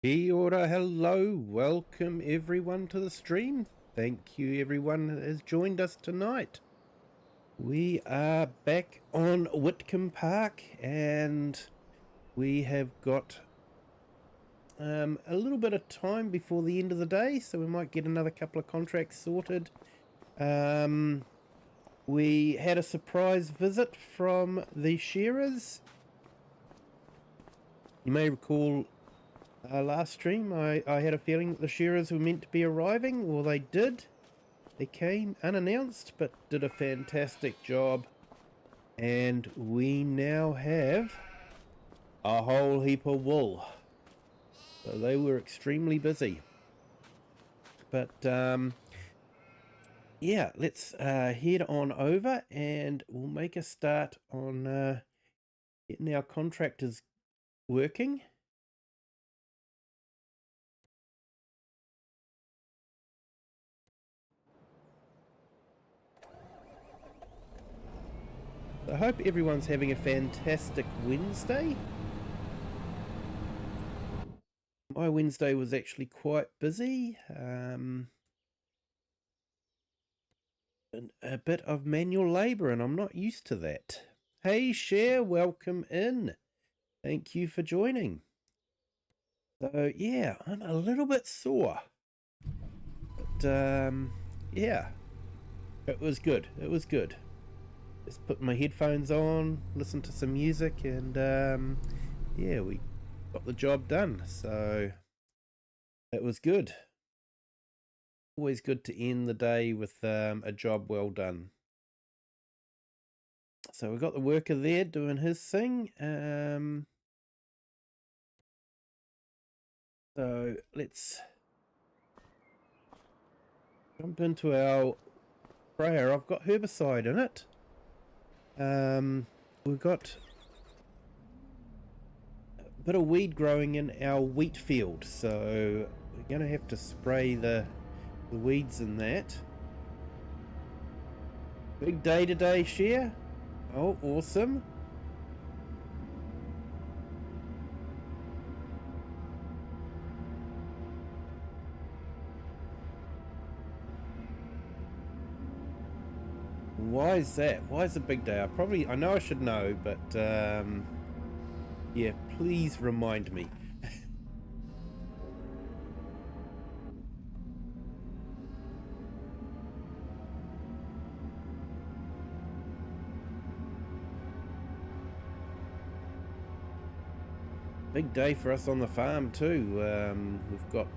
Kia ora, hello, welcome everyone to the stream. Thank you everyone that has joined us tonight. We are back on Witcombe Park and we have got a little bit of time before the end of the day, so we might get another couple of contracts sorted. We had a surprise visit from the shearers. You may recall last stream, I had a feeling that the shearers were meant to be arriving, or they did. They came unannounced, but did a fantastic job. And we now have a whole heap of wool. So they were extremely busy. But, yeah, let's head on over and we'll make a start on getting our contractors working. I hope everyone's having a fantastic Wednesday. My Wednesday was actually quite busy. A bit of manual labour, and I'm not used to that. Hey, Cher, welcome in. Thank you for joining. So, yeah, I'm a little bit sore. But, yeah, it was good. It was good. Just put my headphones on, listen to some music, and yeah, we got the job done. So it was good. Always good to end the day with a job well done. So we got the worker there doing his thing. So let's jump into our sprayer. I've got herbicide in it. We've got a bit of weed growing in our wheat field, so we're going to have to spray the weeds in that. Big day today, Cher. Oh, awesome. Why is that? Why is it a big day? I know I should know, but yeah, please remind me. Big day for us on the farm too. We've got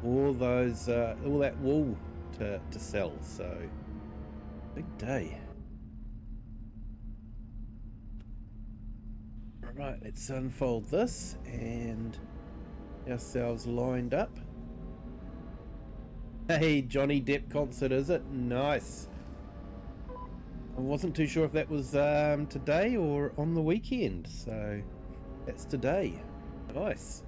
all that wool to sell, so big day. Right, let's unfold this and get ourselves lined up. Hey, Johnny Depp concert, is it? Nice. I wasn't too sure if that was today or on the weekend, so that's today. Nice.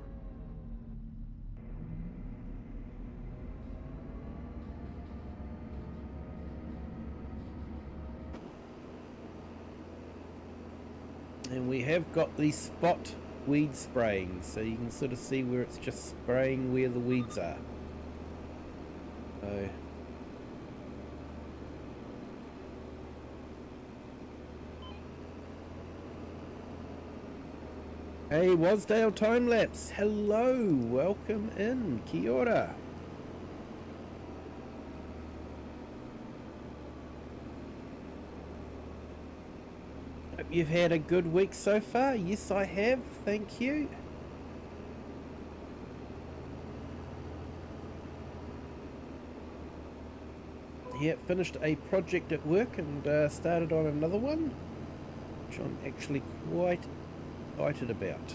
And we have got the spot weed spraying, so you can sort of see where it's just spraying where the weeds are. So hey, Wasdale Timelapse, hello, welcome in, kia ora. Hope you've had a good week so far. Yes, I have, thank you. Yeah, finished a project at work and started on another one, which I'm actually quite excited about.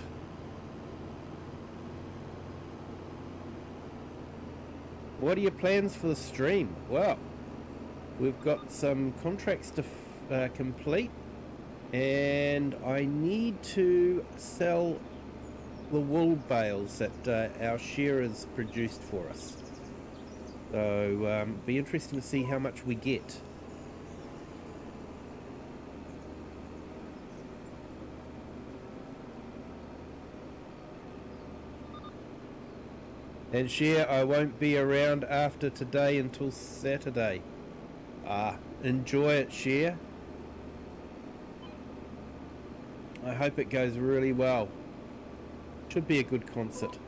What are your plans for the stream? Well, we've got some contracts to complete, and I need to sell the wool bales that our shearers produced for us. So be interesting to see how much we get. And share, I won't be around after today until Saturday. Enjoy it, share. I hope it goes really well. Should be a good concert.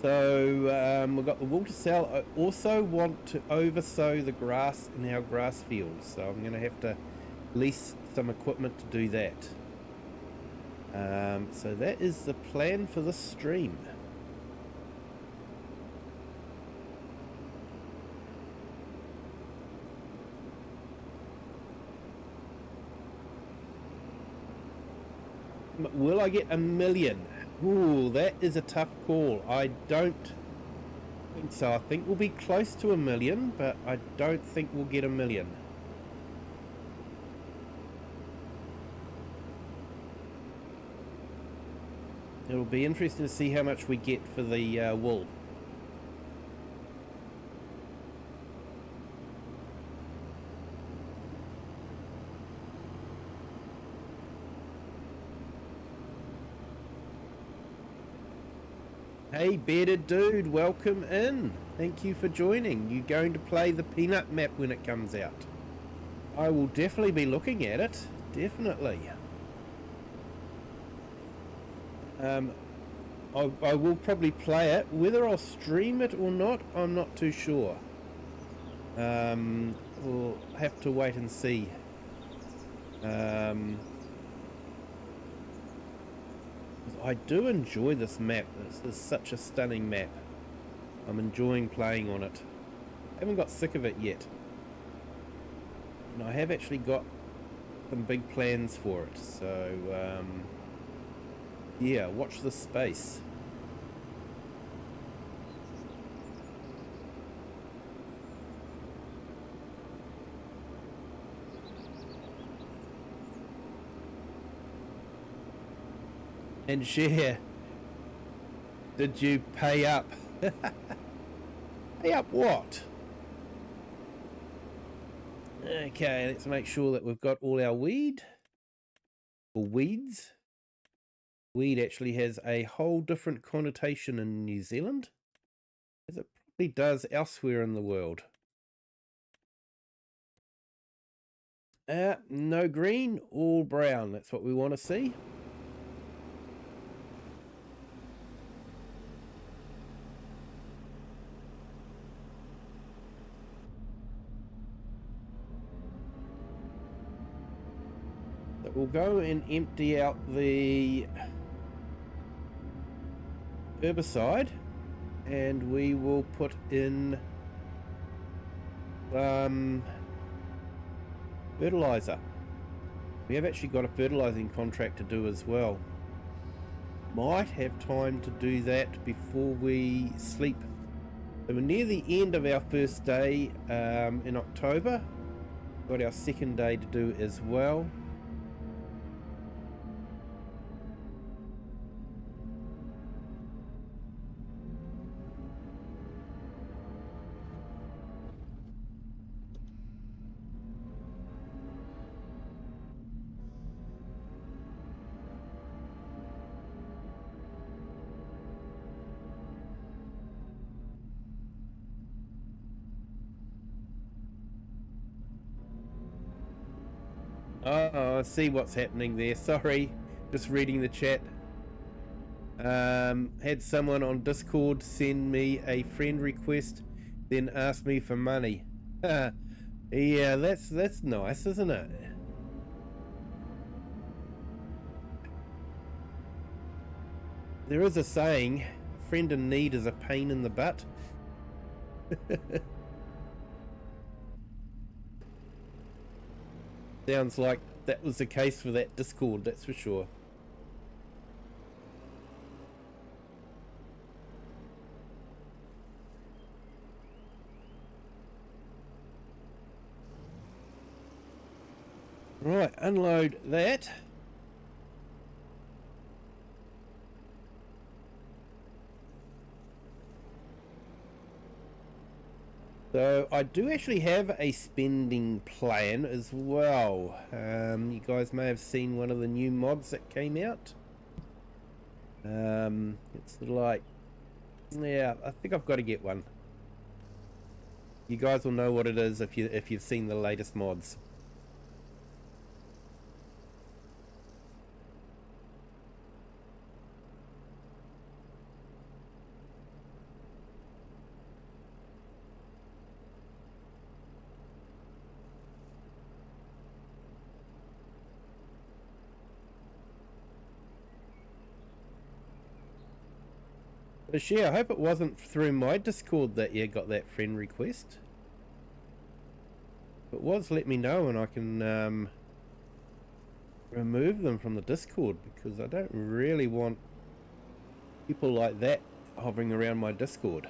So we've got the wool to sell. I also want to oversow the grass in our grass fields, so I'm going to have to lease some equipment to do that. So that is the plan for this stream. Will I get 1 million? Ooh, that is a tough call. I don't think so. I think we'll be close to 1 million, but I don't think we'll get 1 million. It'll be interesting to see how much we get for the wool. Hey bearded dude, welcome in. Thank you for joining. You going to play the peanut map when it comes out? I will definitely be looking at it. Definitely. I will probably play it. Whether I'll stream it or not, I'm not too sure. We'll have to wait and see. I do enjoy this map. This is such a stunning map. I'm enjoying playing on it. Haven't got sick of it yet. And I have actually got some big plans for it. So, yeah, watch this space. And share. Did you pay up? Pay up what? Okay, let's make sure that we've got all our weed. Or weeds. Weed actually has a whole different connotation in New Zealand, as it probably does elsewhere in the world. No green, all brown. That's what we want to see. We'll go and empty out the herbicide and we will put in fertilizer. We have actually got a fertilizing contract to do as well. Might have time to do that before we sleep. So we're near the end of our first day in October. Got our second day to do as well. Oh, I see what's happening there. Sorry, just reading the chat. Had someone on Discord send me a friend request, then ask me for money. Yeah, that's nice, isn't it? There is a saying, a friend in need is a pain in the butt. Sounds like that was the case for that Discord, that's for sure. Right, unload that. So I do actually have a spending plan as well. You guys may have seen one of the new mods that came out. It's like, yeah, I think I've got to get one. You guys will know what it is if you've seen the latest mods. But yeah, I hope it wasn't through my Discord that you got that friend request. If it was, let me know and I can remove them from the Discord, because I don't really want people like that hovering around my Discord.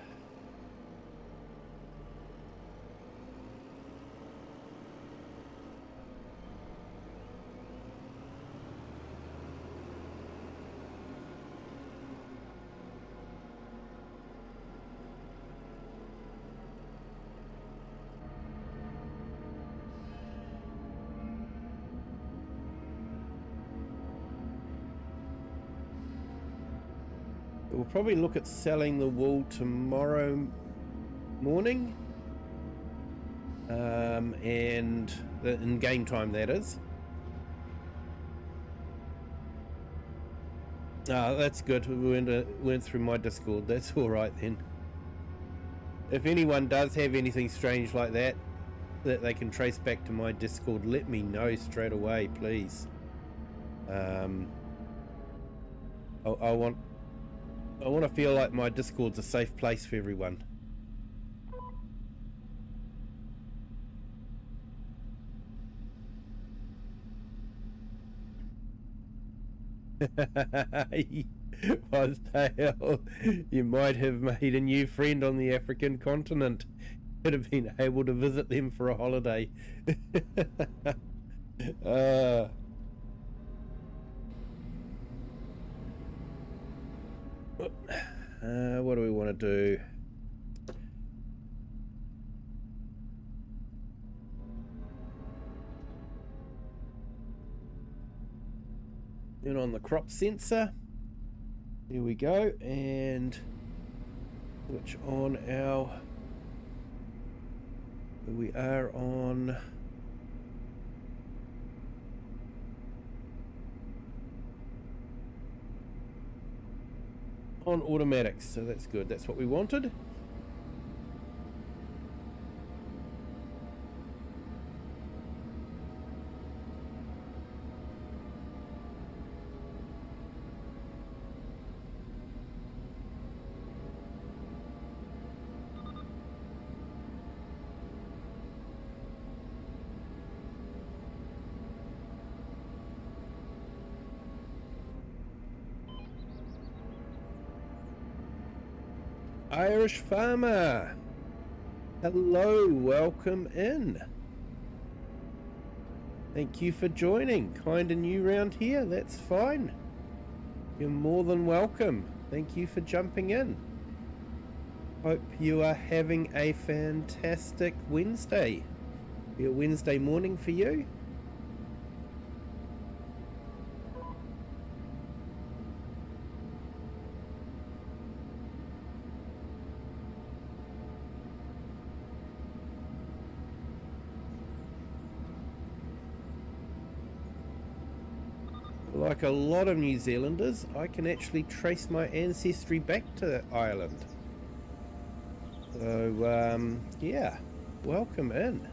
We'll probably look at selling the wool tomorrow morning, and in game time, that is. That's good. We went through my Discord. That's all right then. If anyone does have anything strange like that they can trace back to my Discord, let me know straight away, please. I want to feel like my Discord's a safe place for everyone. Wasdale, you might have made a new friend on the African continent. Could have been able to visit them for a holiday. What do we want to do? Then on the crop sensor, here we go, and switch on our, we are on automatics, so that's good. That's what we wanted. Irish farmer, hello, welcome in. Thank you for joining. Kinda new round here, that's fine. You're more than welcome. Thank you for jumping in. Hope you are having a fantastic Wednesday. Be a Wednesday morning for you. Like a lot of New Zealanders, I can actually trace my ancestry back to Ireland. So, yeah, welcome in.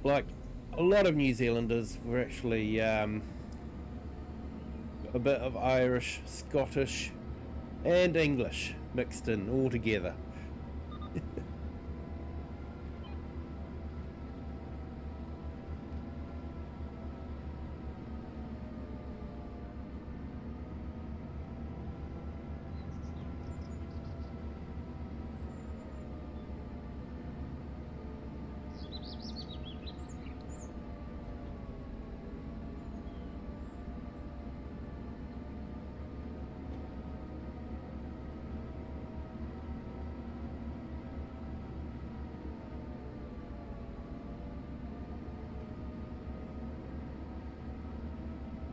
Like a lot of New Zealanders were actually a bit of Irish, Scottish, and English mixed in all together.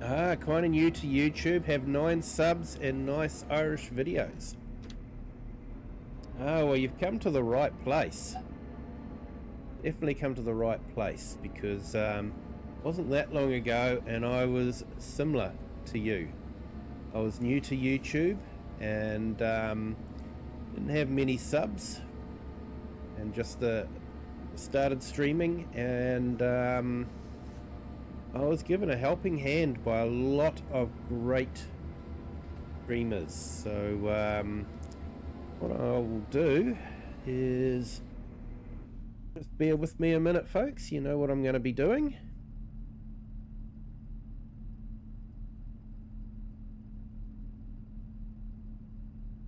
Kind of new to YouTube, have 9 subs and nice Irish videos. Oh, well, you've come to the right place. Definitely come to the right place, because it wasn't that long ago and I was similar to you. I was new to YouTube and didn't have many subs, and just started streaming, and I was given a helping hand by a lot of great streamers. So what I will do is just bear with me a minute, folks. You know what I'm going to be doing.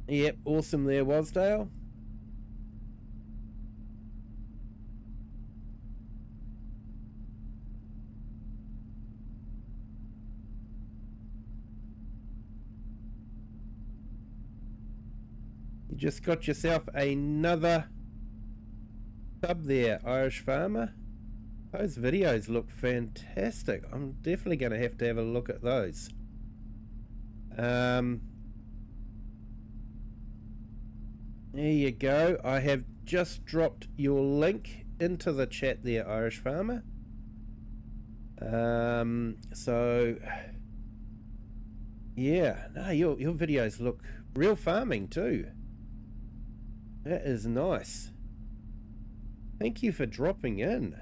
Yep, awesome there, Wasdale. You just got yourself another sub there, Irish Farmer. Those videos look fantastic. I'm definitely going to have a look at those. There you go. I have just dropped your link into the chat there, Irish Farmer. So yeah, no, your videos look real farming too. That is nice. Thank you for dropping in.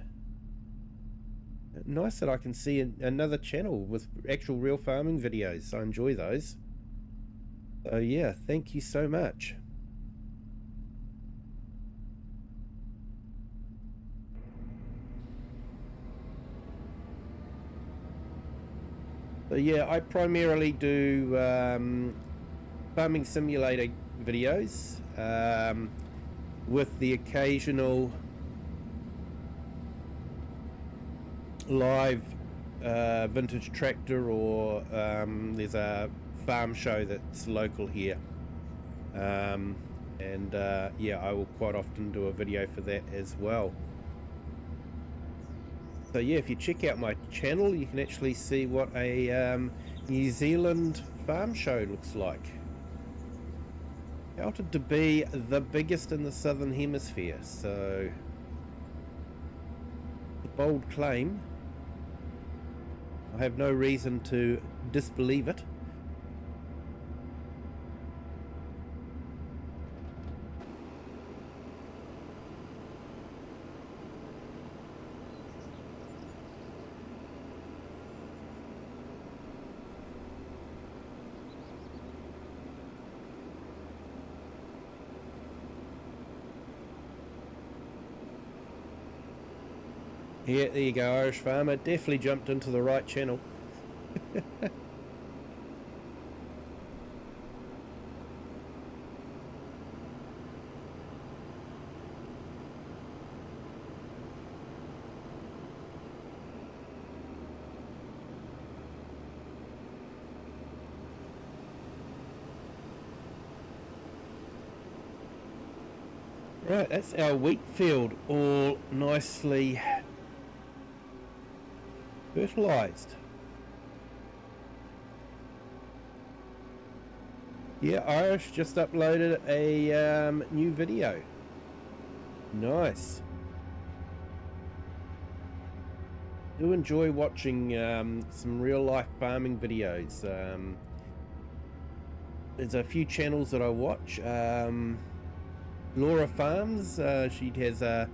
Nice that I can see another channel with actual real farming videos. I enjoy those. So yeah, thank you so much. So yeah, I primarily do farming simulator videos, with the occasional live vintage tractor, or there's a farm show that's local here, and yeah, I will quite often do a video for that as well. So yeah, if you check out my channel, you can actually see what a New Zealand farm show looks like. Touted to be the biggest in the Southern Hemisphere, so a bold claim. I have no reason to disbelieve it. Yeah, there you go, Irish Farmer. Definitely jumped into the right channel. Right, that's our wheat field, all nicely fertilized. Yeah, Irish just uploaded a new video. Nice. Do enjoy watching some real life farming videos. There's a few channels that I watch. Laura Farms, she has a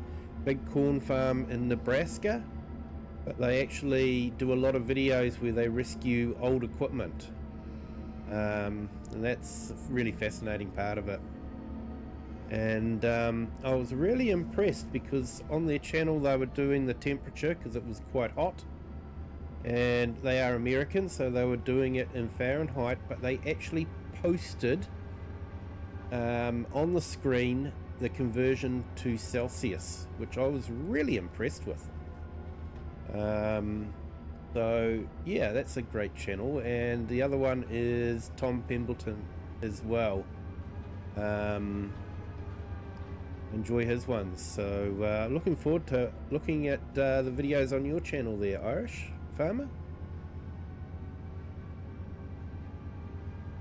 big corn farm in Nebraska, but they actually do a lot of videos where they rescue old equipment, and that's a really fascinating part of it. And I was really impressed because on their channel they were doing the temperature because it was quite hot, and they are American, so they were doing it in Fahrenheit, but they actually posted on the screen the conversion to Celsius, which I was really impressed with. So yeah, that's a great channel. And the other one is Tom Pemberton as well. Enjoy his ones. So looking forward to looking at the videos on your channel there, Irish Farmer.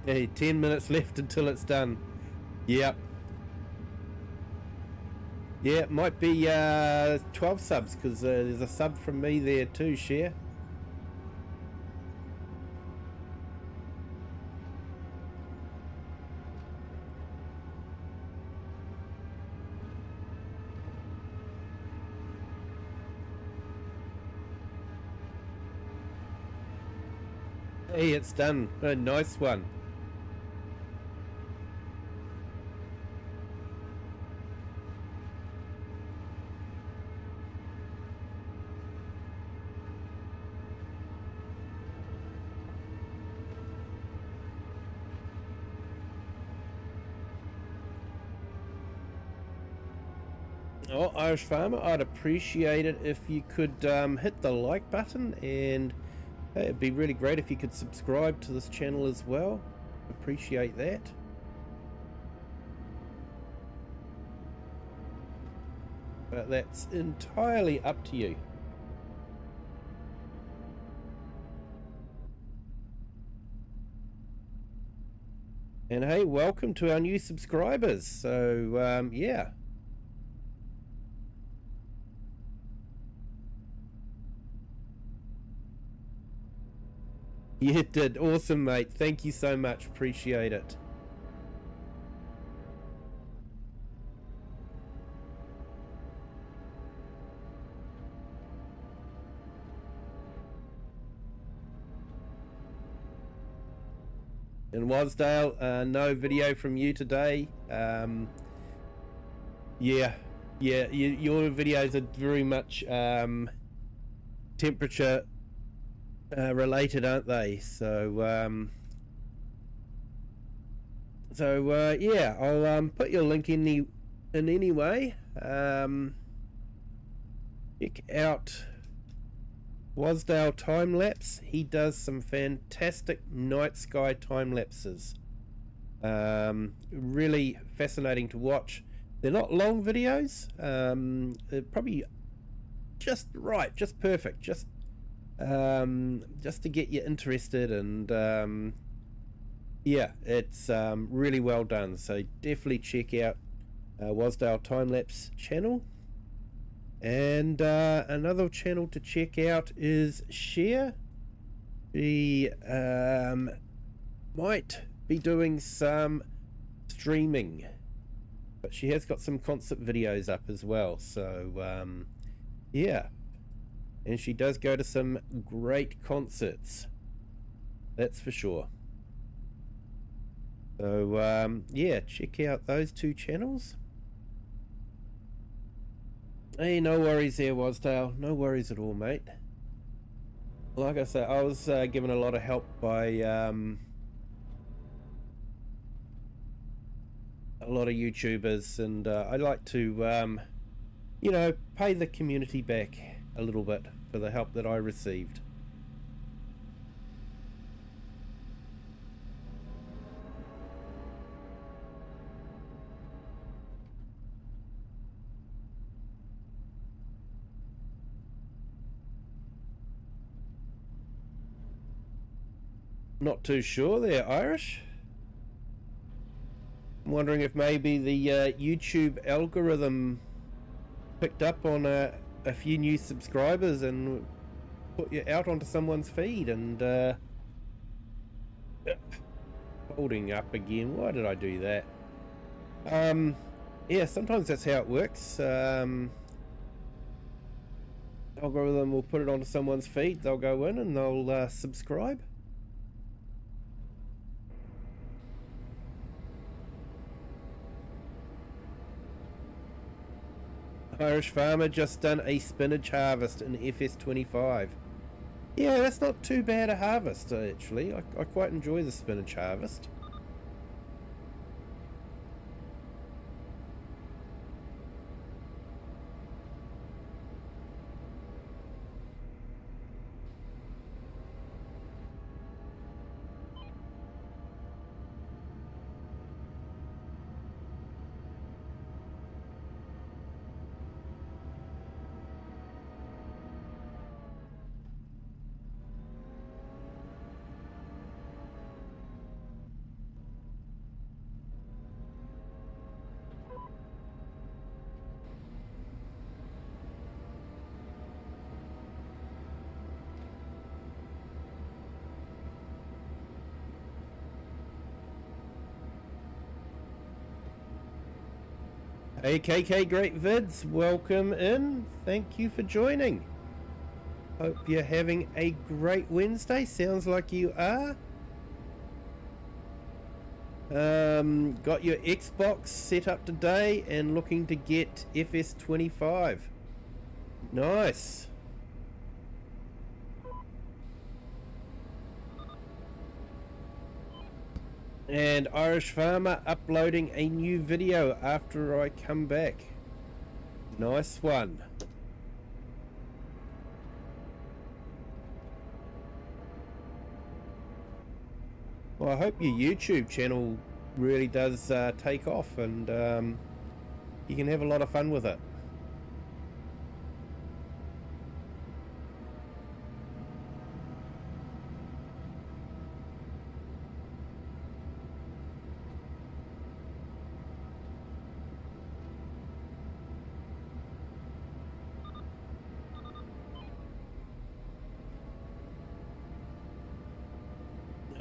Hey, 10 minutes left until it's done. Yep. Yeah, it might be 12 subs because there's a sub from me there too, Share. Hey, it's done. A nice one. Oh, Irish Farmer, I'd appreciate it if you could hit the like button, and hey, it'd be really great if you could subscribe to this channel as well. Appreciate that. But that's entirely up to you. And hey, welcome to our new subscribers. So, yeah. You did. Awesome, mate. Thank you so much. Appreciate it. And Wasdale, no video from you today. Yeah, your videos are very much temperature related, aren't they? So, yeah, I'll put your link in anyway. Check out Wasdale time lapse. He does some fantastic night sky time lapses. Really fascinating to watch. They're not long videos. They're probably just right, just perfect, just to get you interested, and yeah, it's really well done. So definitely check out Wasdale time lapse channel. And another channel to check out is Share. She might be doing some streaming, but she has got some concert videos up as well. So yeah, and she does go to some great concerts, that's for sure. So yeah, check out those two channels. Hey, no worries there, Wasdale. No worries at all, mate. Like I said, I was given a lot of help by a lot of YouTubers, and I like to, you know, pay the community back a little bit for the help that I received. Not too sure they're Irish. I'm wondering if maybe the YouTube algorithm picked up on a few new subscribers and put you out onto someone's feed, and holding up again. Why did I do that? Yeah, sometimes that's how it works. Algorithm will put it onto someone's feed, they'll go in and they'll subscribe. Irish Farmer just done a spinach harvest in FS25. Yeah, that's not too bad a harvest, actually. I quite enjoy the spinach harvest. Hey KK Great Vids, welcome in. Thank you for joining. Hope you're having a great Wednesday. Sounds like you are. Got your Xbox set up today and looking to get FS25. Nice. And Irish Farmer uploading a new video after I come back. Nice one. Well, I hope your YouTube channel really does take off and you can have a lot of fun with it.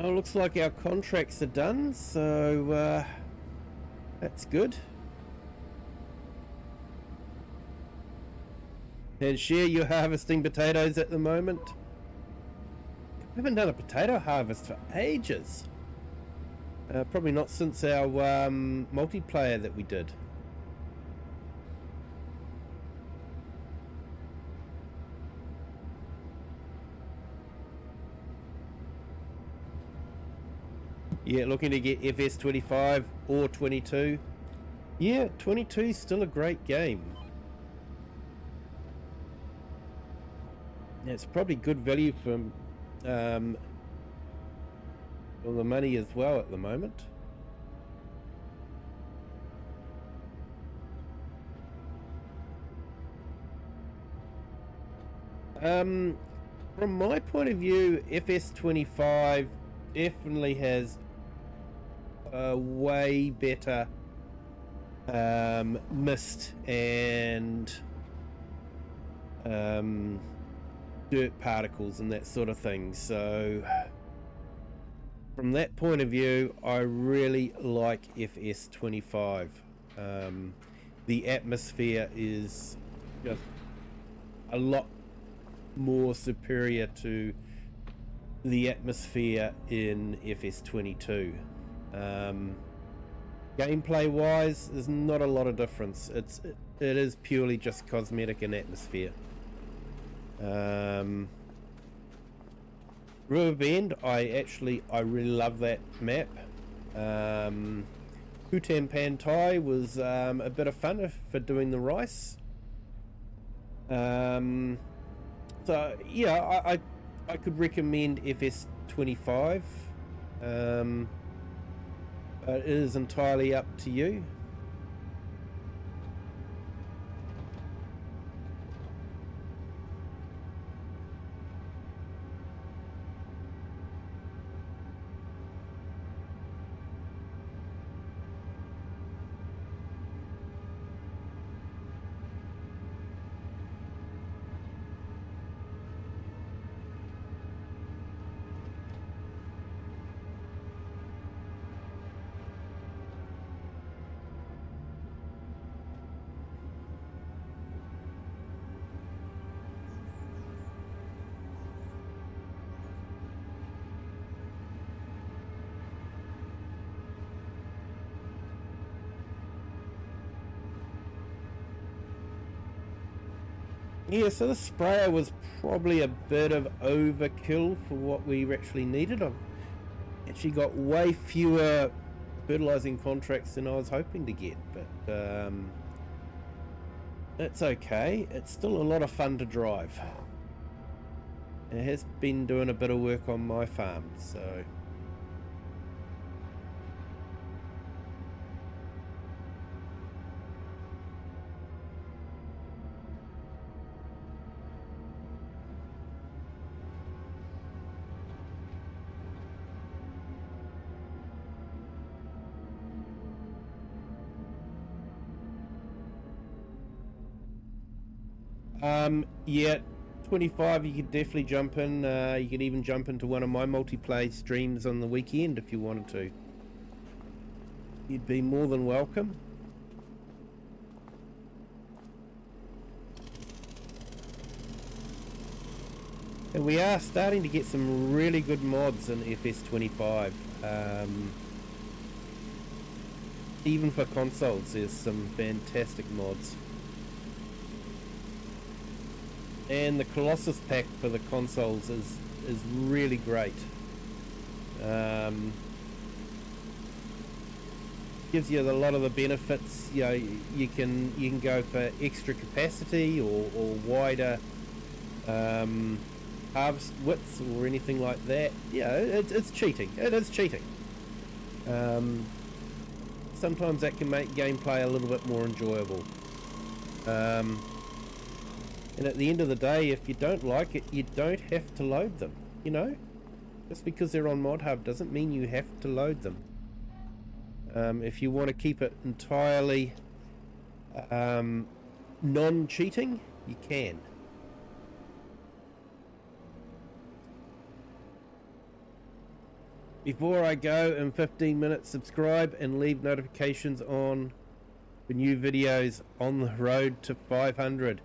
Oh, looks like our contracts are done, so that's good. And share, you're harvesting potatoes at the moment. We haven't done a potato harvest for ages. Probably not since our multiplayer that we did. Yeah, looking to get FS25 or 22. Yeah, 22 is still a great game. Yeah, it's probably good value for the money as well at the moment. From my point of view, FS25 definitely has a way better mist and dirt particles and that sort of thing, so from that point of view I really like FS25. The atmosphere is just a lot more superior to the atmosphere in FS22. Gameplay wise, there's not a lot of difference. It is purely just cosmetic and atmosphere. Riverbend, I really love that map. Hutan Pantai was a bit of fun for doing the rice. So yeah, I could recommend FS25. But it is entirely up to you. Yeah, so the sprayer was probably a bit of overkill for what we actually needed. I've actually got way fewer fertilizing contracts than I was hoping to get, but that's okay. It's still a lot of fun to drive. It has been doing a bit of work on my farm, so yeah, 25 you could definitely jump in. You could even jump into one of my multiplayer streams on the weekend if you wanted to. You'd be more than welcome. And we are starting to get some really good mods in FS25. Even for consoles, there's some fantastic mods. And the Colossus pack for the consoles is really great. Gives you a lot of the benefits. You know, you can go for extra capacity or wider harvest widths or anything like that. Yeah, it's cheating. It is cheating. Sometimes that can make gameplay a little bit more enjoyable. And at the end of the day, if you don't like it, you don't have to load them, you know? Just because they're on Mod Hub doesn't mean you have to load them. If you want to keep it entirely non-cheating, you can. Before I go, in 15 minutes, subscribe and leave notifications on for new videos on the road to 500.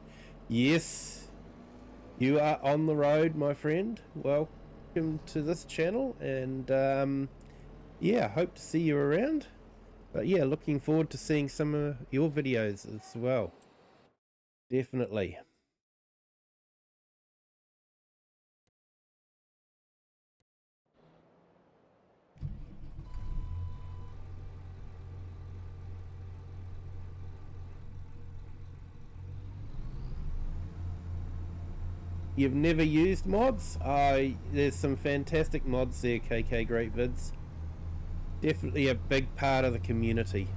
Yes, you are on the road, my friend. Welcome to this channel, and yeah, hope to see you around. But yeah, looking forward to seeing some of your videos as well. Definitely. You've never used mods? There's some fantastic mods there, KK Great Vids. Definitely a big part of the community.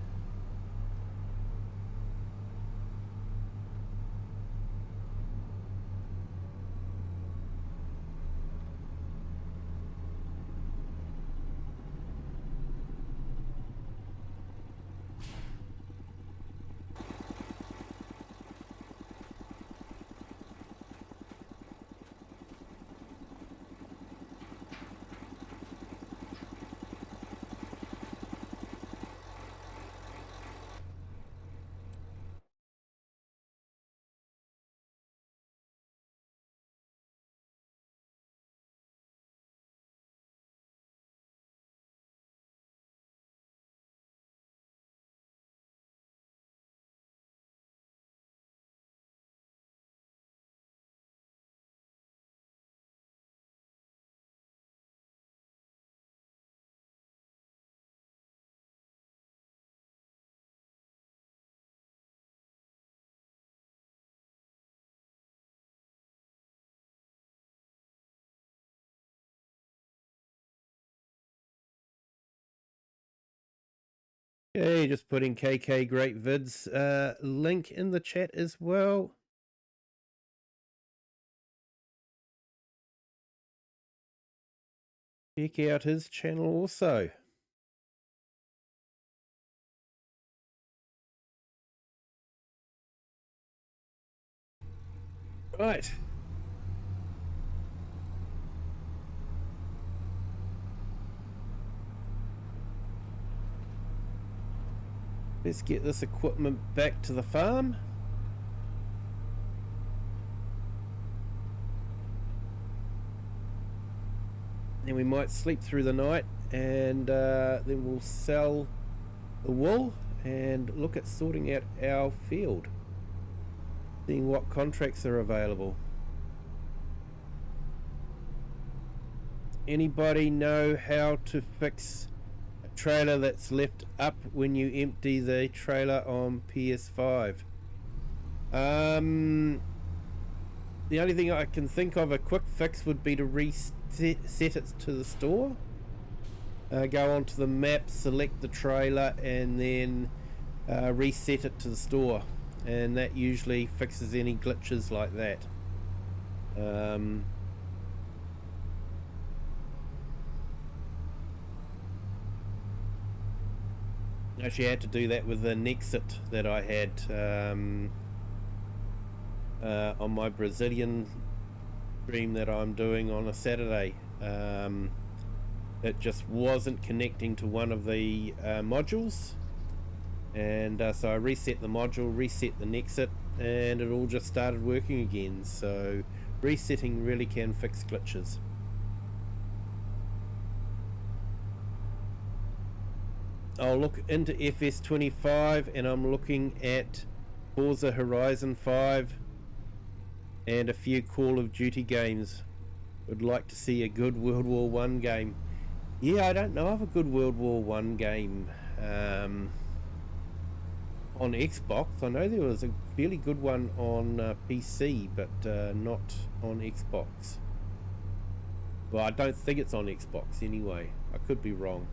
Okay, just putting KK Great Vids link in the chat as well. Check out his channel also. Right. Let's get this equipment back to the farm. Then we might sleep through the night, and then we'll sell the wool and look at sorting out our field, seeing what contracts are available. Anybody know how to fix a trailer that's left up when you empty the trailer on PS5? The only thing I can think of, a quick fix, would be to reset it to the store. Go onto the map, select the trailer, and then reset it to the store, and that usually fixes any glitches like that. Actually, I had to do that with the Nexit that I had on my Brazilian stream that I'm doing on a Saturday. It just wasn't connecting to one of the modules, and so I reset the module, reset the Nexit, and it all just started working again. So Resetting really can fix glitches. I'll look into FS25 and I'm looking at Forza Horizon 5 and a few Call of Duty games. Would like to see a good World War One game. Yeah, I don't know of a good World War One game on Xbox. I know there was a fairly good one on PC, but not on Xbox. Well, I don't think it's on Xbox anyway. I could be wrong.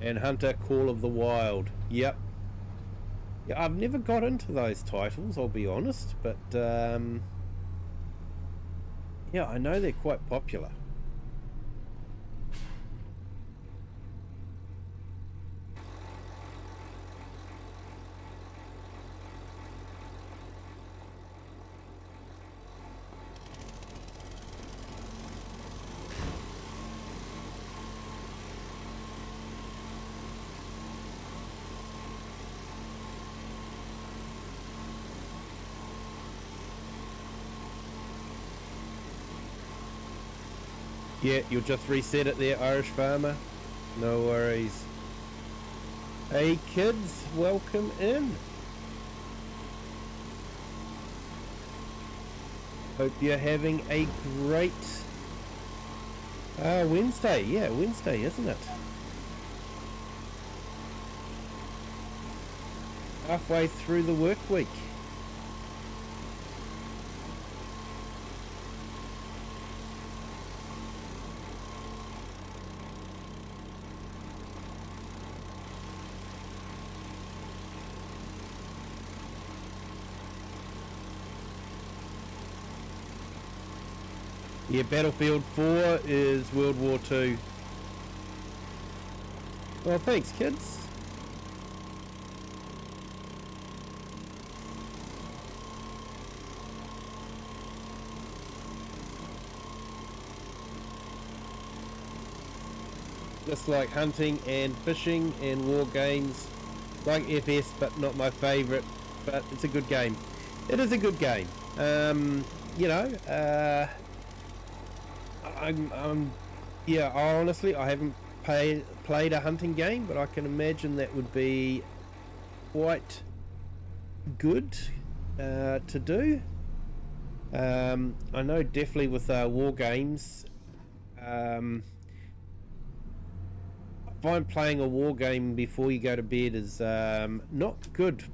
And Hunter Call of the Wild. Yep. Yeah, I've never got into those titles, I'll be honest, but yeah, I know they're quite popular. Yeah, you'll just reset it there, Irish Farmer. No worries. Hey kids, welcome in. Hope you're having a great Wednesday. Yeah, Wednesday, isn't it? Halfway through the work week. Yeah, Battlefield 4 is World War 2. Well, thanks, kids. Just like hunting and fishing and war games, like FS, but not my favourite. But it's a good game. It is a good game. You know, yeah, honestly, I haven't played a hunting game, but I can imagine that would be quite good to do. I know definitely with war games, I find playing a war game before you go to bed is not good,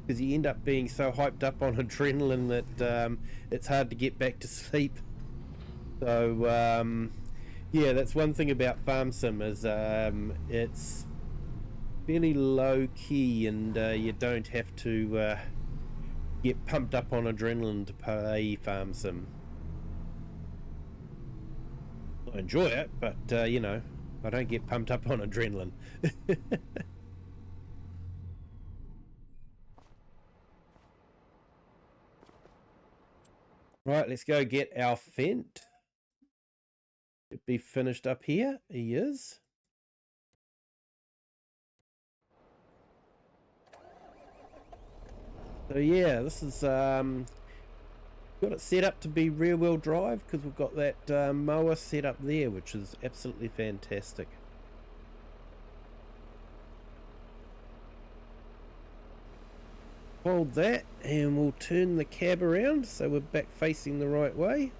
because you end up being so hyped up on adrenaline that it's hard to get back to sleep. So yeah, that's one thing about Farm Sim is it's fairly low key, and you don't have to get pumped up on adrenaline to play Farm Sim. I enjoy it, but you know, I don't get pumped up on adrenaline. Right, let's go get our Fent. Should be finished up here. He is. So yeah, this is got it set up to be rear wheel drive, because we've got that mower set up there, which is absolutely fantastic. Hold that and we'll turn the cab around so we're back facing the right way.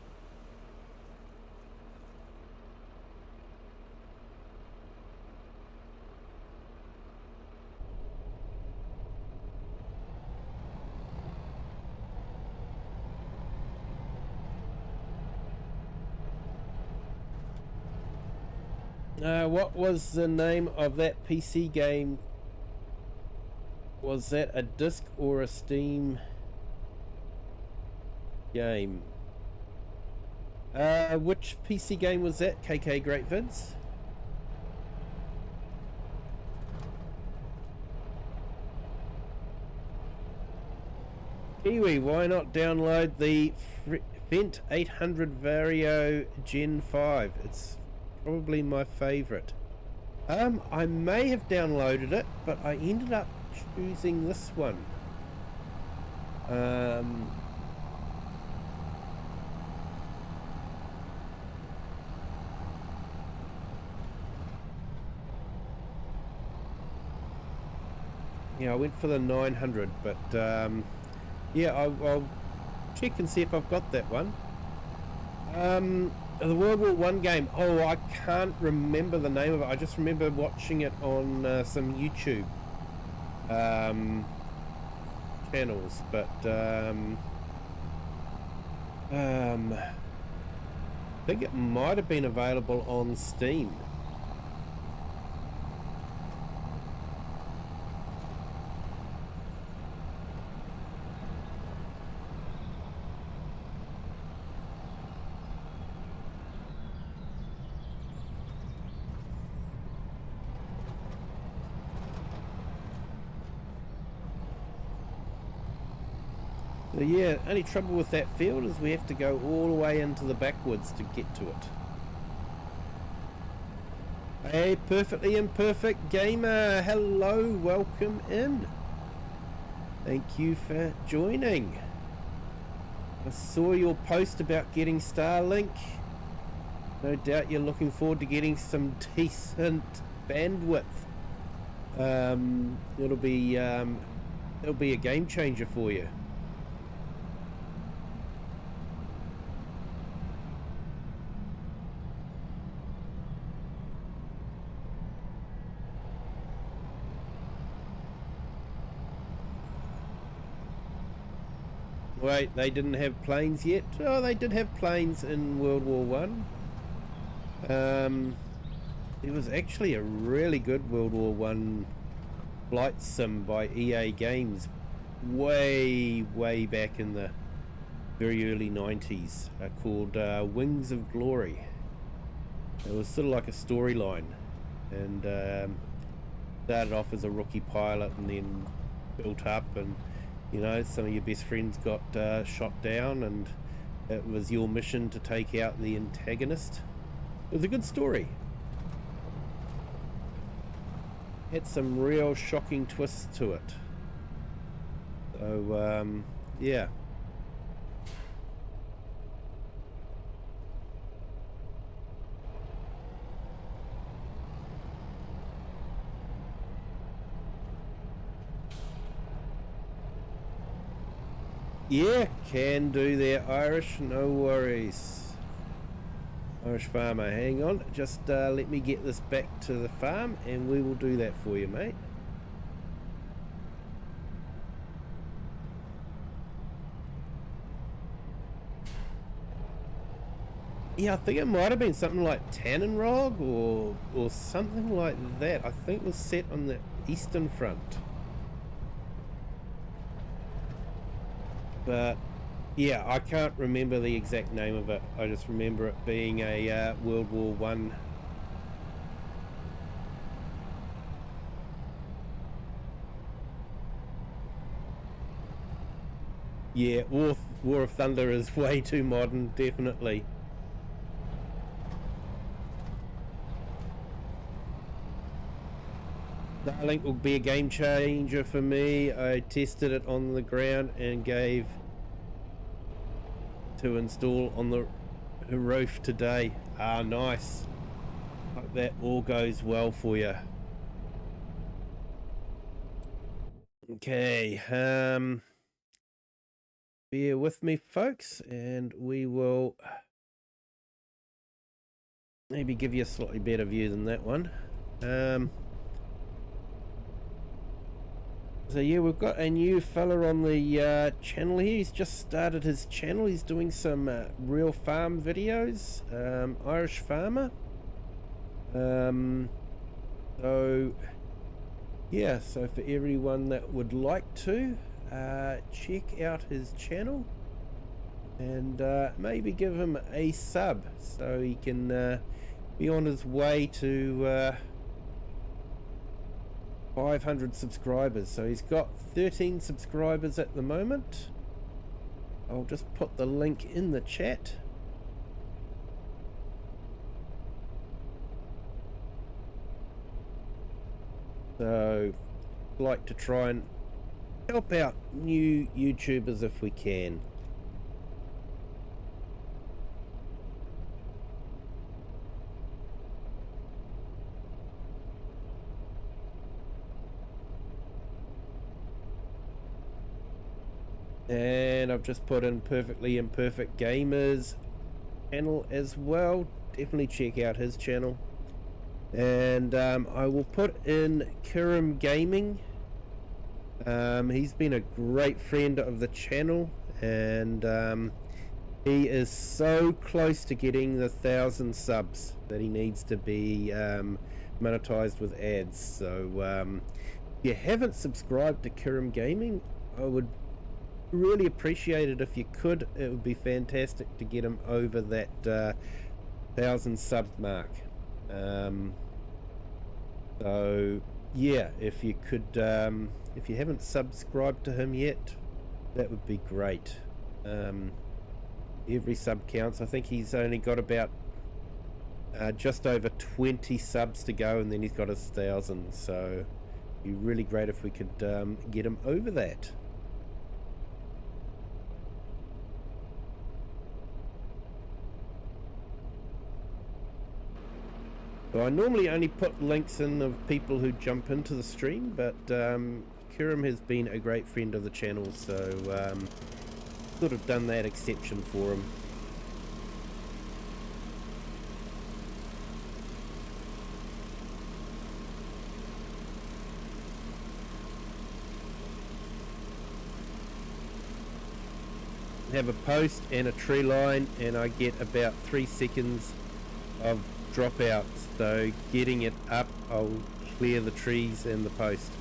What was the name of that PC game? Was that a disc or a Steam game? Which PC game was that? KK Great Vids? Kiwi, why not download the Fent 800 Vario Gen 5? It's probably my favorite. I may have downloaded it, but I ended up choosing this one. Um, yeah, I went for the 900, but yeah, I'll check and see if I've got that one. The World War One game. Oh, I can't remember the name of it. I just remember watching it on some YouTube channels, but I think it might have been available on Steam. So yeah, only trouble with that field is we have to go all the way into the backwoods to get to it. Hey, Perfectly Imperfect Gamer, hello, welcome in. Thank you for joining. I saw your post about getting Starlink. No doubt you're looking forward to getting some decent bandwidth. It'll be a game changer for you. Wait, they didn't have planes yet? Oh, they did have planes in World War One. It was actually a really good World War One flight sim by EA Games, way back in the very early 90s, called Wings of Glory. It was sort of like a storyline, and started off as a rookie pilot and then built up, and you know, some of your best friends got shot down, and it was your mission to take out the antagonist. It was a good story. Had some real shocking twists to it. So, yeah. Yeah, can do there, Irish, no worries. Irish farmer, hang on, just let me get this back to the farm and we will do that for you, mate. Yeah, I think it might have been something like Tannenrog or something like that. I think it was set on the Eastern Front. But yeah, I can't remember the exact name of it. I just remember it being a World War One. Yeah, War of Thunder is way too modern, definitely. Starlink will be a game changer for me. I tested it on the ground and gave to install on the roof today. Ah, nice. Hope that all goes well for you. Okay, bear with me, folks, and we will maybe give you a slightly better view than that one. So yeah, we've got a new fella on the channel here. He's just started his channel. He's doing some real farm videos. Irish farmer. So yeah, so for everyone that would like to check out his channel and maybe give him a sub so he can be on his way to 500 subscribers. So he's got 13 subscribers at the moment. I'll just put the link in the chat. So like to try and help out new YouTubers if we can. And I've just put in Perfectly Imperfect Gamers channel as well. Definitely check out his channel. And I will put in Kirim Gaming. He's been a great friend of the channel, and he is so close to getting the 1,000 subs that he needs to be monetized with ads. So if you haven't subscribed to Kirim Gaming, I would really appreciate it if you could. It would be fantastic to get him over that 1,000 sub mark. So yeah, if you could, if you haven't subscribed to him yet, that would be great. Every sub counts. I think he's only got about just over 20 subs to go, and then he's got his 1,000. So it'd be really great if we could get him over that. So I normally only put links in of people who jump into the stream, but Kirim has been a great friend of the channel, so sort of done that exception for him. Have a post and a tree line, and I get about 3 seconds of dropouts. So getting it up, I'll clear the trees and the post.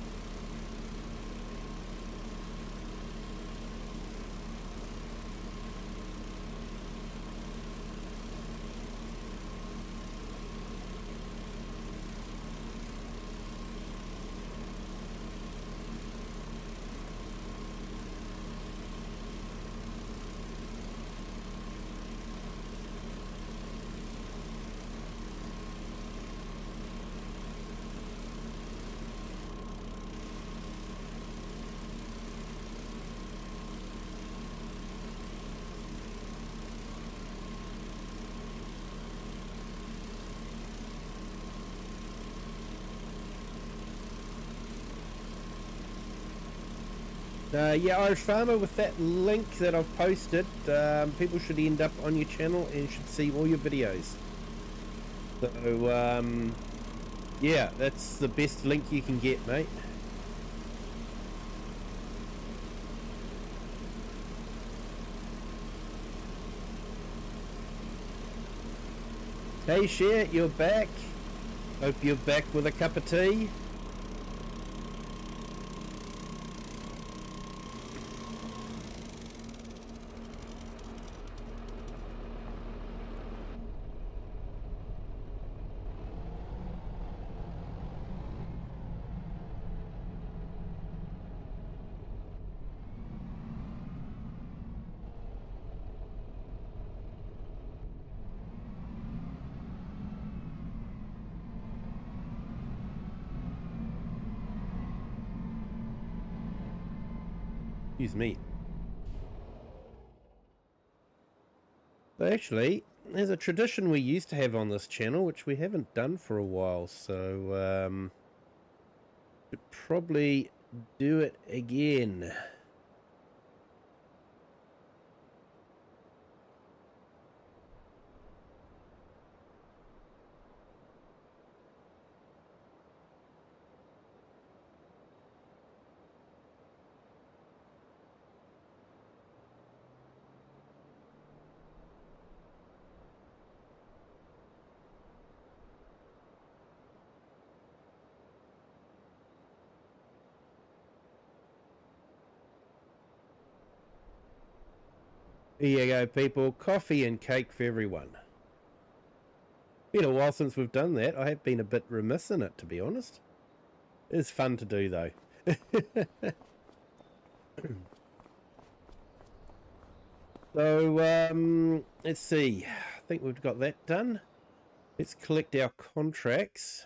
Yeah, Irish Farmer, with that link that I've posted, people should end up on your channel and should see all your videos. So, yeah, that's the best link you can get, mate. Hey, Cher, you're back. Hope you're back with a cup of tea. Excuse me. So actually, there's a tradition we used to have on this channel, which we haven't done for a while, so should probably do it again. Here you go, people. Coffee and cake for everyone. Been a while since we've done that. I have been a bit remiss in it, to be honest. It's fun to do, though. So, let's see. I think we've got that done. Let's collect our contracts.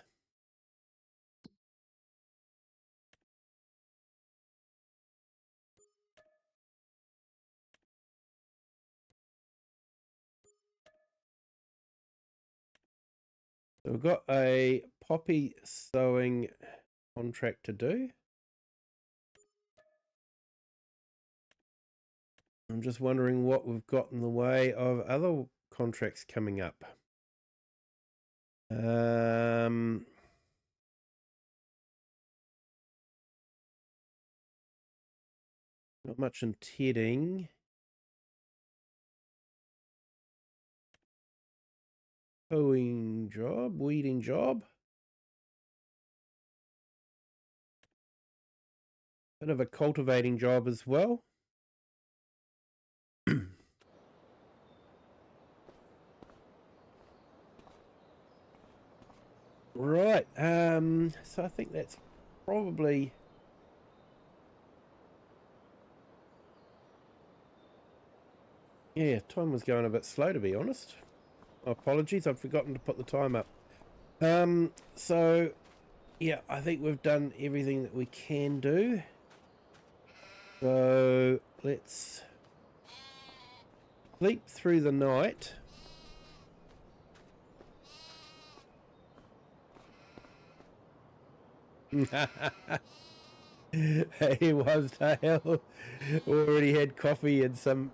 So we've got a poppy sowing contract to do. I'm just wondering what we've got in the way of other contracts coming up. Not much in tedding. Hoeing job, weeding job. Bit of a cultivating job as well. Right, so I think that's probably... Yeah, time was going a bit slow, to be honest. Apologies, I've forgotten to put the time up. So, yeah, I think we've done everything that we can do. So, let's sleep through the night. Hey, Wasdale already had coffee and some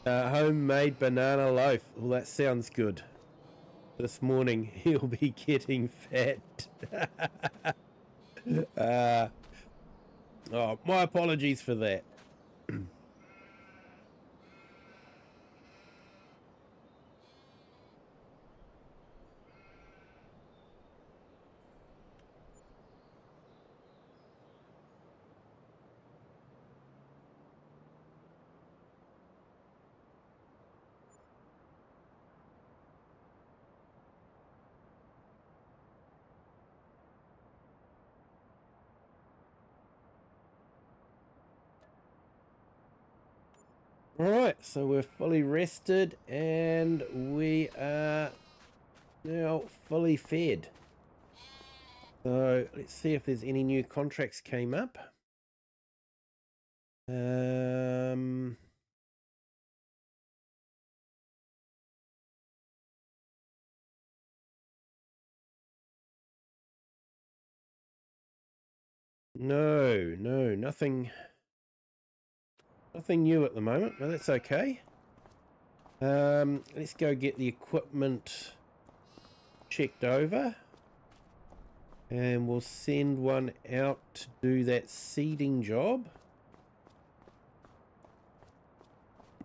homemade banana loaf. Well, that sounds good. This morning he'll be getting fat. Oh, my apologies for that. Alright, so we're fully rested and we are now fully fed. So let's see if there's any new contracts came up. No, nothing new at the moment, but that's okay. Let's go get the equipment checked over. And we'll send one out to do that seeding job.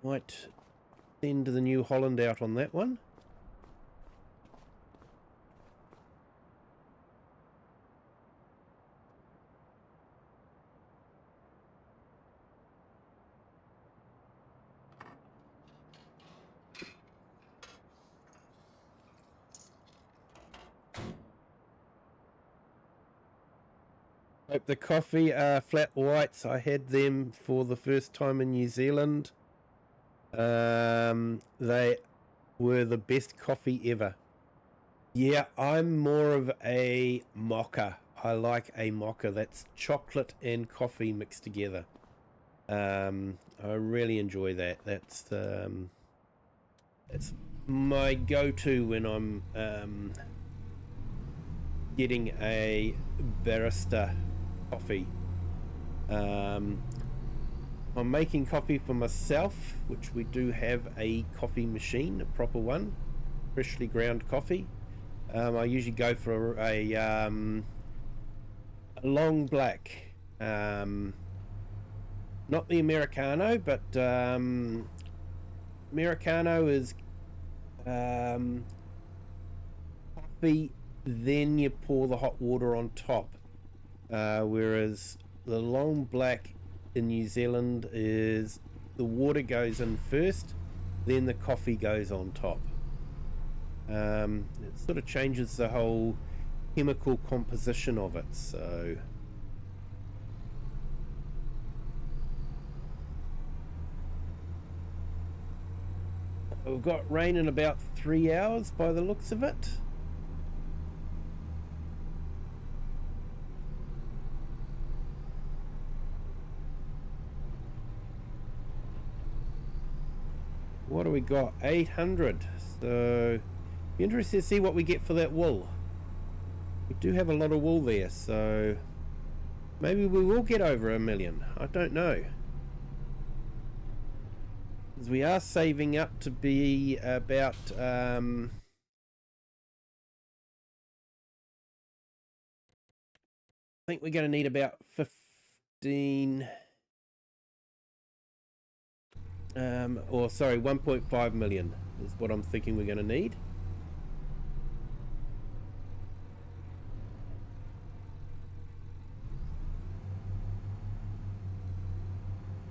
Might send the New Holland out on that one. Hope the coffee are flat whites. I had them for the first time in New Zealand. They were the best coffee ever. Yeah, I'm more of a mocha. I like a mocha. That's chocolate and coffee mixed together. I really enjoy that. That's my go-to when I'm getting a barista coffee. I'm making coffee for myself, which we do have a coffee machine, a proper one, freshly ground coffee. I usually go for a long black, not the Americano, but Americano is coffee, then you pour the hot water on top. Whereas the long black in New Zealand is the water goes in first, then the coffee goes on top. It sort of changes the whole chemical composition of it. So we've got rain in about 3 hours by the looks of it. What do we got? 800. So Be interested to see what we get for that wool. We do have a lot of wool there, so maybe we will get over 1 million. I don't know. Because we are saving up to be about I think we're going to need about 15 or sorry, 1.5 million is what I'm thinking we're going to need.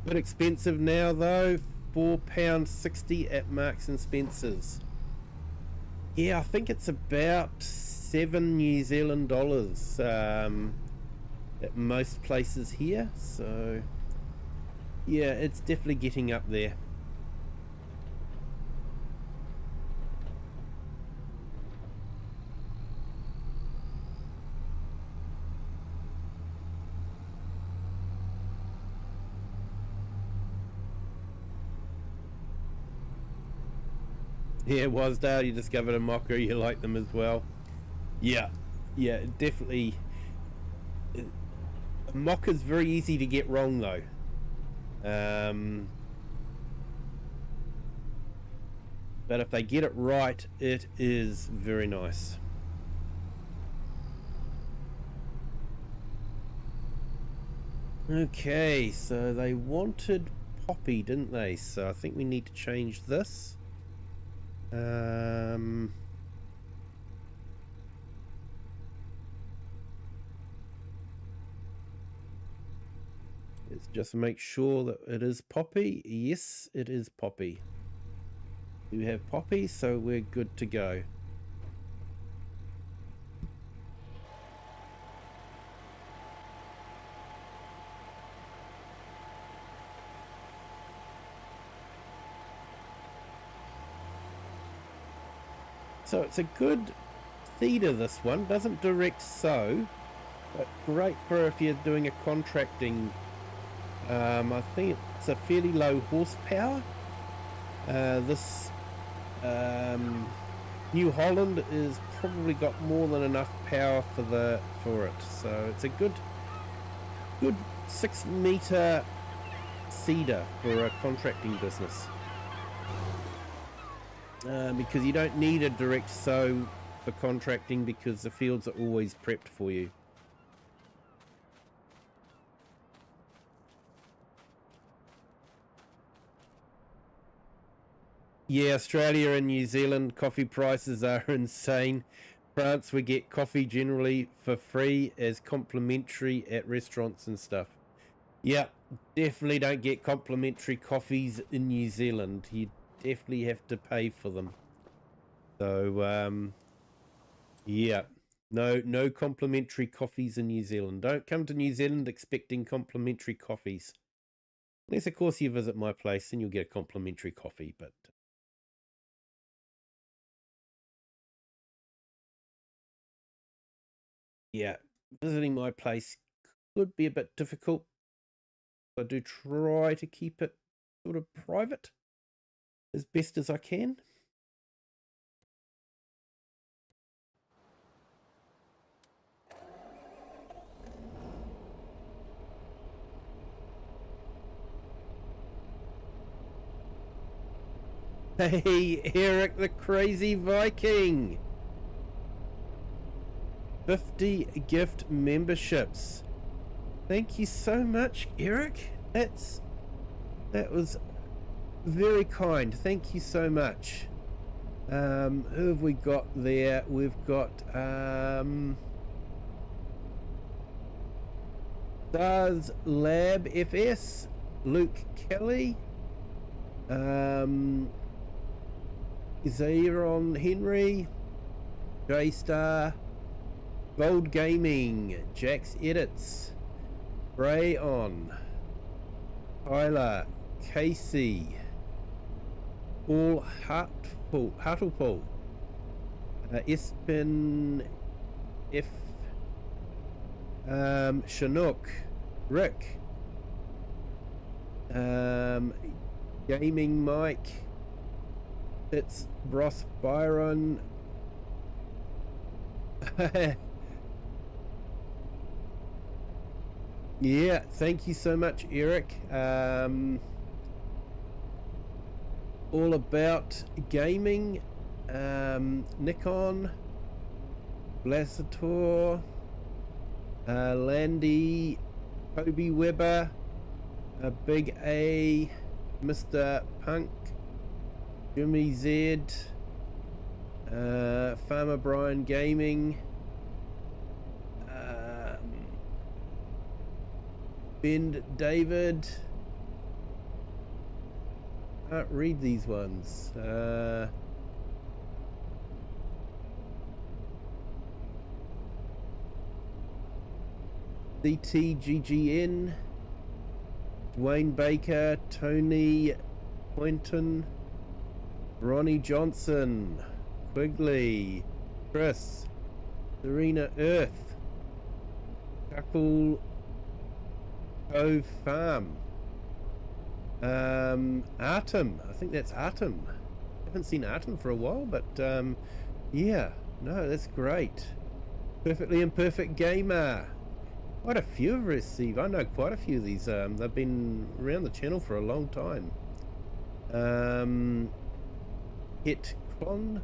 Bit expensive now though, £4.60 at Marks and Spencer's. Yeah, I think it's about 7 New Zealand dollars at most places here, so yeah, it's definitely getting up there. Yeah, Wasdale, you discovered a mocker, you like them as well. Yeah, definitely. A mocker's very easy to get wrong though. But if they get it right, it is very nice. Okay, so they wanted poppy, didn't they? So I think we need to change this. Let's just make sure that it is poppy. Yes, it is poppy. We have poppy, so we're good to go. So it's a good feeder, this one. Doesn't direct sow, but great for if you're doing a contracting. I think it's a fairly low horsepower. This New Holland is probably got more than enough power for it. So it's a good 6 meter seeder for a contracting business. Because you don't need a direct sow for contracting because the fields are always prepped for you. Yeah, Australia and New Zealand coffee prices are insane. France, we get coffee generally for free as complimentary at restaurants and stuff. Yeah, definitely don't get complimentary coffees in New Zealand. You definitely have to pay for them. So yeah, no complimentary coffees in New Zealand. Don't come to New Zealand expecting complimentary coffees, unless of course you visit my place and you'll get a complimentary coffee. But yeah, visiting my place could be a bit difficult. I do try to keep it sort of private as best as I can. Hey, Eric the Crazy Viking! 50 gift memberships. Thank you so much, Eric. That was very kind. Thank you so much. Who have we got there? We've got Stars Lab FS, Luke Kelly, Zairon Henry, J-Star, Bold Gaming, Jax Edits, Ray On, Tyler, Casey, Paul Hartlepool, Espen F, Chinook, Rick, Gaming Mike, it's Ross Byron, Yeah, thank you so much, Eric. All about gaming. Nikon, Blasator, Landy, Kobe Weber, Big A, Mr. Punk, Jimmy Z, Farmer Brian Gaming, Ben David. Can't read these ones. DTGGN, Dwayne Baker, Tony Poynton, Ronnie Johnson, Quigley, Chris, Serena Earth, Chuckle Cove Farm, Artem, I think that's Artem. Haven't seen Artem for a while, but yeah, no, that's great. Perfectly Imperfect Gamer. Quite a few have received. I know quite a few of these. They've been around the channel for a long time. Hit Clon,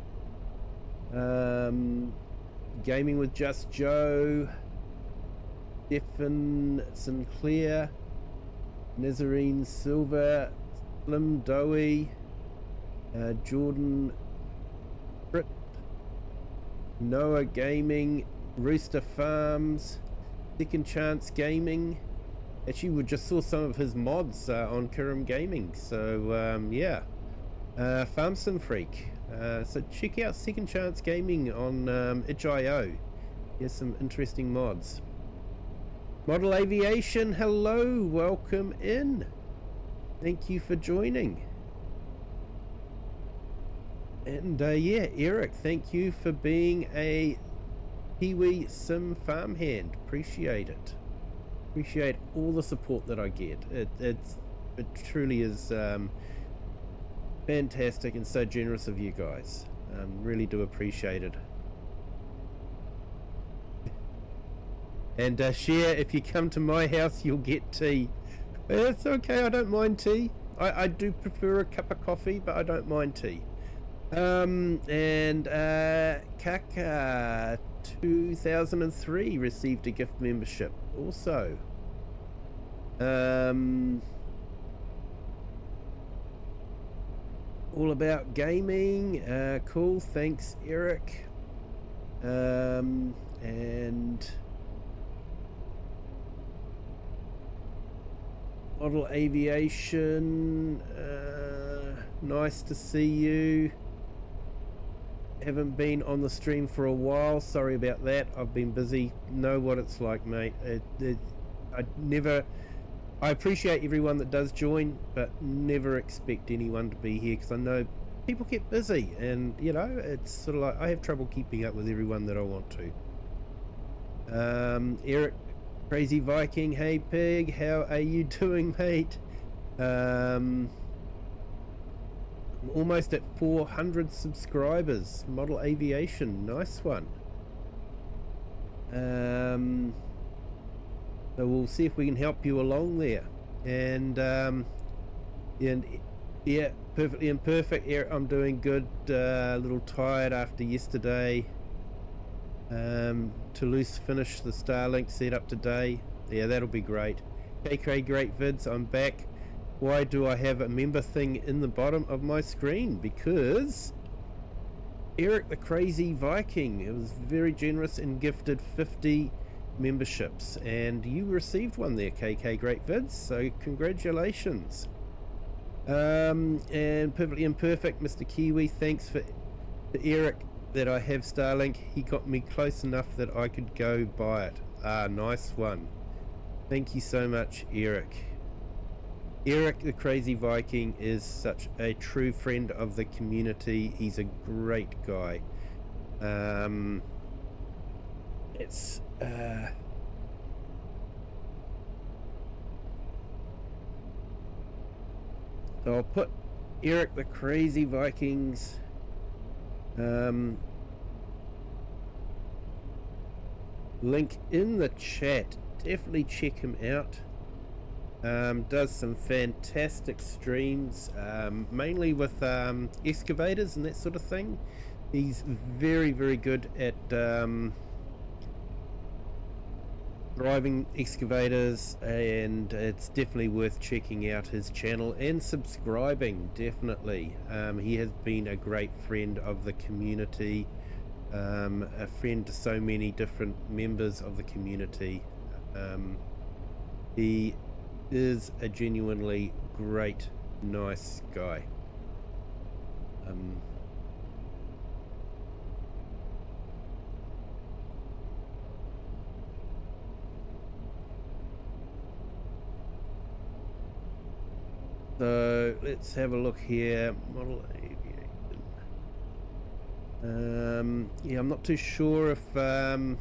Gaming with Just Joe, Stephen Sinclair, Nazarene Silver, Slim Dowie, Jordan Britt, Noah Gaming, Rooster Farms, Second Chance Gaming. Actually, we just saw some of his mods on Kirim Gaming, so yeah. Farmson Freak, so check out Second Chance Gaming on itch.io. Here's some interesting mods. Model Aviation, hello, welcome in. Thank you for joining. And yeah, Eric, thank you for being a Kiwi Sim farmhand. Appreciate it. Appreciate all the support that I get. It truly is fantastic and so generous of you guys. Really do appreciate it. And share, if you come to my house, you'll get tea. It's okay, I don't mind tea. I do prefer a cup of coffee, but I don't mind tea. And Kaka 2003 received a gift membership also. All About Gaming, cool, thanks Eric. And Model Aviation, nice to see you. Haven't been on the stream for a while, sorry about that. I've been busy. Know what it's like, mate. I appreciate everyone that does join, but never expect anyone to be here, because I know people get busy, and you know, it's sort of like I have trouble keeping up with everyone that I want to. Eric Crazy Viking, hey pig, how are you doing, mate? I'm almost at 400 subscribers. Model Aviation, nice one. So we'll see if we can help you along there. And yeah, Perfectly Imperfect, I'm doing good. A little tired after yesterday. Toulouse finished the Starlink setup today. Yeah, that'll be great. KK Great Vids, I'm back. Why do I have a member thing in the bottom of my screen? Because Eric the Crazy Viking, it was very generous and gifted 50 memberships, and you received one there, KK Great Vids, so congratulations. And Perfectly Imperfect, Mr. Kiwi, thanks for Eric that I have Starlink. He got me close enough that I could go buy it. Nice one. Thank you so much, Eric. Eric the Crazy Viking is such a true friend of the community. He's a great guy. So I'll put Eric the Crazy Vikings link in the chat. Definitely check him out. Does some fantastic streams, mainly with excavators and that sort of thing. He's very, very good at driving excavators, and it's definitely worth checking out his channel and subscribing, definitely. He has been a great friend of the community, a friend to so many different members of the community. He is a genuinely great, nice guy. So let's have a look here. Model aviation. Yeah, I'm not too sure if I've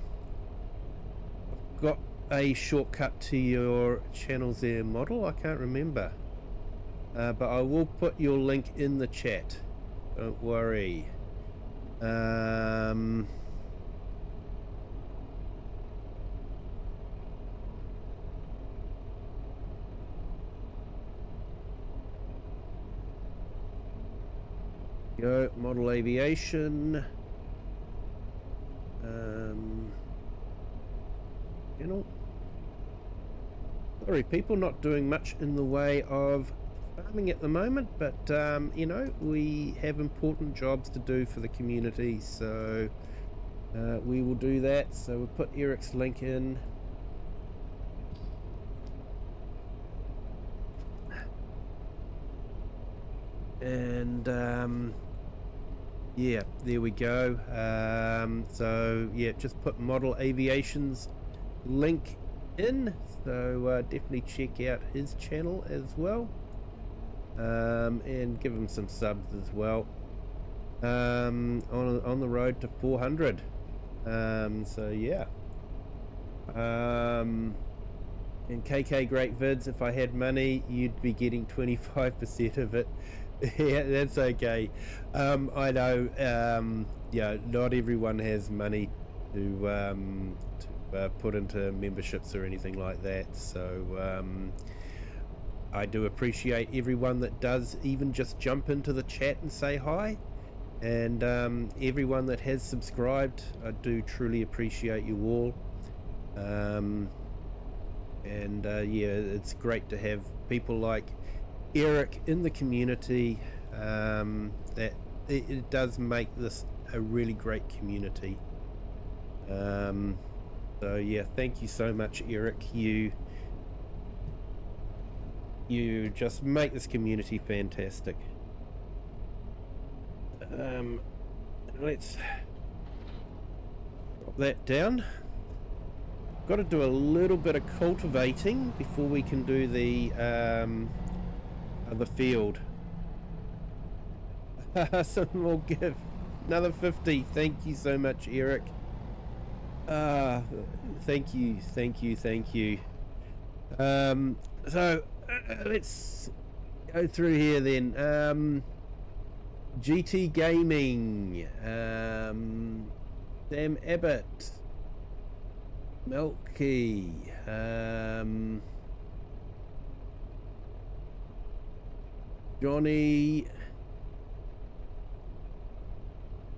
got a shortcut to your channels there, Model. I can't remember, but I will put your link in the chat. Don't worry. Go Model Aviation. You know, sorry people, not doing much in the way of farming at the moment, but you know, we have important jobs to do for the community, so we will do that. So we'll put Eric's link in. And yeah, there we go. So yeah, just put Model Aviation's link in, so definitely check out his channel as well, and give him some subs as well, on the road to 400. So yeah, and KK Great Vids, if I had money you'd be getting 25% of it. Yeah, that's okay. I know, yeah, not everyone has money to put into memberships or anything like that, so I do appreciate everyone that does even just jump into the chat and say hi, and everyone that has subscribed. I do truly appreciate you all, and yeah, it's great to have people like Eric in the community. That it does make this a really great community. So yeah, thank you so much, Eric. You just make this community fantastic. Let's drop that down. Got to do a little bit of cultivating before we can do the field. Some more gift, another 50. Thank you so much, Eric. Thank you. So let's go through here then. GT Gaming, Sam Abbott, Melky, Johnny.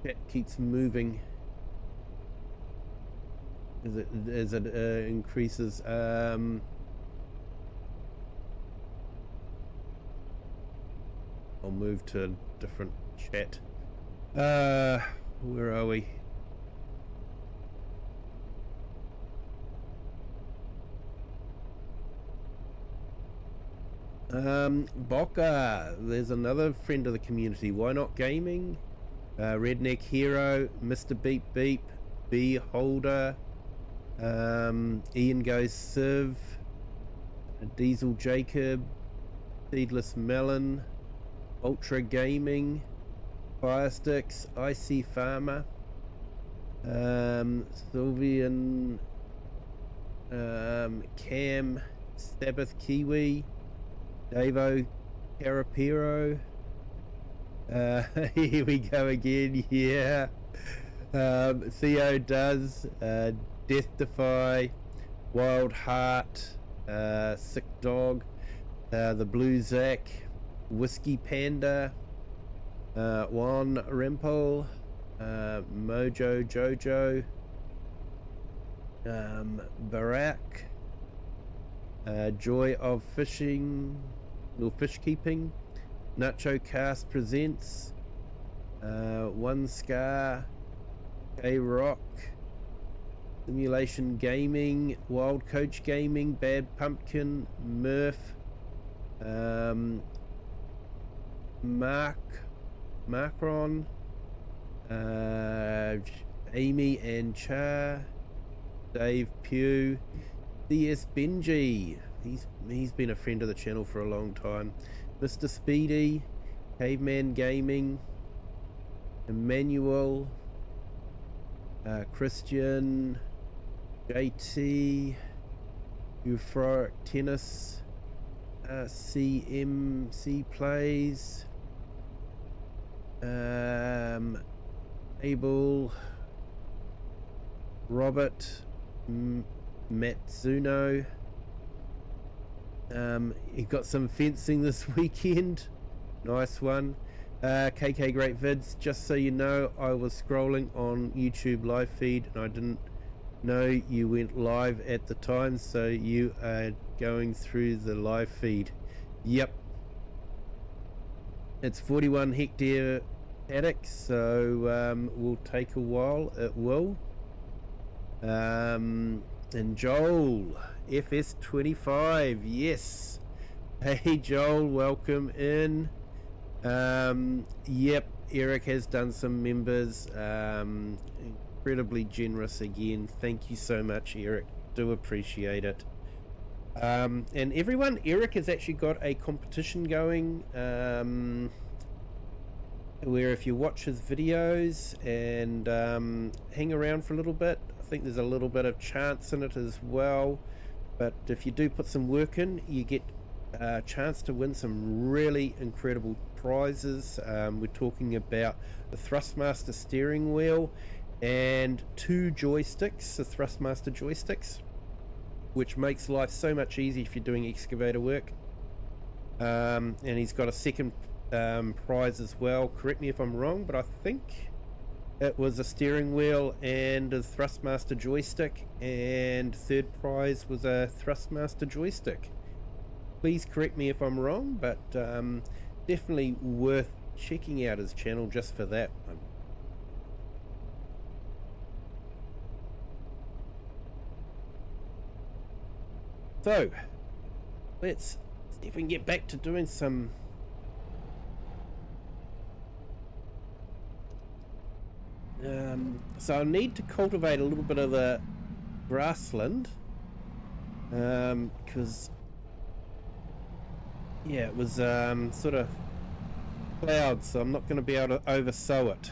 Chat keeps moving as it increases. I'll move to a different chat. Where are we? Boca, there's another friend of the community. Why Not Gaming, Redneck Hero, Mr. Beep Beep, B Holder, Ian Goes Civ, Diesel Jacob, Seedless Melon, Ultra Gaming, Firesticks, Icy Farmer, Sylvian, Cam, Sabbath Kiwi, Davo Carapiro. Here we go again. Yeah. Theo does, Death Defy, Wild Heart, Sick Dog, the Blue Zack, Whiskey Panda, Juan Rimple, Mojo Jojo, Barack, Joy of Fishing or Fish Keeping, Nacho Cast Presents, One Scar, K-Rock, Simulation Gaming, Wild Coach Gaming, Bad Pumpkin, Murph, Macron, Amy and Char, Dave Pugh, CS Benji, he's been a friend of the channel for a long time, Mr. Speedy, Caveman Gaming, Emmanuel, Christian, JT, Euphoric Tennis, CMC Plays, Abel, Robert, Matsuno. He got some fencing this weekend. Nice one. KK Great Vids, just so you know, I was scrolling on YouTube live feed and I didn't know you went live at the time, so you are going through the live feed. Yep, it's 41 hectare paddock, so will take a while. It will. And Joel, FS25, yes. Hey Joel, welcome in. Yep, Eric has done some members, incredibly generous again. Thank you so much, Eric, do appreciate it. And everyone, Eric has actually got a competition going, where if you watch his videos and hang around for a little bit, I think there's a little bit of chance in it as well, but if you do put some work in, you get a chance to win some really incredible prizes. We're talking about the Thrustmaster steering wheel and 2 joysticks, the Thrustmaster joysticks, which makes life so much easier if you're doing excavator work. And he's got a second prize as well. Correct me if I'm wrong, but I think it was a steering wheel and a Thrustmaster joystick, and third prize was a Thrustmaster joystick. Please correct me if I'm wrong, but definitely worth checking out his channel just for that one. So let's see if we can get back to doing some so I need to cultivate a little bit of the grassland, because yeah, it was sort of clouds, so I'm not going to be able to oversow it.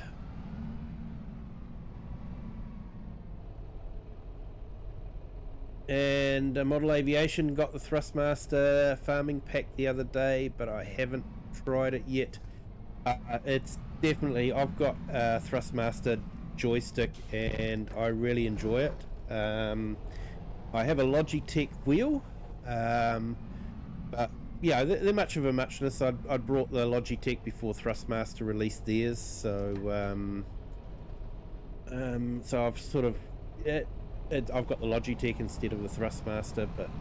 And Model Aviation got the Thrustmaster farming pack the other day, but I haven't tried it yet. It's definitely, I've got a Thrustmaster joystick and I really enjoy it. I have a Logitech wheel, but yeah, they're much of a muchness. I'd brought the Logitech before Thrustmaster released theirs, so so I've sort of I've got the Logitech instead of the Thrustmaster, but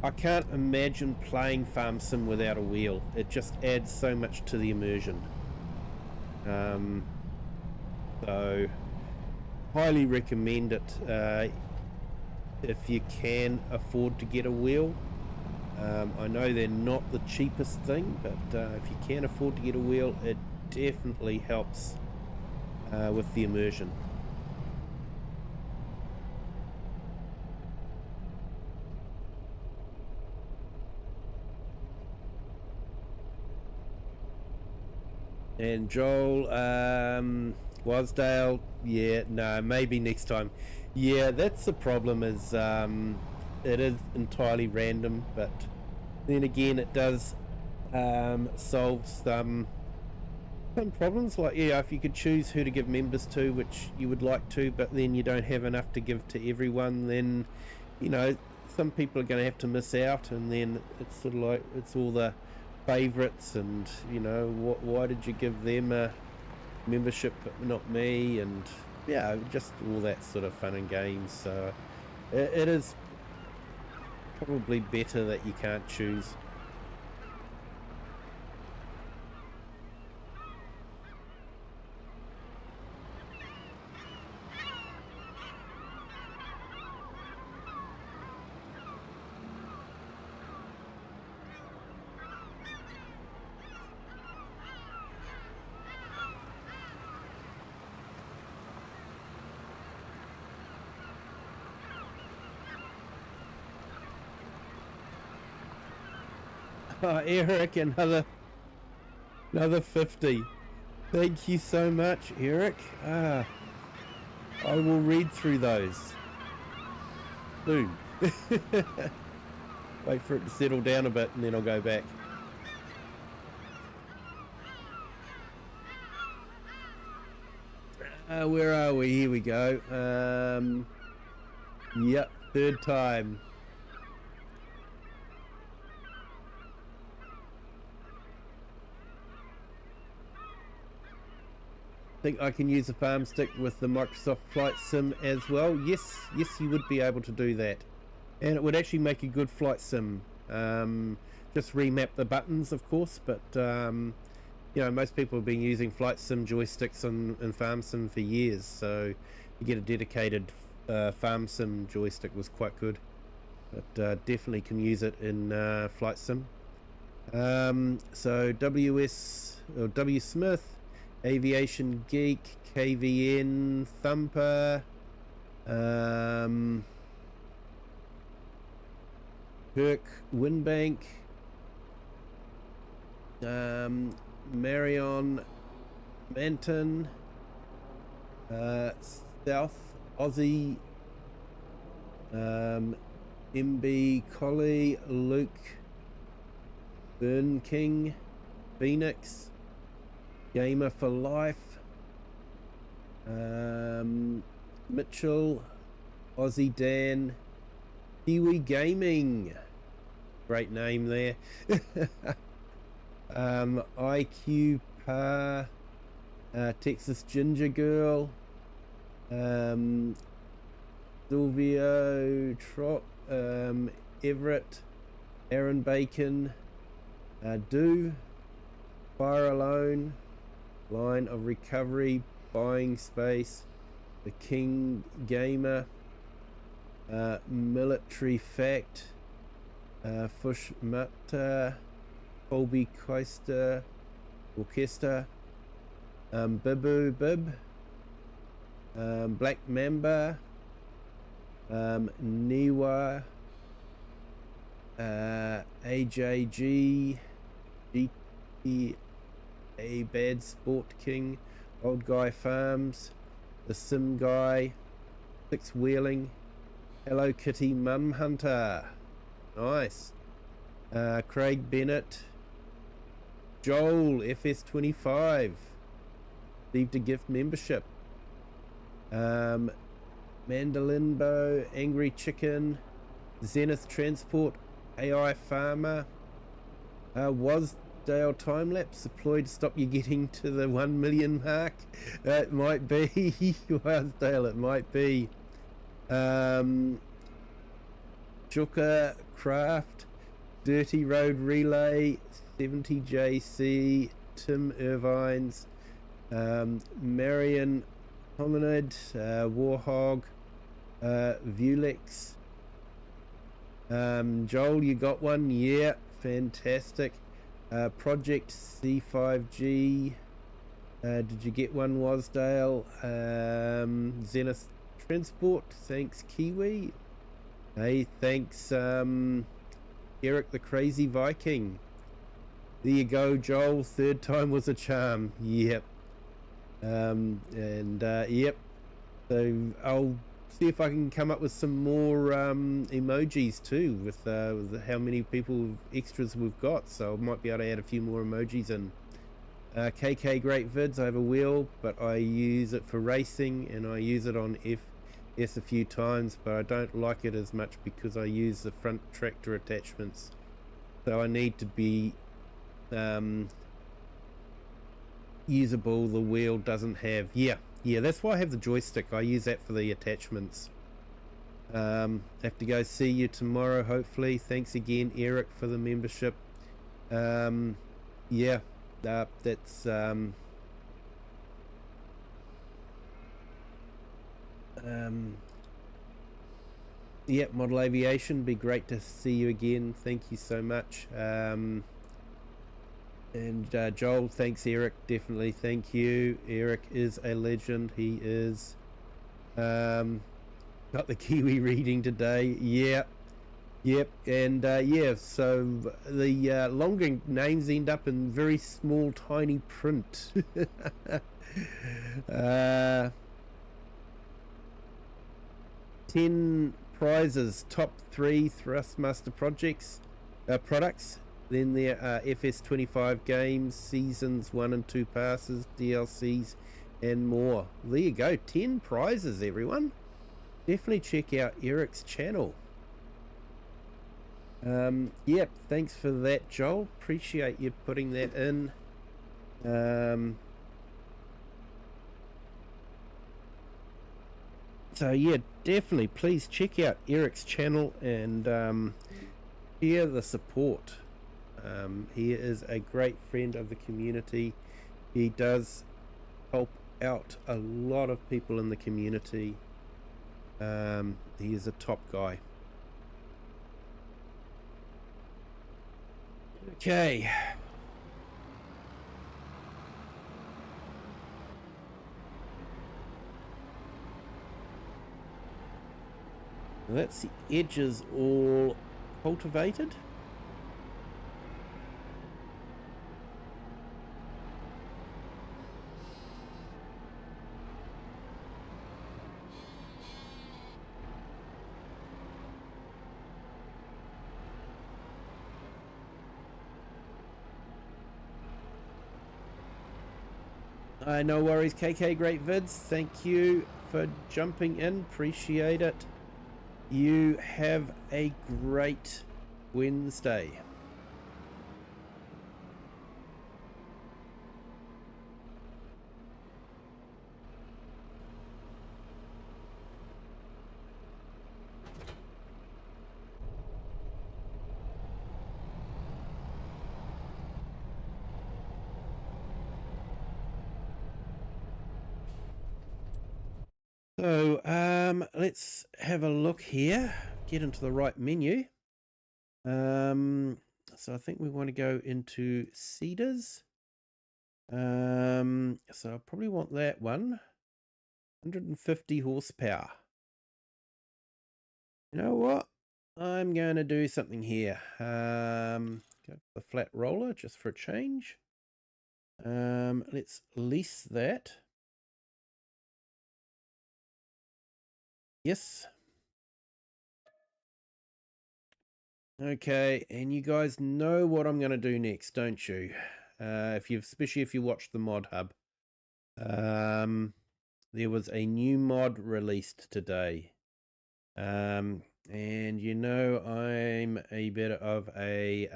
I can't imagine playing Farm Sim without a wheel. It just adds so much to the immersion. So highly recommend it if you can afford to get a wheel. I know they're not the cheapest thing, but if you can afford to get a wheel, it definitely helps with the immersion. And Joel, Wasdale, yeah, no, maybe next time. Yeah, that's the problem, is it is entirely random, but then again it does solve some Some problems like, yeah, if you could choose who to give members to, which you would like to, but then you don't have enough to give to everyone, then, you know, some people are going to have to miss out, and then it's sort of like, it's all the favourites, and, you know, why did you give them a membership but not me, and yeah, just all that sort of fun and games. So it is probably better that you can't choose. Eric, another 50. Thank you so much, Eric. I will read through those soon. Wait for it to settle down a bit and then I'll go back. Where are we? Here we go. Yep, third time. Think I can use a farm stick with the Microsoft Flight Sim as well? Yes, you would be able to do that, and it would actually make a good flight sim. Just remap the buttons, of course, but you know, most people have been using flight sim joysticks in farm sim for years, so you get a dedicated farm sim joystick was quite good, but definitely can use it in flight sim. So W Smith, Aviation Geek, KVN, Thumper, Kirk Winbank, Marion Manton, South Aussie, MB Collie, Luke, Burn King, Phoenix, Gamer for Life, Mitchell, Aussie Dan, Kiwi Gaming, great name there, IQ Par, Texas Ginger Girl, Silvio Trot, Everett, Aaron Bacon, Do, Fire Alone, Line of Recovery, Buying Space, The King Gamer, Military Fact, Fush Mata, Colby Koister, Orchestra, Bibu Bib, Black Mamba, Niwa, AJG, GT, A Bad Sport King, Old Guy Farms, The Sim Guy, Six Wheeling, Hello Kitty Mum Hunter, nice, Craig Bennett, Joel FS25, received a gift membership, Mandalinbo, Angry Chicken, Zenith Transport, AI Farmer, was Dale Timelapse deployed to stop you getting to the 1 million mark? It might be. Wasdale, it might be. Chuka Craft, Dirty Road Relay, 70JC, Tim Irvines, Marion Hominid, Warhog, Vulex. Joel, you got one? Yeah, fantastic. Project C5G, did you get one, Wasdale? Zenith Transport, thanks Kiwi. Hey, thanks Eric the Crazy Viking. There you go, Joel, third time was a charm. Yep. Yep, so I'll see if I can come up with some more emojis too with how many people extras we've got, so I might be able to add a few more emojis in. KK Great Vids, I have a wheel, but I use it for racing, and I use it on FS a few times, but I don't like it as much because I use the front tractor attachments. So I need to be usable. The wheel doesn't have. Yeah, that's why I have the joystick. I use that for the attachments. Have to go. See you tomorrow, hopefully. Thanks again, Eric, for the membership. Yeah, that's yeah, Model Aviation, be great to see you again. Thank you so much. And Joel, thanks, Eric. Definitely thank you. Eric is a legend. He is got the Kiwi reading today. Yeah, yep. And yeah, so the longer names end up in very small tiny print. 10 prizes, top 3 Thrustmaster products. Then there are FS25 games, seasons 1 and 2 passes, DLCs, and more. There you go, 10 prizes, everyone. Definitely check out Eric's channel. Yep, thanks for that, Joel. Appreciate you putting that in. So yeah, definitely please check out Eric's channel and share the support. He is a great friend of the community. He does help out a lot of people in the community. He is a top guy. Okay. That's the edges all cultivated. No worries, KK Great Vids. Thank you for jumping in. Appreciate it. You have a great Wednesday. So let's have a look here, get into the right menu. So I think we want to go into Cedars. So I probably want that one. 150 horsepower. You know what? I'm going to do something here. Go for the flat roller just for a change. Let's lease that. Yes. Okay, and you guys know what I'm going to do next, don't you? Especially if you watch the mod hub. There was a new mod released today. And you know I'm a bit of a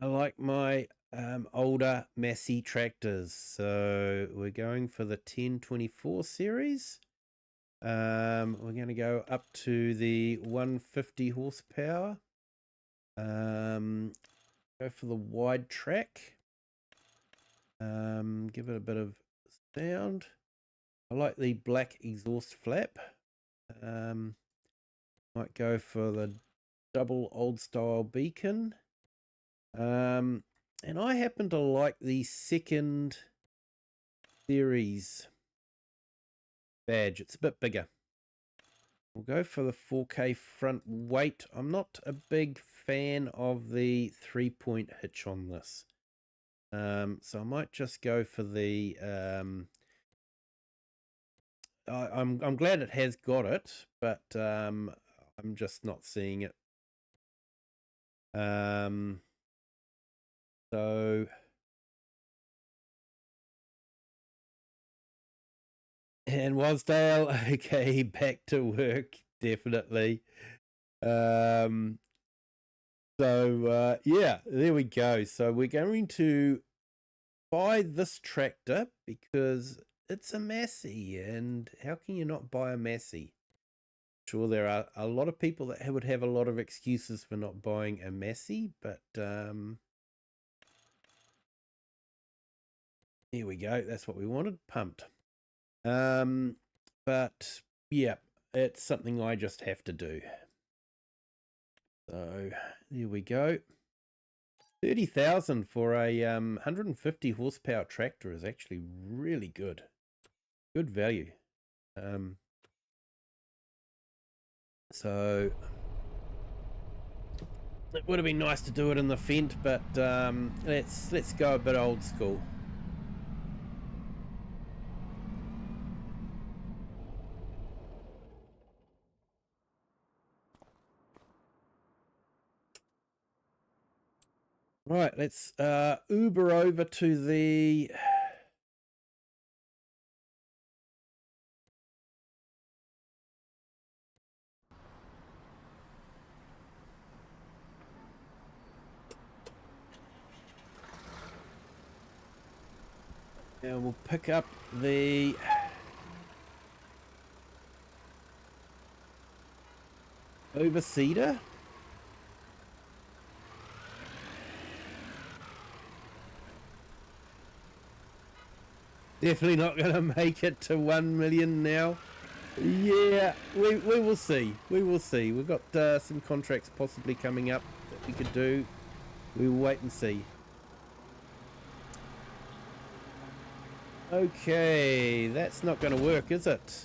I like my older Massey tractors, so we're going for the 1024 series. We're going to go up to the 150 horsepower. Go for the wide track. Give it a bit of sound. I like the black exhaust flap. Might go for the double old style beacon. And I happen to like the second series badge. It's a bit bigger. We'll go for the 4K front weight. I'm not a big fan of the 3-point hitch on this. So I might just go for the I'm glad it has got it, but I'm just not seeing it. So and Wasdale, okay, back to work, definitely. Yeah, there we go. So we're going to buy this tractor because it's a Massey, and how can you not buy a Massey? Sure, there are a lot of people that would have a lot of excuses for not buying a Massey, but here we go. That's what we wanted, pumped. But yeah, it's something I just have to do. So there we go. 30,000 for a 150 horsepower tractor is actually really good. Good value. So it would have been nice to do it in the Fent, but let's go a bit old school. Right, let's Uber over to the we'll pick up the overseeder. Definitely not going to make it to 1 million now. Yeah, we will see. We will see. We've got some contracts possibly coming up that we could do. We will wait and see. Okay, that's not going to work, is it?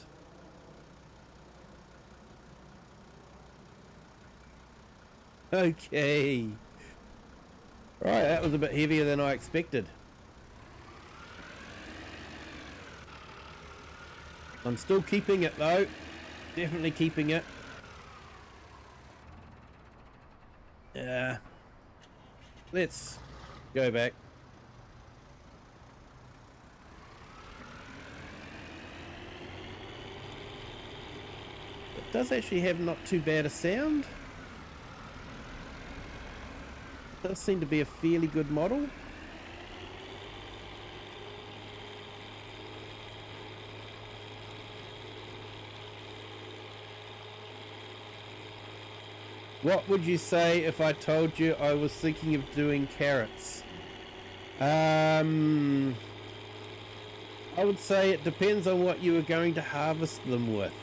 Okay. Right, that was a bit heavier than I expected. I'm still keeping it though. Definitely keeping it. Yeah. Let's go back. It does actually have not too bad a sound. It does seem to be a fairly good model. What would you say if I told you I was thinking of doing carrots? I would say it depends on what you were going to harvest them with.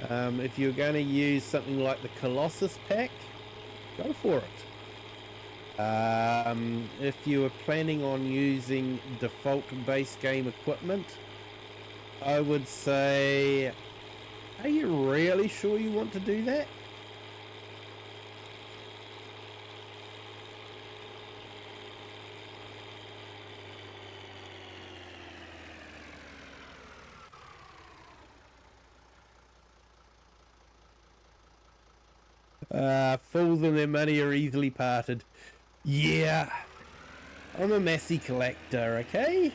If you're going to use something like the Colossus pack, go for it. If you were planning on using default base game equipment, I would say, are you really sure you want to do that? Fools and their money are easily parted. Yeah, I'm a Massey collector, okay?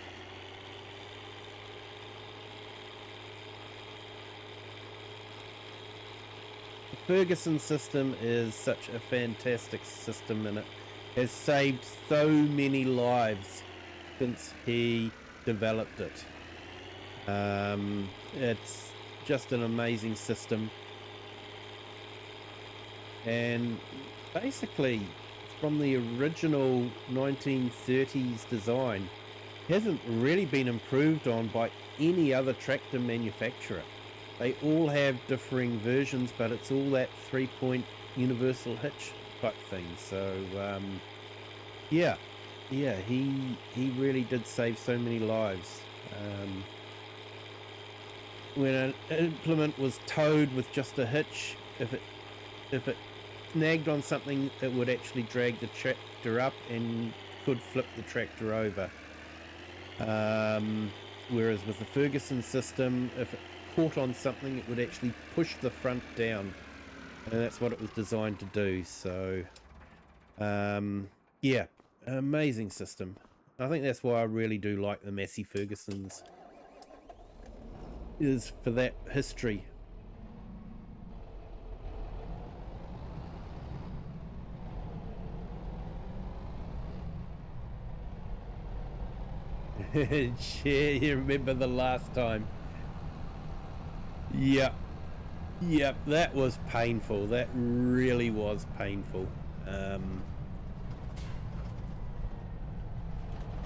The Ferguson system is such a fantastic system, and it has saved so many lives since he developed it. It's just an amazing system. And basically, from the original 1930s design, hasn't really been improved on by any other tractor manufacturer. They all have differing versions, but it's all that 3-point universal hitch type thing. So yeah, he really did save so many lives. When an implement was towed with just a hitch, if it snagged on something, it would actually drag the tractor up and could flip the tractor over. Whereas with the Ferguson system, if it caught on something, it would actually push the front down, and that's what it was designed to do. So yeah, Amazing system. I think that's why I really do like the Massey Fergusons, is for that history. Yeah, you remember the last time? Yep. Yep, that was painful. That really was painful.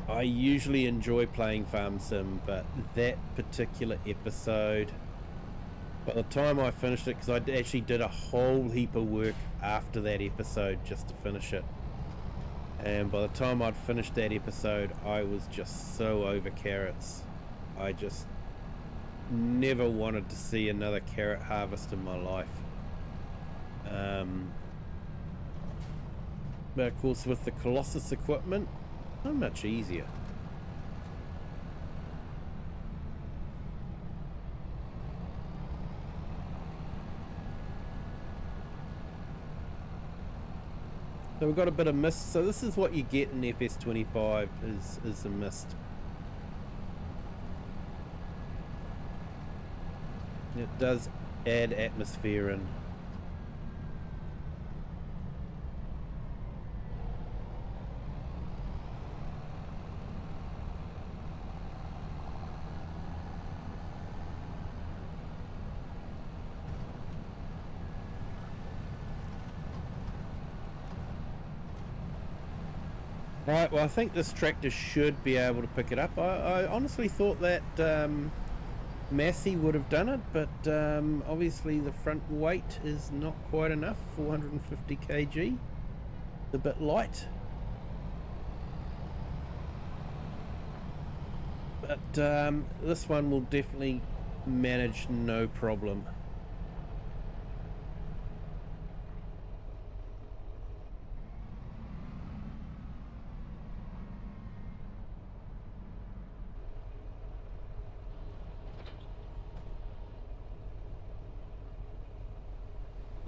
I usually enjoy playing Farm Sim, but that particular episode, by the time I finished it, because I actually did a whole heap of work after that episode just to finish it, and by the time I'd finished that episode, I was just so over carrots. I just never wanted to see another carrot harvest in my life. But of course, with the Colossus equipment, so much easier. So we've got a bit of mist. So this is what you get in FS25 is the mist. It does add atmosphere in. Right, well I think this tractor should be able to pick it up. I honestly thought that Massey would have done it, but obviously the front weight is not quite enough. 450 kg, it's a bit light. But this one will definitely manage no problem.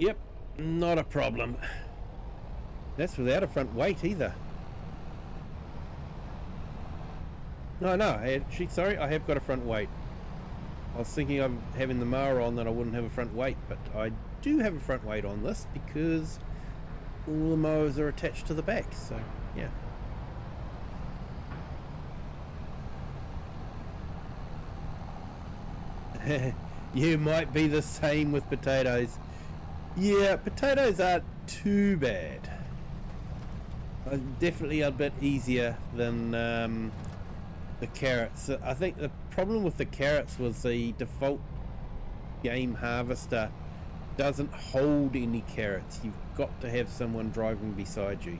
Yep, not a problem. That's without a front weight either. No, actually, sorry, I have got a front weight. I was thinking of having the mower on that I wouldn't have a front weight, but I do have a front weight on this because all the mowers are attached to the back, so yeah. You might be the same with potatoes. Yeah, potatoes aren't too bad. Definitely a bit easier than the carrots. I think the problem with the carrots was the default game harvester doesn't hold any carrots. You've got to have someone driving beside you.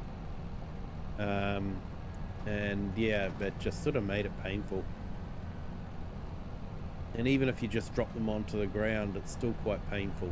And yeah, that just sort of made it painful. And even if you just drop them onto the ground, it's still quite painful.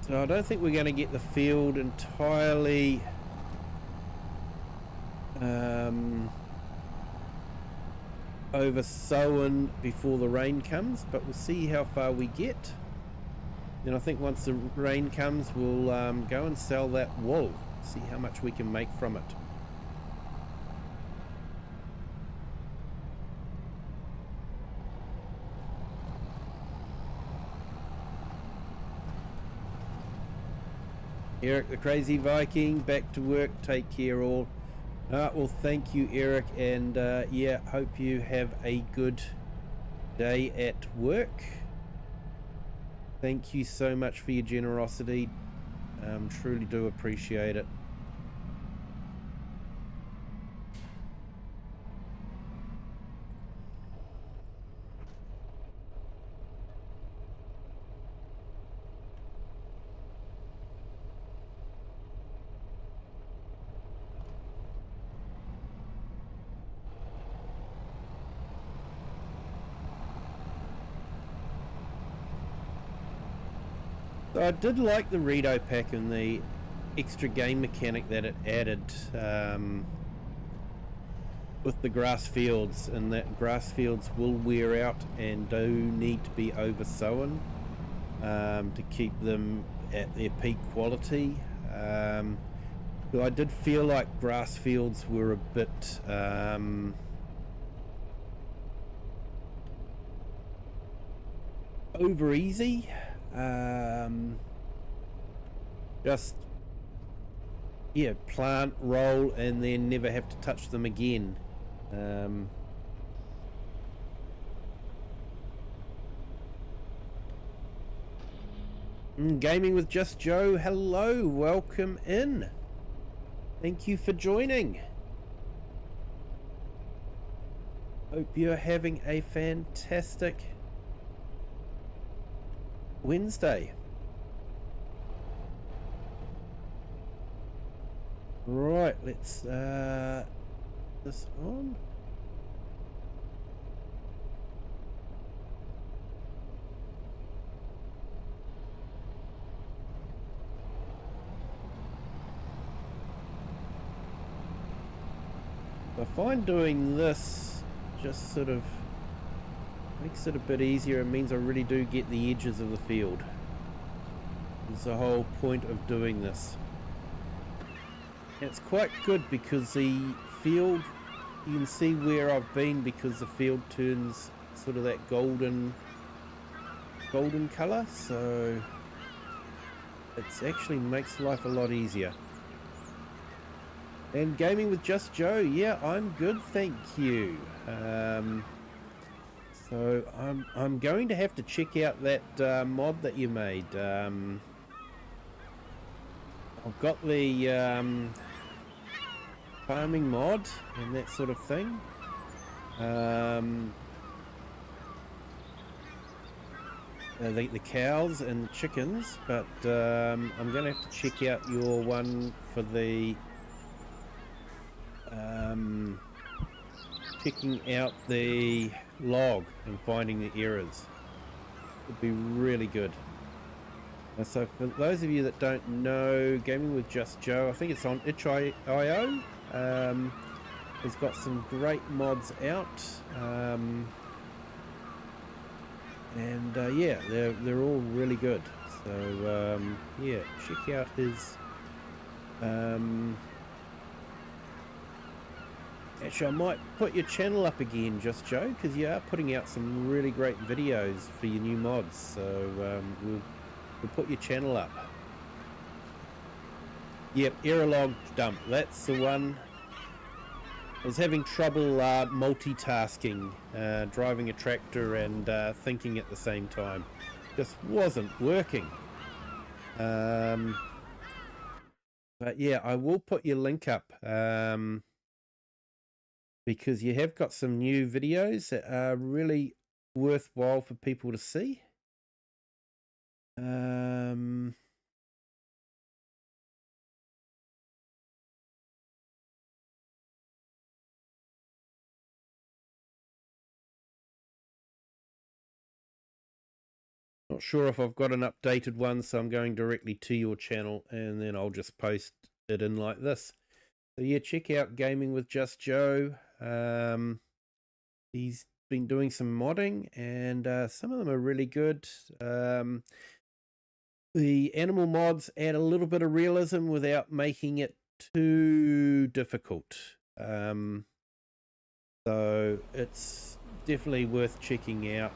So I don't think we're going to get the field entirely over-sown before the rain comes, but we'll see how far we get. Then I think once the rain comes, we'll go and sell that wool, see how much we can make from it. Eric the Crazy Viking, back to work. Take care all. Well, thank you, Eric, and yeah, hope you have a good day at work. Thank you so much for your generosity. Truly do appreciate it. So I did like the Rito pack in the extra game mechanic that it added with the grass fields, and that grass fields will wear out and do need to be oversown to keep them at their peak quality. But I did feel like grass fields were a bit over easy. Just plant, roll, and then never have to touch them again. Gaming with Just Joe, hello, welcome in. Thank you for joining. Hope you're having a fantastic Wednesday. Right, let's this on. I find doing this just sort of makes it a bit easier. It means I really do get the edges of the field. It's the whole point of doing this. And it's quite good because the field, you can see where I've been because the field turns sort of that golden colour, so it actually makes life a lot easier. And gaming with Just Joe, yeah, I'm good, thank you. So I'm going to have to check out that mod that you made. I've got the farming mod and that sort of thing. The cows and the chickens, but I'm going to have to check out your one for the checking out the log and finding the errors. Would be really good. So for those of you that don't know, Gaming with Just Joe, I think it's on itch.io. It's got some great mods out, and yeah, they're all really good. So yeah, check out his. Actually, I might put your channel up again, Just Joe, because you are putting out some really great videos for your new mods. So we'll put your channel up. Yep, error log dump. That's the one. I was having trouble multitasking, driving a tractor and thinking at the same time. Just wasn't working. But yeah, I will put your link up. Because you have got some new videos that are really worthwhile for people to see. Not sure if I've got an updated one, so I'm going directly to your channel and then I'll just post it in like this. So yeah, check out Gaming with Just Joe. He's been doing some modding and some of them are really good. The animal mods add a little bit of realism without making it too difficult. So it's definitely worth checking out.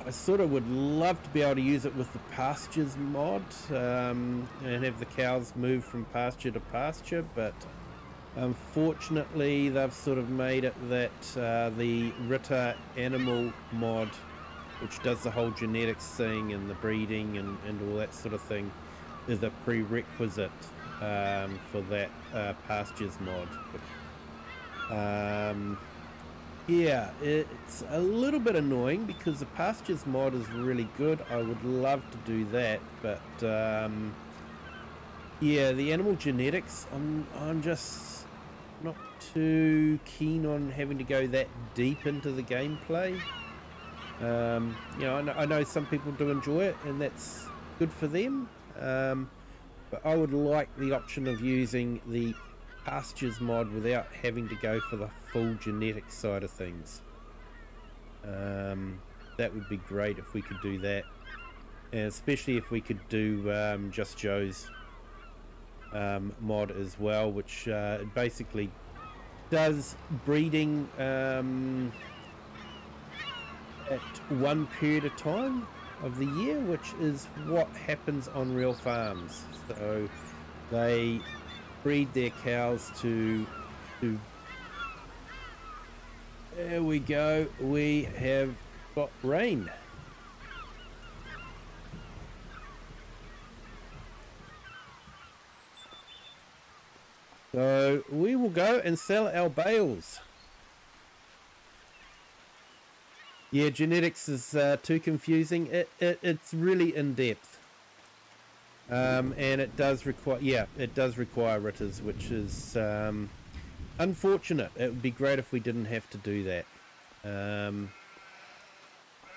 I sort of would love to be able to use it with the pastures mod and have the cows move from pasture to pasture, but unfortunately they've sort of made it that the Ritter animal mod, which does the whole genetics thing and the breeding and all that sort of thing, is a prerequisite for that pastures mod. Yeah, it's a little bit annoying because the pastures mod is really good. I would love to do that, but yeah, the animal genetics, I'm just not too keen on having to go that deep into the gameplay. You know, I know some people do enjoy it, and that's good for them. But I would like the option of using the pastures mod without having to go for the full genetic side of things. That would be great if we could do that, and especially if we could do Just Joe's mod as well, which basically does breeding at one period of time of the year, which is what happens on real farms. So they breed their cows to there we go, we have got rain. So we will go and sell our bales. Yeah, genetics is too confusing. It's really in depth, and it does require ritters, which is unfortunate. It would be great if we didn't have to do that,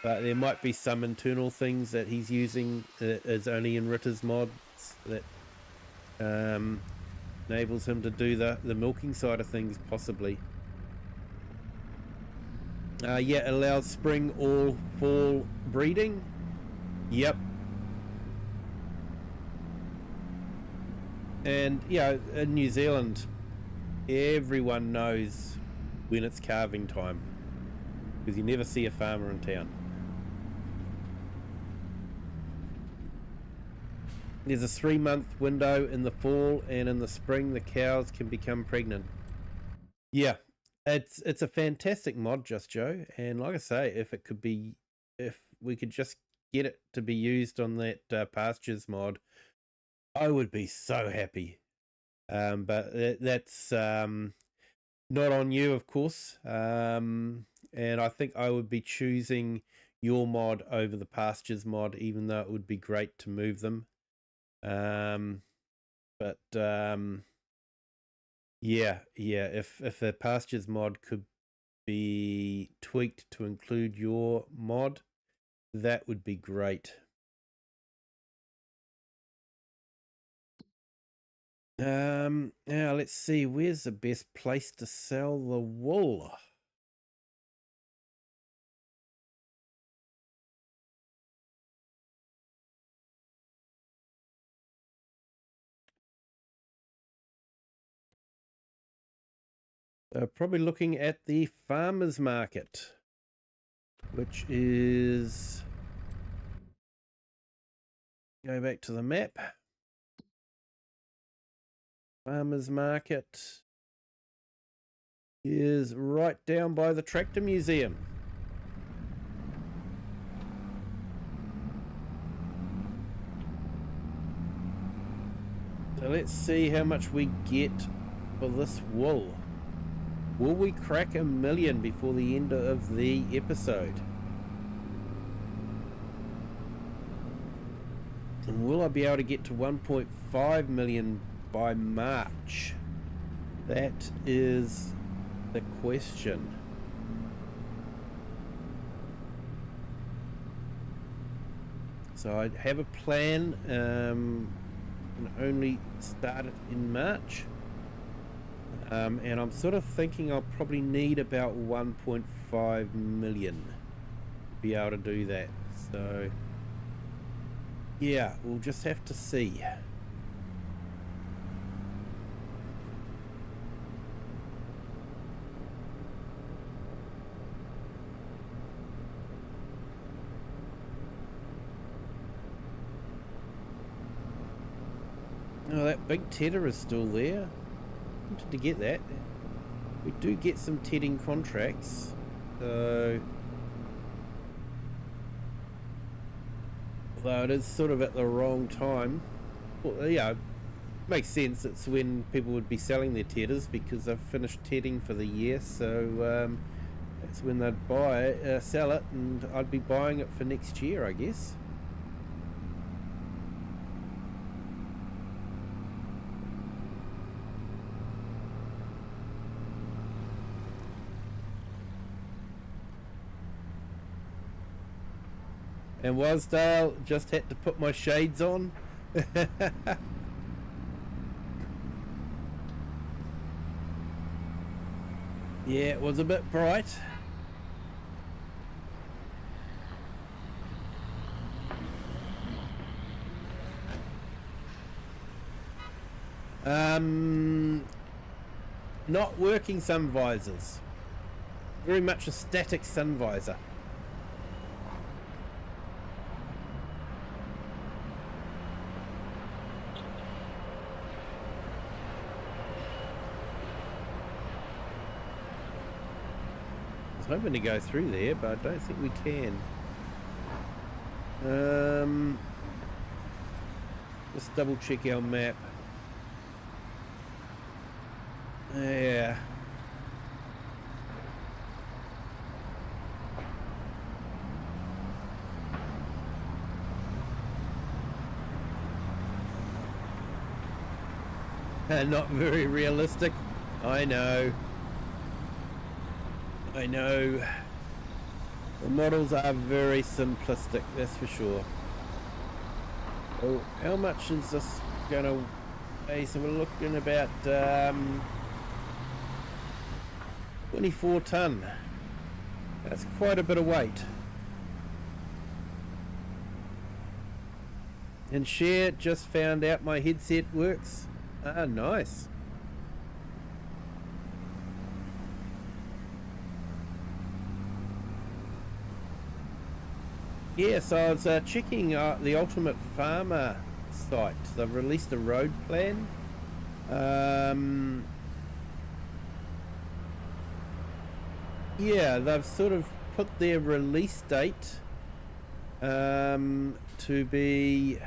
but there might be some internal things that he's using that is only in ritters mods that enables him to do the milking side of things, possibly. Yeah, it allows spring or fall breeding. Yep. And yeah, in New Zealand, everyone knows when it's calving time, because you never see a farmer in town. There's a 3-month window in the fall, and in the spring the cows can become pregnant. Yeah. It's a fantastic mod, Just Joe, and like I say, if we could just get it to be used on that pastures mod, I would be so happy. But that's not on you, of course. And I think I would be choosing your mod over the pastures mod, even though it would be great to move them. Yeah, if the pastures mod could be tweaked to include your mod, that would be great. Now let's see, where's the best place to sell the wool? Probably looking at the farmers market, which is, go back to the map. Farmers market is right down by the tractor museum. So let's see how much we get for this wool. Will we crack 1 million before the end of the episode? And will I be able to get to 1.5 million by March? That is the question. So I have a plan, and only start it in March. And I'm sort of thinking I'll probably need about 1.5 million to be able to do that. So yeah, we'll just have to see. Oh, that big tedder is still there. Wanted to get that. We do get some tedding contracts, so although it is sort of at the wrong time. Well, yeah, makes sense. It's when people would be selling their tedders because they've finished tedding for the year, so that's when they'd sell it, and I'd be buying it for next year, I guess. And Wasdale, just had to put my shades on. Yeah, it was a bit bright. Not working sun visors. Very much a static sun visor. I was hoping to go through there, but I don't think we can. Let's double check our map. Yeah. Not very realistic. I know. I know. The models are very simplistic, that's for sure. Oh, how much is this going to weigh? So we're looking about 24 tonne. That's quite a bit of weight. And Share just found out my headset works. Ah, nice. Yeah, so I was checking the Ultimate Farmer site. They've released a road plan. Yeah, they've sort of put their release date to be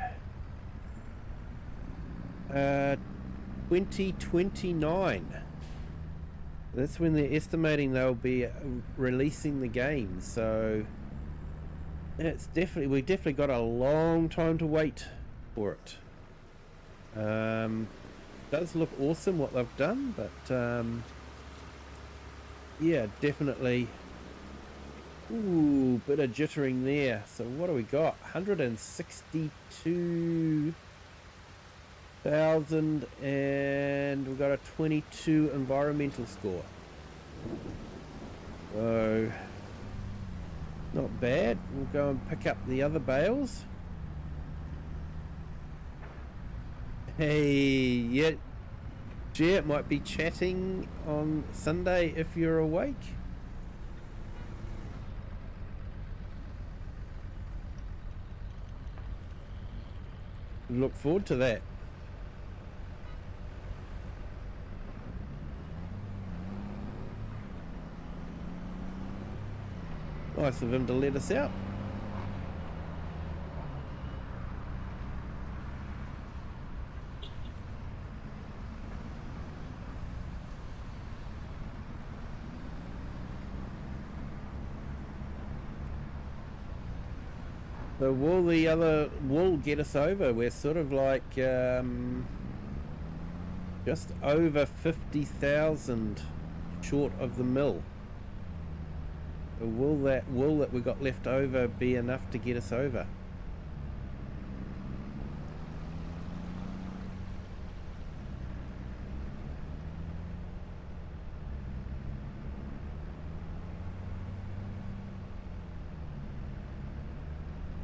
2029. That's when they're estimating they'll be releasing the game. So it's definitely, we've definitely got a long time to wait for it. Does look awesome what they've done, but yeah, definitely. Ooh, bit of jittering there. So what do we got? 162,000, and we've got a 22 environmental score. So not bad. We'll go and pick up the other bales. Hey, yeah, Jet might be chatting on Sunday if you're awake. Look forward to that. Nice of him to let us out. So will the other wool get us over? We're sort of like just over 50,000 short of the mill. So will that wool that we got left over be enough to get us over?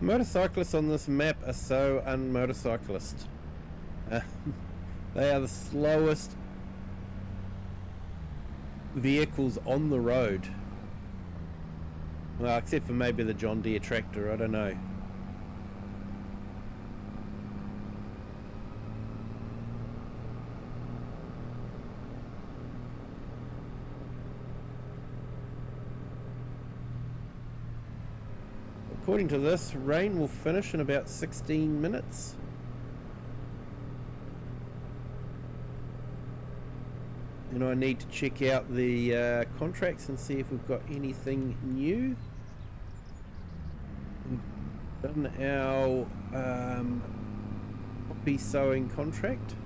Motorcyclists on this map are so un-motorcyclist. They are the slowest vehicles on the road. Well, except for maybe the John Deere tractor, I don't know. According to this, rain will finish in about 16 minutes. And I need to check out the contracts and see if we've got anything new. We've done our poppy sowing contract.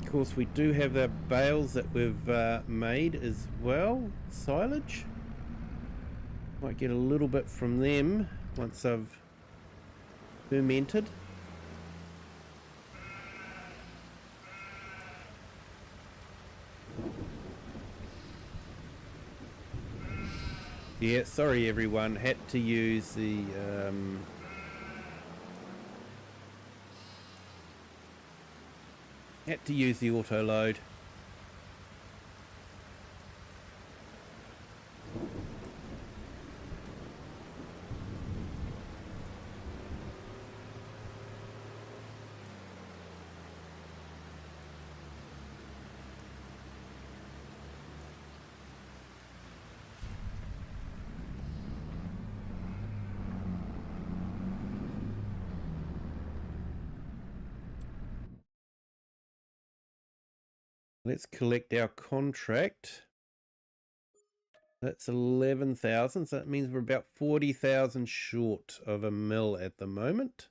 Of course, we do have the bales that we've made as well, silage. Might get a little bit from them once I've fermented. Yeah, sorry everyone, had to use the auto load. Let's collect our contract. That's 11,000, so that means we're about 40,000 short of a mill at the moment.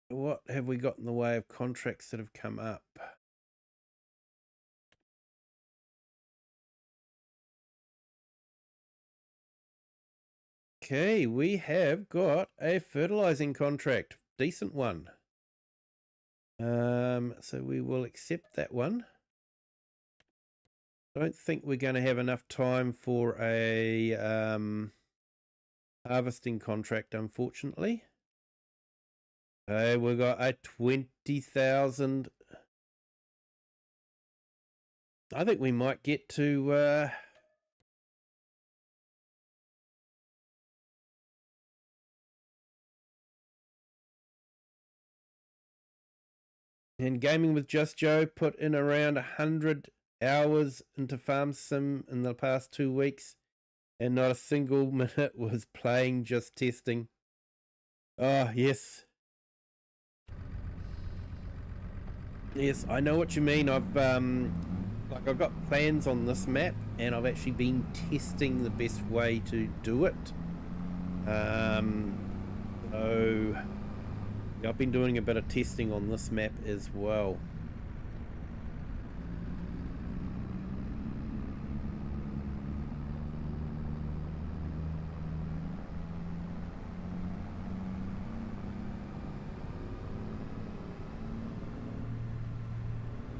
What have we got in the way of contracts that have come up? Okay, we have got a fertilizing contract, decent one. So we will accept that one. Don't think we're going to have enough time for a harvesting contract, unfortunately. We've got a 20,000. I think we might get to and Gaming with Just Joe put in around 100 hours into Farm Sim in the past 2 weeks, and not a single minute was playing, just testing. Oh, yes. Yes, I know what you mean. I've got plans on this map, and I've actually been testing the best way to do it. So I've been doing a bit of testing on this map as well.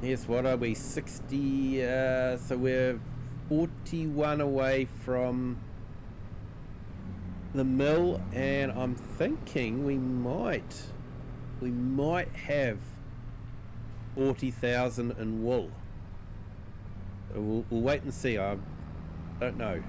Yes, what are we, 60, so we're 41 away from the mill, and I'm thinking we might have 40,000 in wool. So we'll wait and see. I don't know.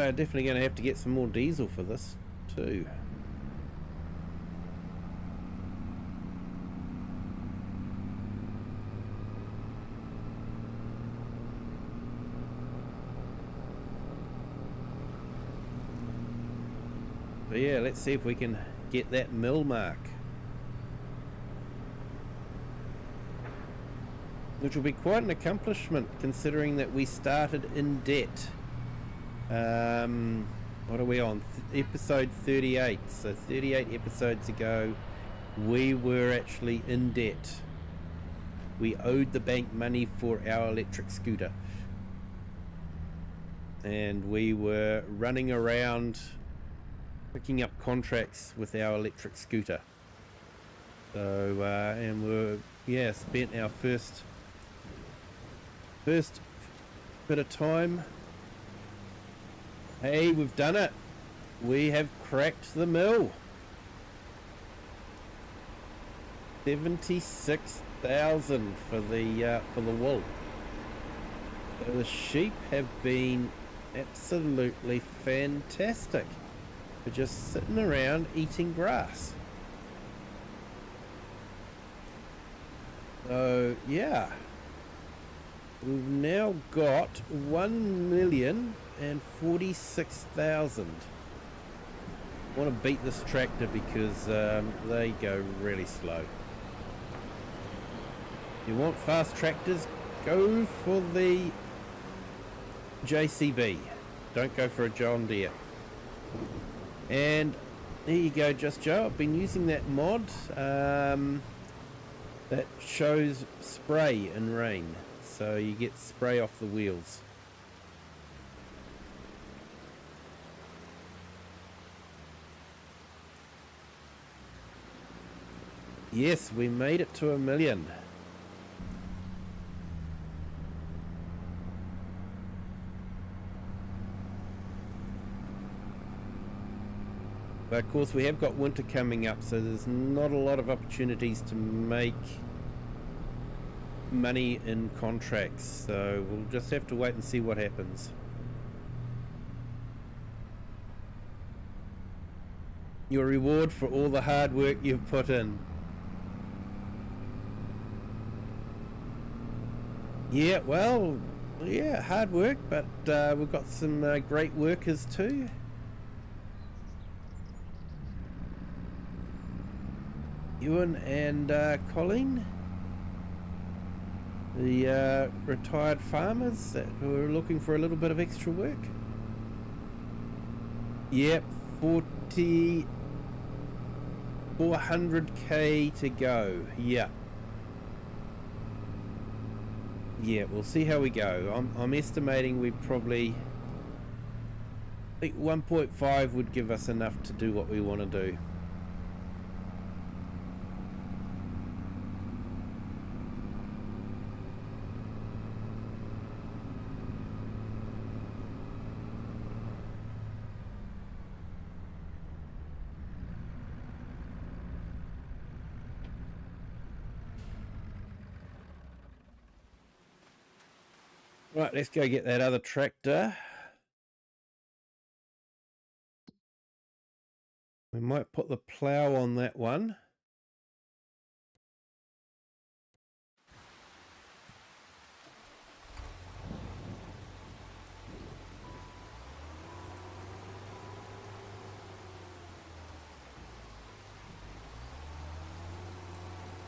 Definitely going to have to get some more diesel for this too. But yeah, let's see if we can get that mill mark, which will be quite an accomplishment considering that we started in debt. What are we on? Episode 38. So 38 episodes ago, we were actually in debt. We owed the bank money for our electric scooter, and we were running around picking up contracts with our electric scooter. So and we're spent our first bit of time. Hey, we've done it. We have cracked the mill. 76,000 for the wool. So the sheep have been absolutely fantastic for just sitting around eating grass. So yeah, we've now got 1,046,000. I want to beat this tractor because they go really slow. If you want fast tractors, go for the JCB. Don't go for a John Deere. And there you go, Just Joe. I've been using that mod that shows spray in rain, so you get spray off the wheels. Yes, we made it to 1 million. But of course we have got winter coming up, so there's not a lot of opportunities to make money in contracts, so we'll just have to wait and see what happens. Your reward for all the hard work you've put in. Yeah, well, yeah, hard work, but we've got some great workers too. Ewan and Colleen, the retired farmers who are looking for a little bit of extra work. Yep, 400k to go. Yeah. Yeah, we'll see how we go. I'm estimating we probably, I think 1.5 would give us enough to do what we want to do. Right, let's go get that other tractor. We might put the plough on that one.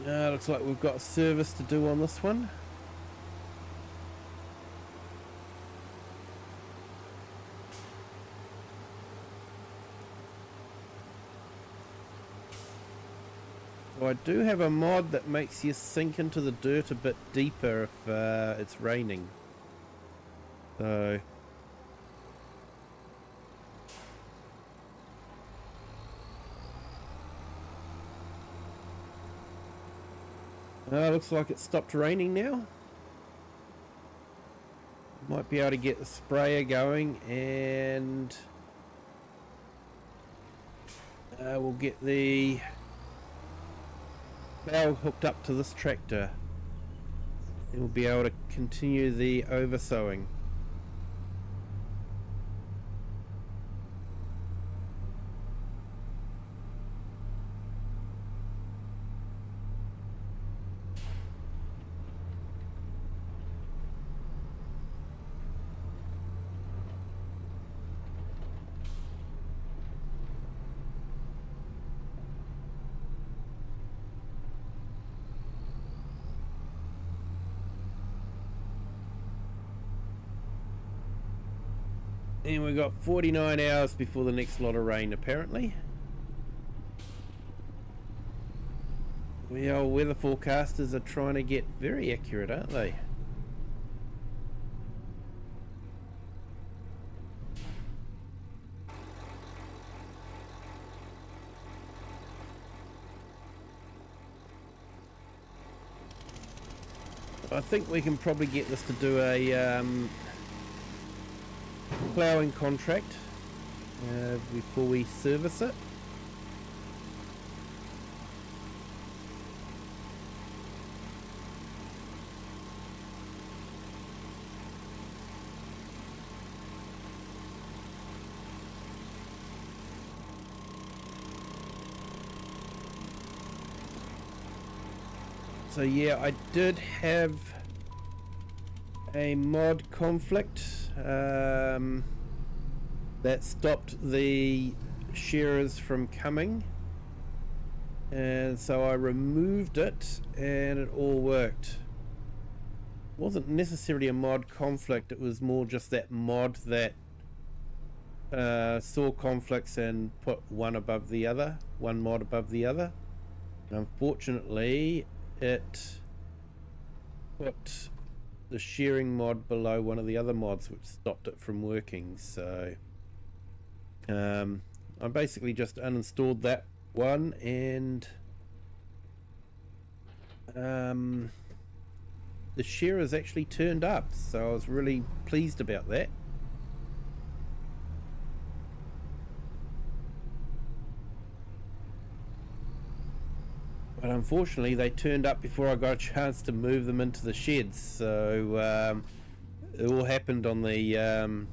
Looks like we've got a service to do on this one. So I do have a mod that makes you sink into the dirt a bit deeper if it's raining. So looks like it stopped raining now. Might be able to get the sprayer going, and we'll get the plough hooked up to this tractor, and we'll be able to continue the oversowing. And we've got 49 hours before the next lot of rain, apparently. Our weather forecasters are trying to get very accurate, aren't they? I think we can probably get this to do a ploughing contract before we service it. So yeah, I did have a mod conflict that stopped the shearers from coming, and so I removed it and it all worked. It wasn't necessarily a mod conflict, it was more just that mod that saw conflicts and put one above the other, one mod above the other. And unfortunately it put the shearing mod below one of the other mods, which stopped it from working. So I basically just uninstalled that one, and the shearers actually turned up, so I was really pleased about that. But unfortunately they turned up before I got a chance to move them into the sheds, so it all happened on the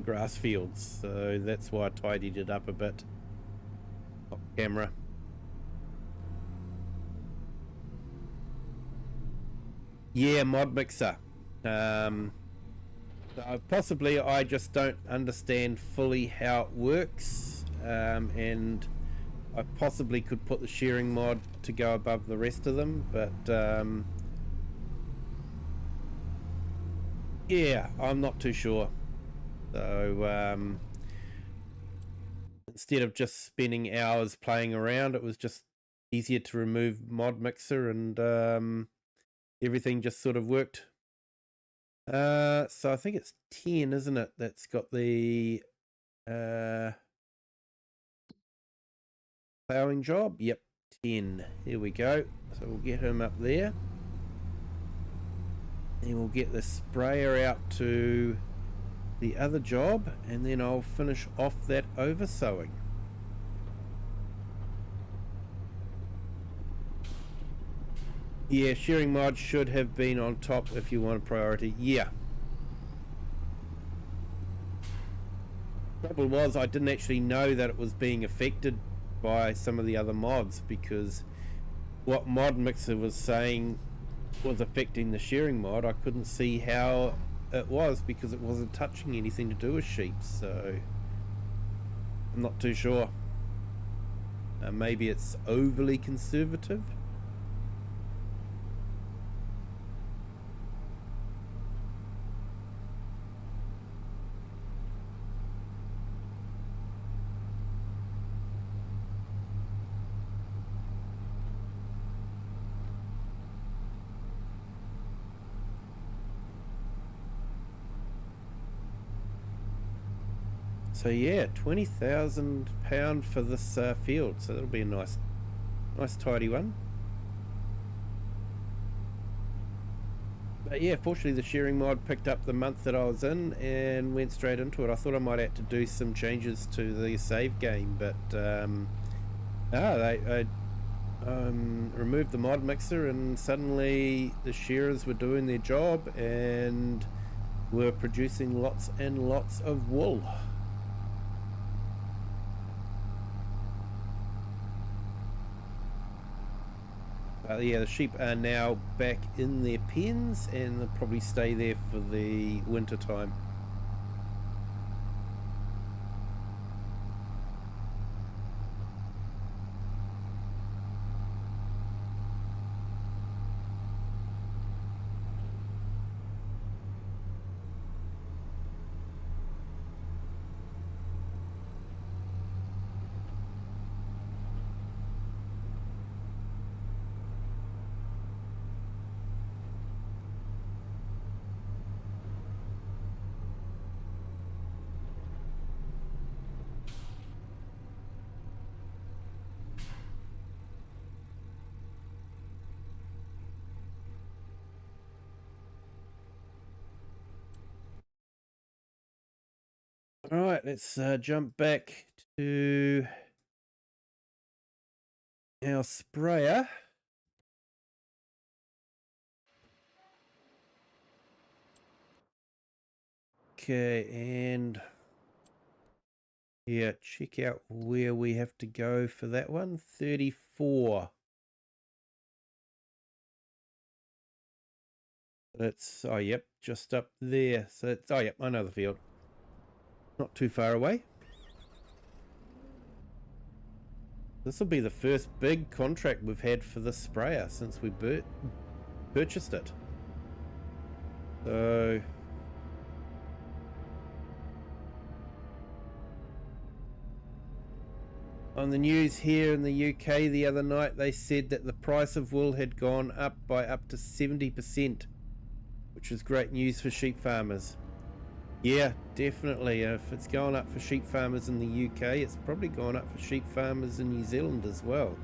grass fields, so that's why I tidied it up a bit off camera. Yeah, mod mixer. Possibly I just don't understand fully how it works, and I possibly could put the shearing mod to go above the rest of them, but yeah, I'm not too sure. So instead of just spending hours playing around, it was just easier to remove mod mixer, and everything just sort of worked. So I think it's 10, isn't it? That's got the ploughing job. Yep, 10. Here we go. So we'll get him up there. And we'll get the sprayer out to the other job, and then I'll finish off that oversowing. Yeah, shearing mod should have been on top if you want a priority. Yeah. Trouble was, I didn't actually know that it was being affected by some of the other mods, because what mod mixer was saying was affecting the shearing mod, I couldn't see how it was, because it wasn't touching anything to do with sheep. So I'm not too sure. Maybe it's overly conservative. So yeah, £20,000 for this field, so that'll be a nice tidy one. But yeah, fortunately the shearing mod picked up the month that I was in and went straight into it. I thought I might have to do some changes to the save game, but I removed the mod mixer, and suddenly the shearers were doing their job and were producing lots and lots of wool. Yeah, the sheep are now back in their pens, and they'll probably stay there for the winter time. All right, let's jump back to our sprayer. Okay, and yeah, check out where we have to go for that one. 34. It's, oh yep, just up there. So it's, oh yep, I know the field. Not too far away. This will be the first big contract we've had for this sprayer since we purchased it. So on the news here in the UK the other night, they said that the price of wool had gone up by up to 70%, which is great news for sheep farmers. Yeah, definitely. If it's going up for sheep farmers in the UK, it's probably gone up for sheep farmers in New Zealand as well.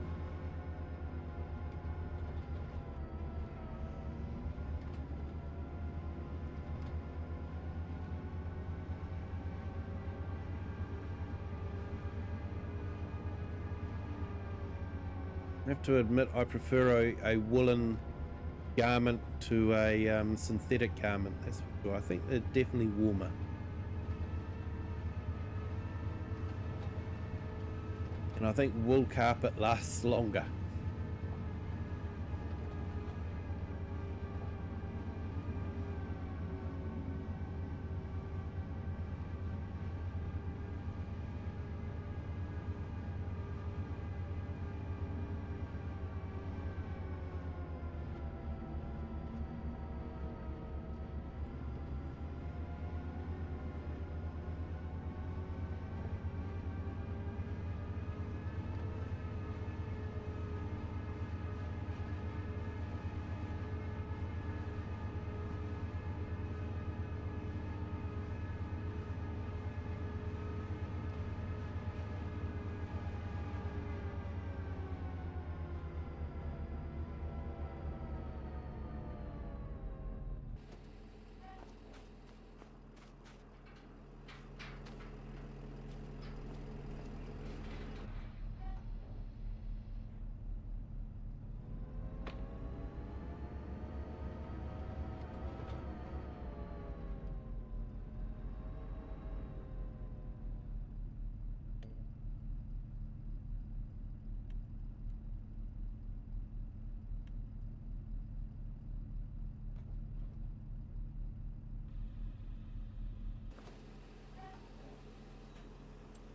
I have to admit, I prefer a woolen garment to a synthetic garment. That's for sure. I think they're definitely warmer. And I think wool carpet lasts longer.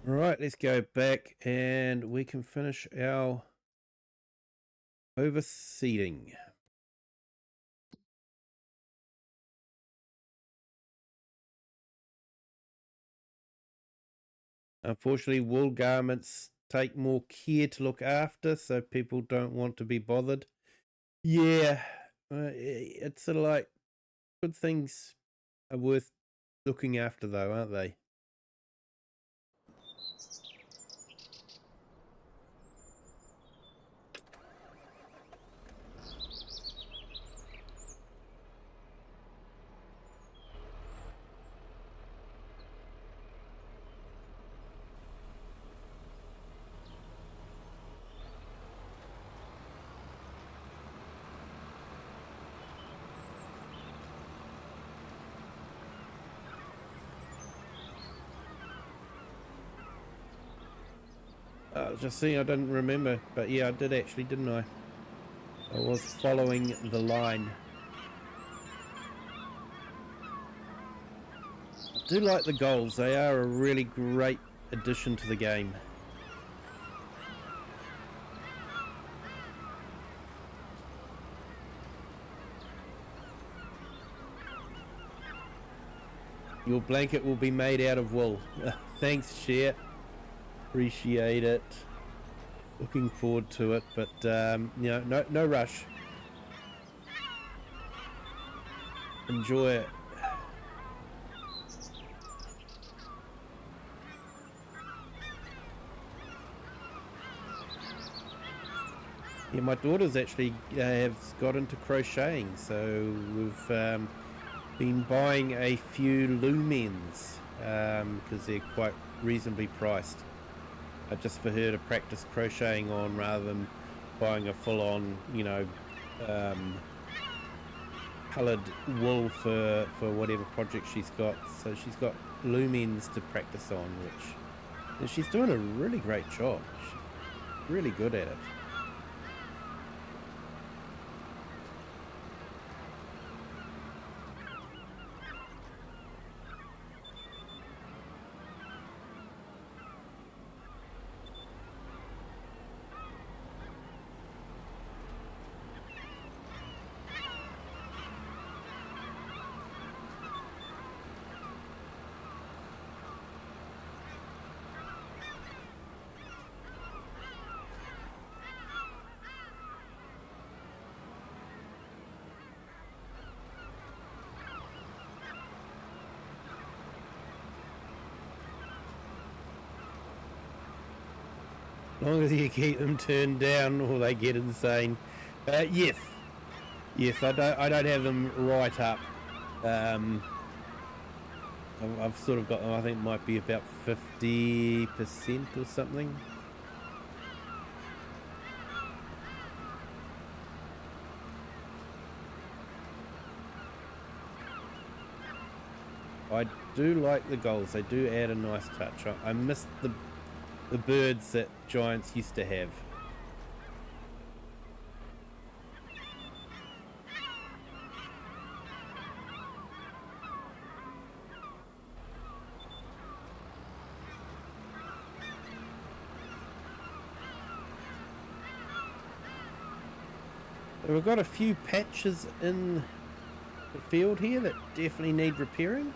All right, let's go back and we can finish our overseeding. Unfortunately, wool garments take more care to look after, so people don't want to be bothered. Yeah, it's sort of like good things are worth looking after though, aren't they? Just seeing, I didn't remember, but yeah, I did actually, didn't I? I was following the line. I do like the goals. They are a really great addition to the game. Your blanket will be made out of wool. Thanks, Cher. Appreciate it. Looking forward to it, but you know, no rush. Enjoy it. Yeah, my daughters actually have got into crocheting, so we've been buying a few lumens because they're quite reasonably priced. Just for her to practice crocheting on rather than buying a full-on, you know, coloured wool for whatever project she's got. So she's got lumens to practice on, which she's doing a really great job. She's really good at it. As long as you keep them turned down or they get insane. Yes. Yes, I don't have them right up. I've sort of got them, I think it might be about 50% or something. I do like the goals. They do add a nice touch. I miss the birds that Giants used to have. We've got a few patches in the field here that definitely need repairing.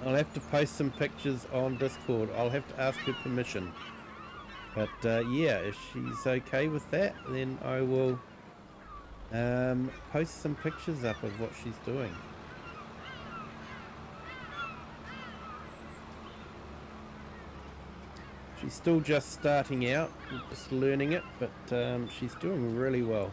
I'll have to post some pictures on Discord. I'll have to ask her permission. But yeah, if she's okay with that, then I will post some pictures up of what she's doing. She's still just starting out, just learning it, but she's doing really well.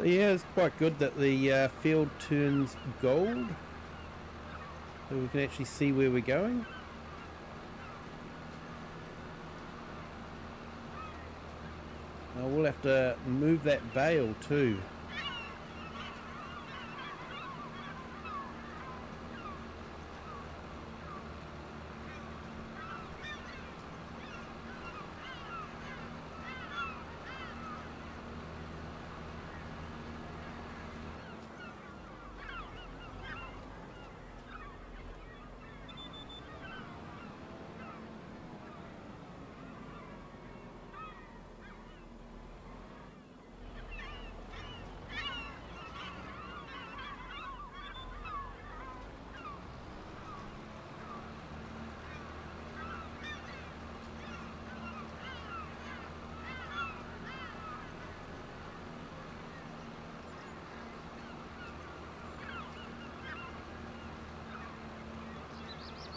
Yeah, it's quite good that the field turns gold, so we can actually see where we're going. We'll have to move that bale too.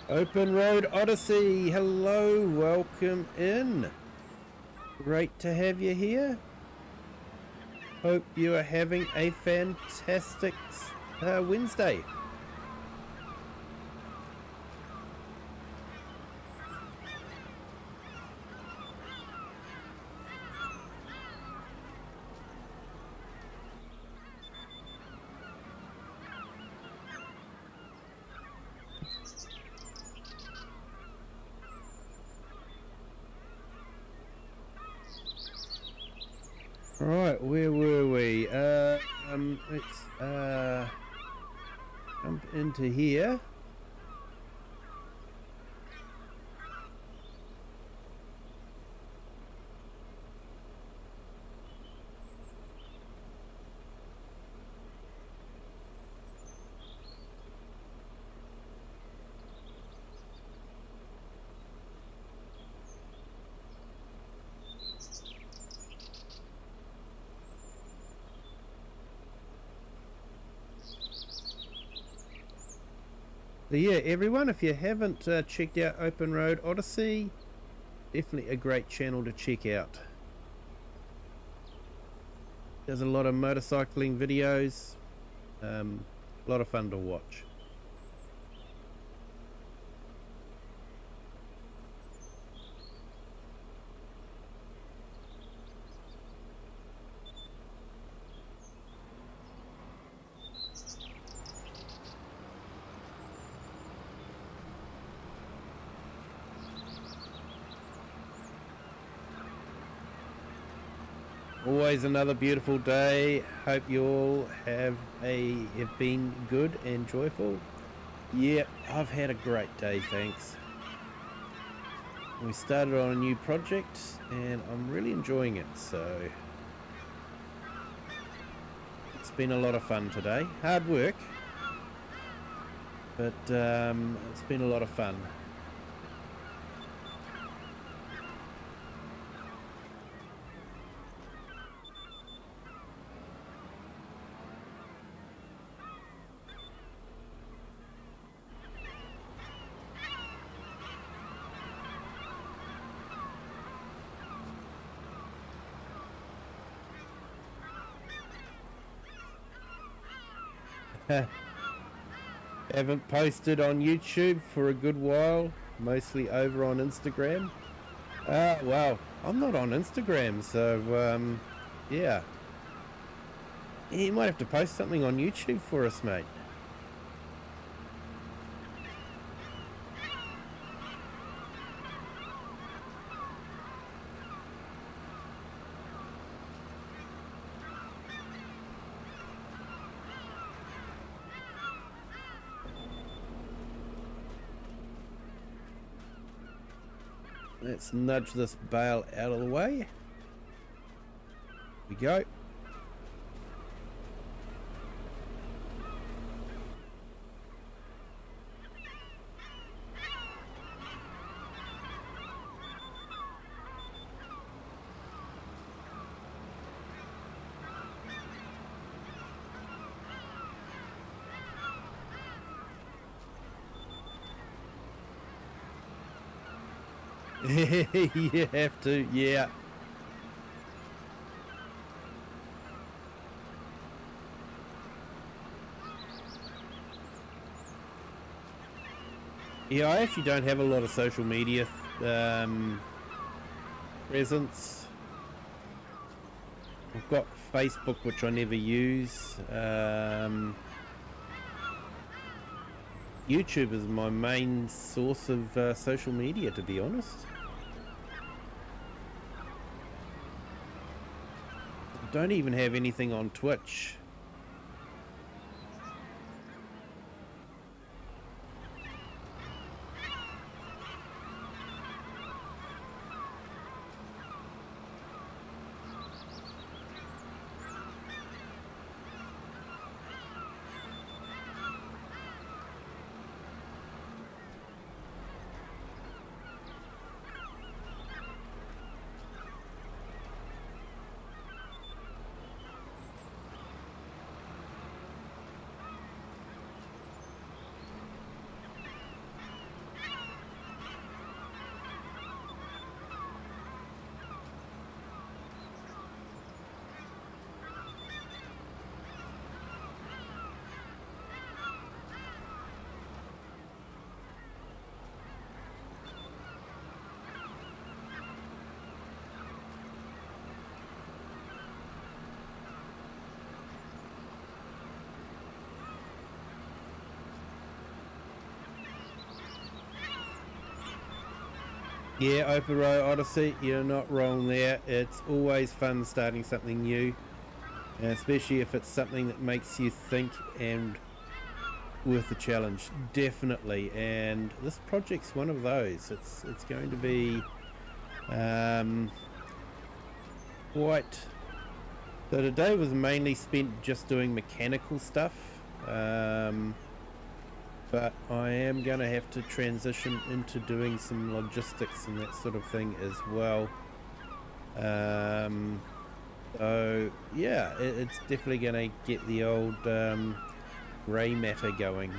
Open Road Odyssey, hello, welcome in. Great to have you here. Hope you are having a fantastic Wednesday. Right, where were we? Let's jump into here. So yeah, everyone, if you haven't checked out Open Road Odyssey, definitely a great channel to check out. There's a lot of motorcycling videos, a lot of fun to watch. Always another beautiful day. Hope you all have been good and joyful. Yeah, I've had a great day, thanks. We started on a new project and I'm really enjoying it, so it's been a lot of fun today. Hard work, but it's been a lot of fun. Haven't posted on YouTube for a good while, mostly over on Instagram. Well, I'm not on Instagram, so yeah. You might have to post something on YouTube for us, mate. Let's nudge this bale out of the way. Here we go. You have to, yeah. Yeah, I actually don't have a lot of social media presence. I've got Facebook, which I never use. YouTube is my main source of social media, to be honest. Don't even have anything on Twitch. Yeah, Open Road Odyssey, you're not wrong there. It's always fun starting something new, especially if it's something that makes you think and worth the challenge, definitely. And this project's one of those. It's going to be quite. So today was mainly spent just doing mechanical stuff. But I am going to have to transition into doing some logistics and that sort of thing as well. So yeah, it's definitely going to get the old grey matter going.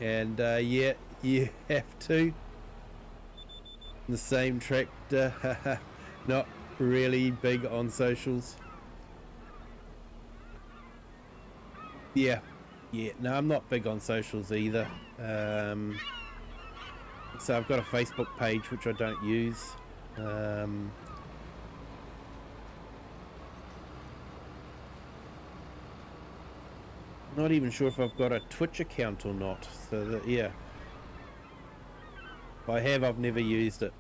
And yeah, you have to. The same tractor, not really big on socials. Yeah, no, I'm not big on socials either. So I've got a Facebook page which I don't use. Not even sure if I've got a Twitch account or not. So that, yeah, if I have, I've never used it.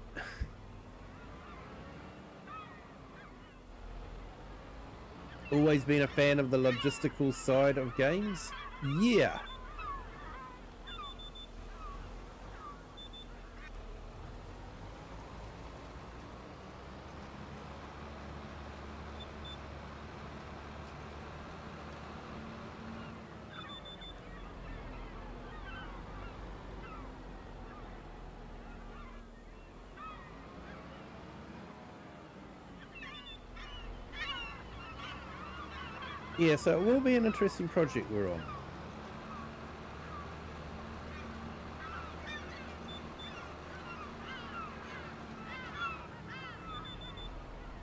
Always been a fan of the logistical side of games. Yeah. Yeah, so it will be an interesting project we're on.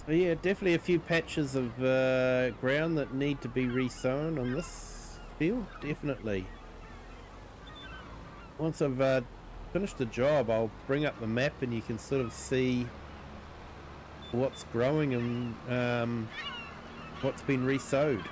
So yeah, definitely a few patches of ground that need to be resown on this field, definitely. Once I've finished the job, I'll bring up the map and you can sort of see what's growing and what's been resowed.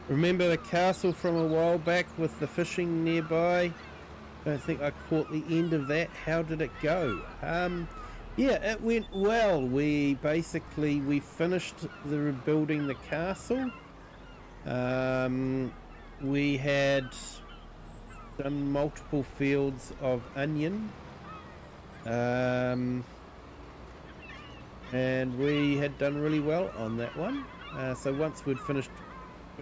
Remember the castle from a while back with the fishing nearby? I don't think I caught the end of that. How did it go? Yeah, it went well. We finished the rebuilding the castle. We had done multiple fields of onion. And we had done really well on that one. So once we'd finished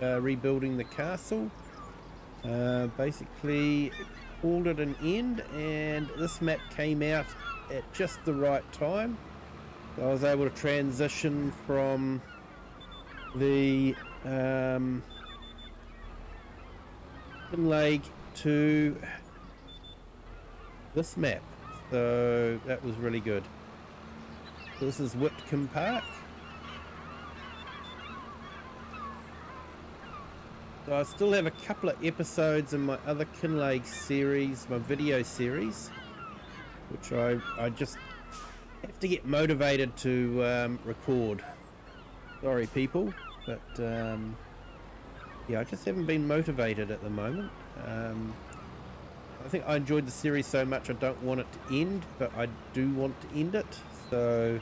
rebuilding the castle, basically called it an end, and this map came out at just the right time. So I was able to transition from the Lake to this map, so that was really good. So this is Witcombe Park. So I still have a couple of episodes in my other Kinlake series, my video series, which I just have to get motivated to record. Sorry people, but yeah, I just haven't been motivated at the moment. I think I enjoyed the series so much I don't want it to end, but I do want to end it. So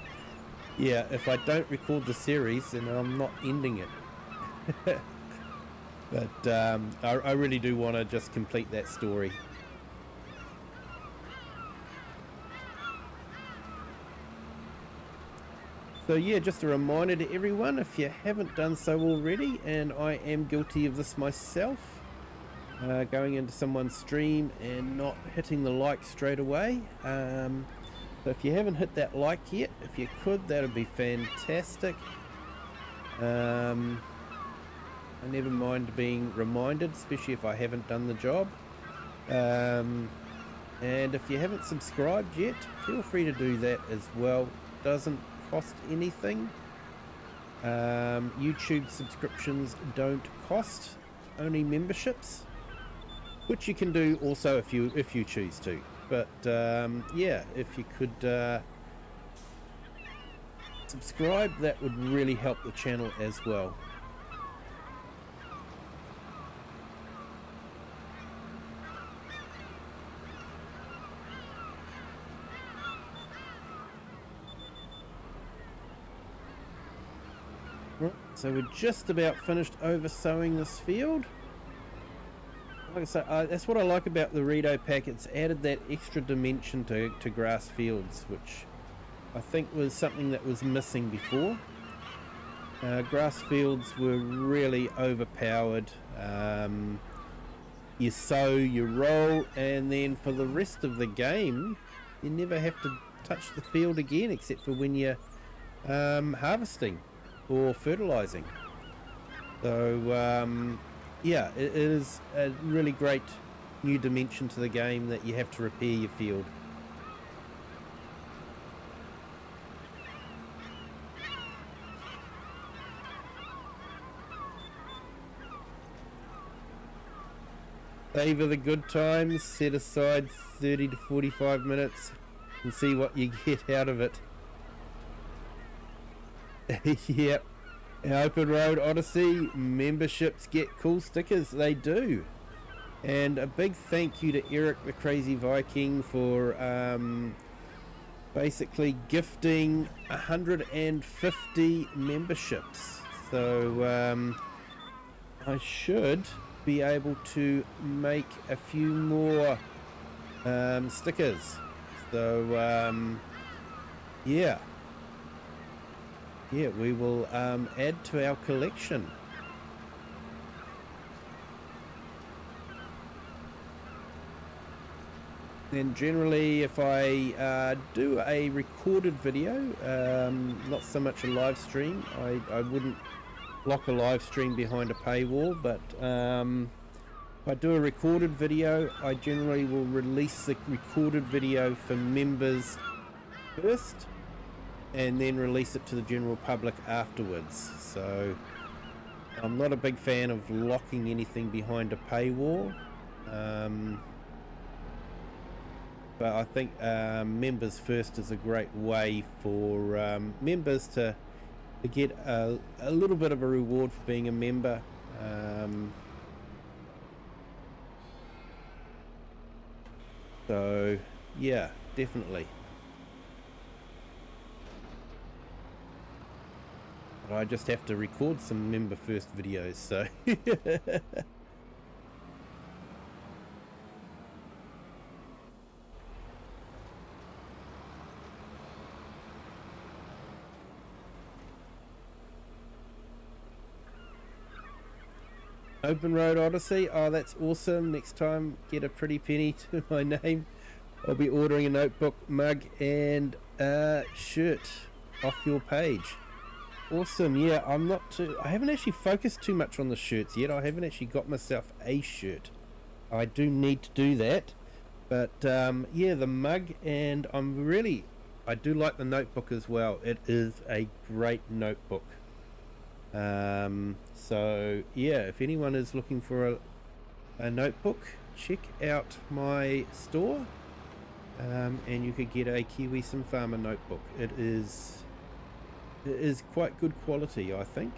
yeah, if I don't record the series, then I'm not ending it. But I really do want to just complete that story. So yeah, just a reminder to everyone, if you haven't done so already, and I am guilty of this myself, going into someone's stream and not hitting the like straight away. So if you haven't hit that like yet, if you could, that would be fantastic. I never mind being reminded, especially if I haven't done the job. And if you haven't subscribed yet, feel free to do that as well. Doesn't cost anything. YouTube subscriptions don't cost, only memberships. which you can do also if you choose to. But yeah, if you could subscribe, that would really help the channel as well. Right, so we're just about finished over sowing this field. Like I say, that's what I like about the Redo pack. It's added that extra dimension to grass fields, which I think was something that was missing before. Grass fields were really overpowered. You sow, you roll, and then for the rest of the game, you never have to touch the field again, except for when you're harvesting or fertilizing. So yeah, it is a really great new dimension to the game that you have to repair your field. Savor the good times, set aside 30 to 45 minutes and see what you get out of it. Yep. Open Road Odyssey memberships get cool stickers. They do. And a big thank you to Eric the Crazy Viking for basically gifting 150 memberships. So I should be able to make a few more stickers. So yeah, we will add to our collection. And generally, if I do a recorded video, not so much a live stream, I wouldn't lock a live stream behind a paywall, but if I do a recorded video, I generally will release the recorded video for members first and then release it to the general public afterwards. So I'm not a big fan of locking anything behind a paywall, but I think members first is a great way for members to get a little bit of a reward for being a member. So yeah, definitely. But I just have to record some member first videos, so Open Road Odyssey, oh that's awesome. Next time get a pretty penny to my name. I'll be ordering a notebook, mug and shirt off your page. Awesome. Yeah, I haven't actually focused too much on the shirts yet. I haven't actually got myself a shirt. I do need to do that. But yeah, the mug, and I do like the notebook as well. It is a great notebook. So yeah, if anyone is looking for a notebook, check out my store, and you could get a Kiwi Sim Farmer notebook. It is quite good quality, I think.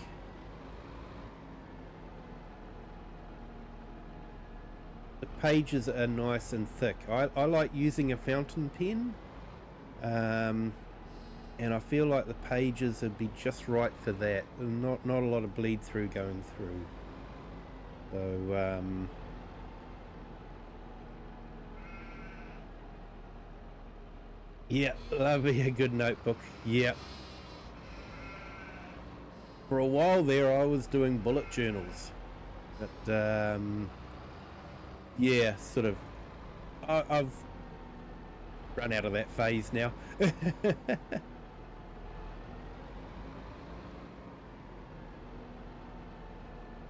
The pages are nice and thick. I like using a fountain pen, and I feel like the pages would be just right for that. Not a lot of bleed through going through. So yeah, love me a good notebook. Yeah. For a while there, I was doing bullet journals, but yeah, sort of. I've run out of that phase now.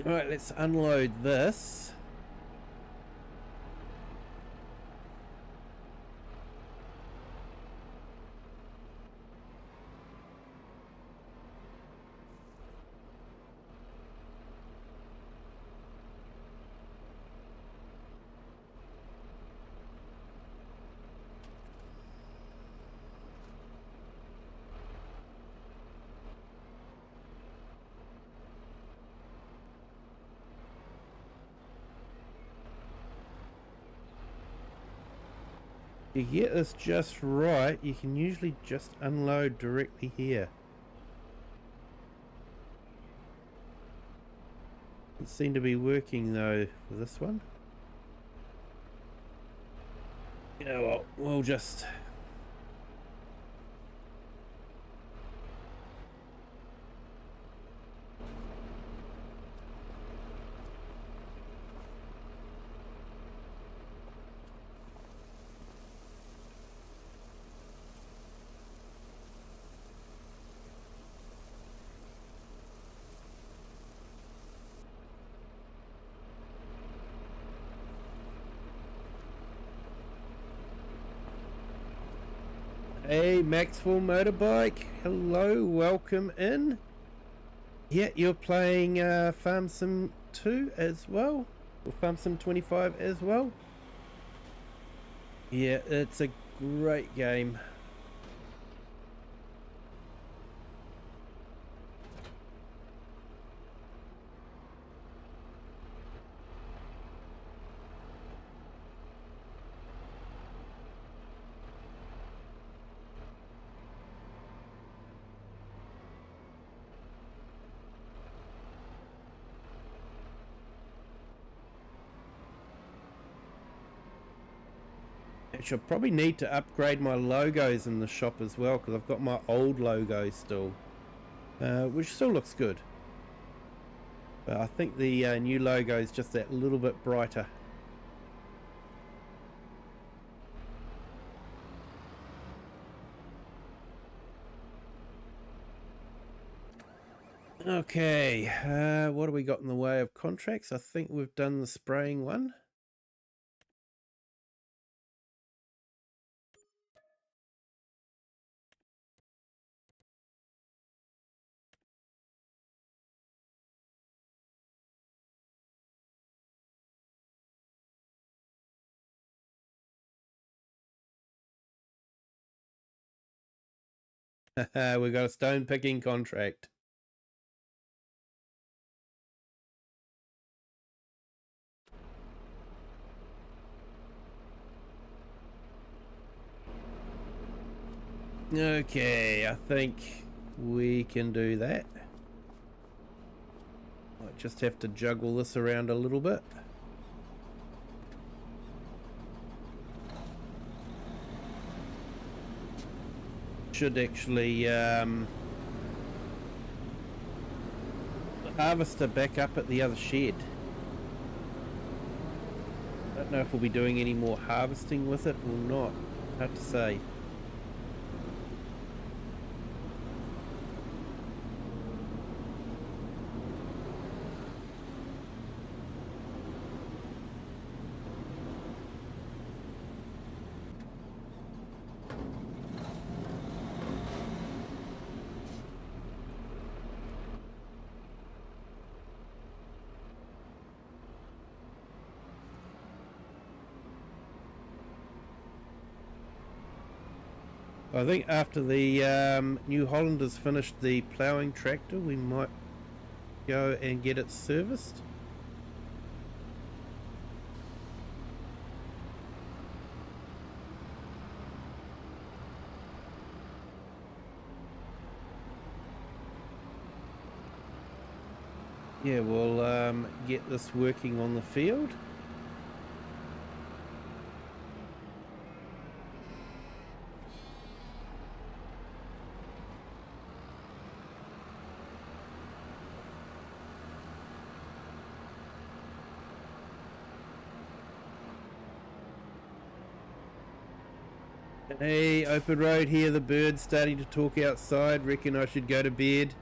Alright, let's unload this. You get this just right, you can usually just unload directly here. Doesn't seem to be working though for this one. Yeah, well, we'll just... Hey, Maxwell Motorbike. Hello, welcome in. Yeah, you're playing Farm Sim 2 as well? Or Farm Sim 25 as well? Yeah, it's a great game. I should probably need to upgrade my logos in the shop as well, because I've got my old logo still, which still looks good. But I think the new logo is just that little bit brighter. Okay, what have we got in the way of contracts? I think we've done the spraying one. We got a stone picking contract. Okay, I think we can do that. Might just have to juggle this around a little bit. Should actually the harvester back up at the other shed. I don't know if we'll be doing any more harvesting with it or not. Hard to say. I think after the New Hollander's finished the ploughing tractor, we might go and get it serviced. Yeah, we'll get this working on the field. Hey, open road here, the birds starting to talk outside, reckon I should go to bed.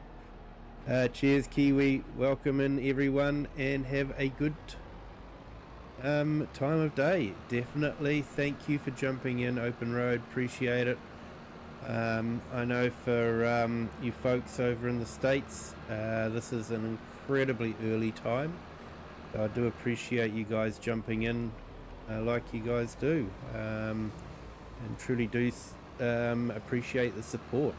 Cheers Kiwi, welcome in everyone and have a good time of day. Definitely, thank you for jumping in, open road, appreciate it. I know for you folks over in the States, this is an incredibly early time. So I do appreciate you guys jumping in like you guys do. And truly do appreciate the support.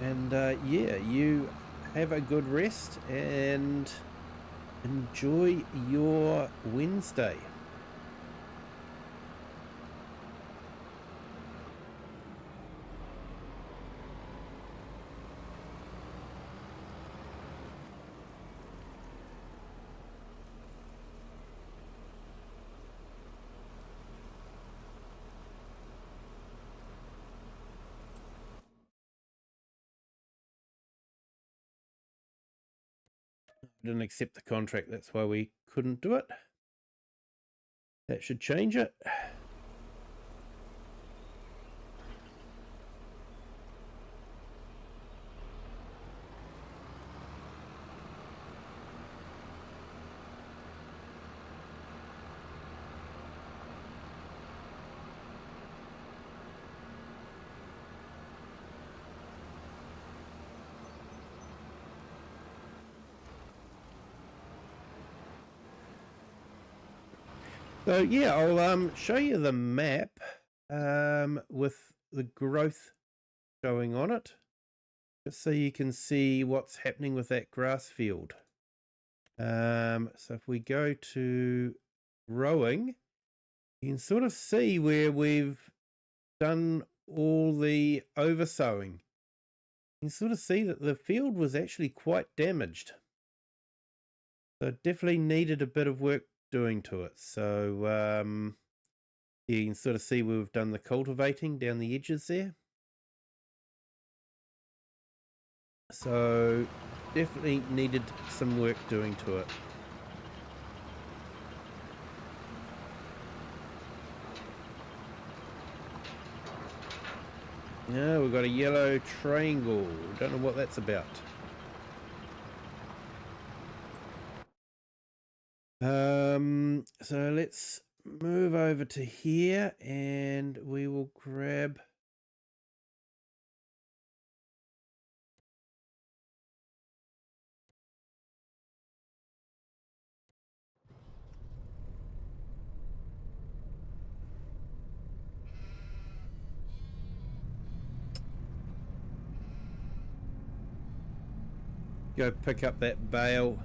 And yeah, you have a good rest and enjoy your Wednesday. didn't accept the contract. That's why we couldn't do it. That should change it. So yeah, I'll show you the map with the growth showing on it, just so you can see what's happening with that grass field. So if we go to growing, you can sort of see where we've done all the oversowing. You can sort of see that the field was actually quite damaged. So it definitely needed a bit of work doing to it. So you can sort of see where we've done the cultivating down the edges there. So definitely needed some work doing to it. Now we've got a yellow triangle. Don't know what that's about. So let's move over to here and we will grab go pick up that bale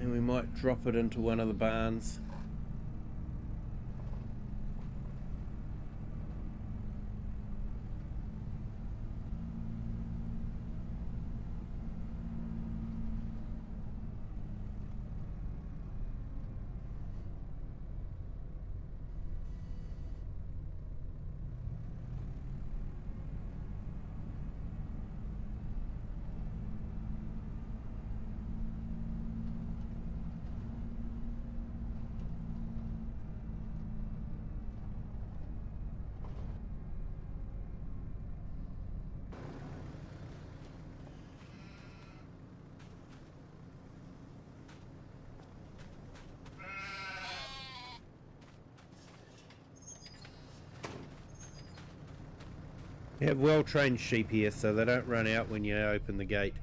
and we might drop it into one of the barns. We have well-trained sheep here, so they don't run out when you open the gate.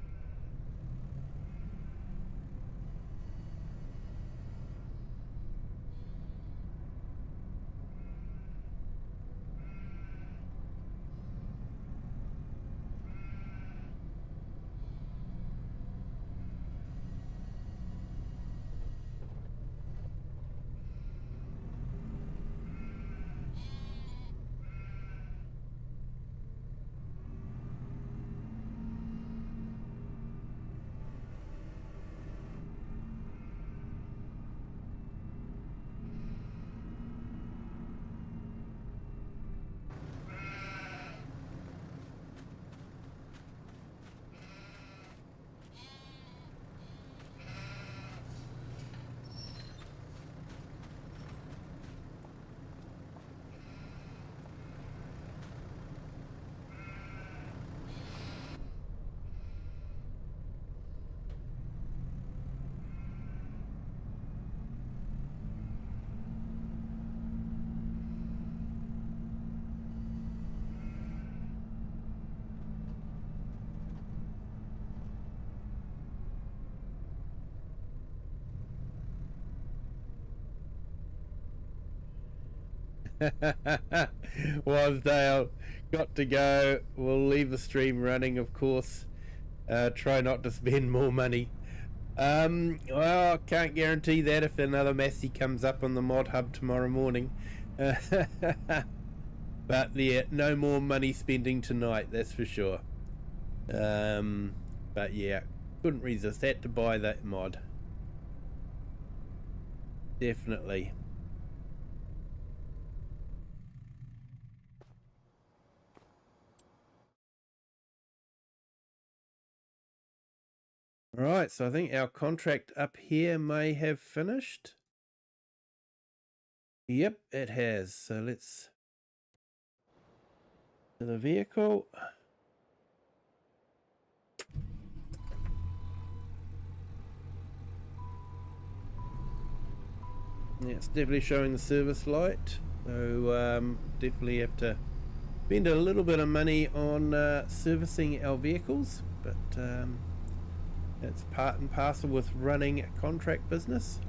Wasdale, got to go. We'll leave the stream running, of course. Try not to spend more money. Well, I can't guarantee that if another Massey comes up on the mod hub tomorrow morning. But yeah, no more money spending tonight, that's for sure. But yeah, couldn't resist. Had to buy that mod. Definitely. Alright, so I think our contract up here may have finished. Yep, it has. So let's to the vehicle. Yeah, it's definitely showing the service light. So definitely have to spend a little bit of money on servicing our vehicles, but it's part and parcel with running a contract business.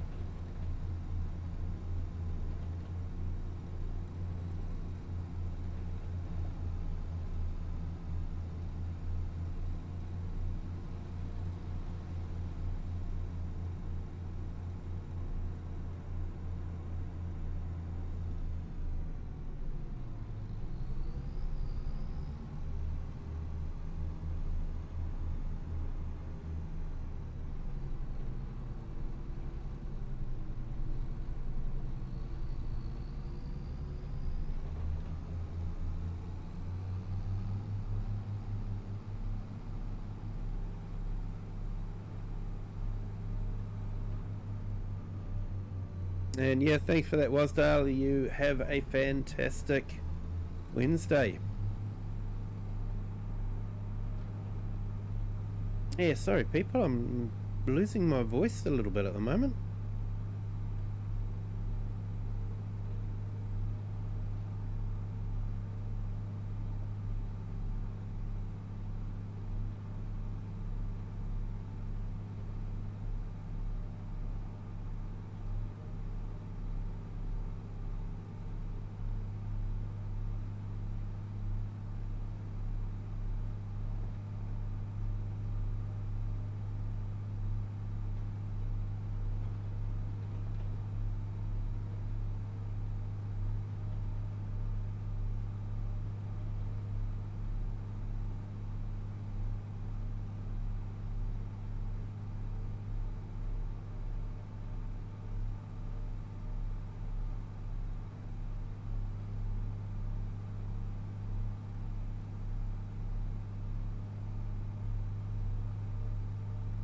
And yeah, thanks for that, Wasdale. You have a fantastic Wednesday. Yeah, sorry people, I'm losing my voice a little bit at the moment.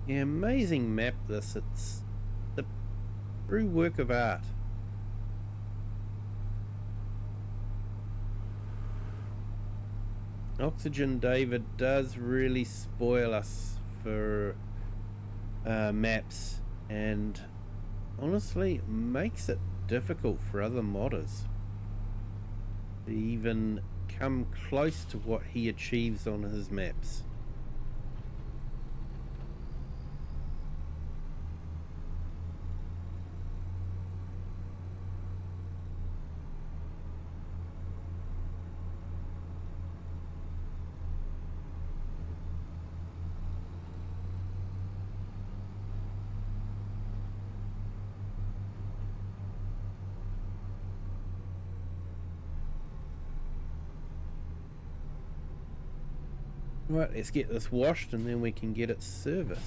Yeah, amazing map this. It's a true work of art. OxygenDavid does really spoil us for maps, and honestly makes it difficult for other modders to even come close to what he achieves on his maps. Right, let's get this washed and then we can get it serviced.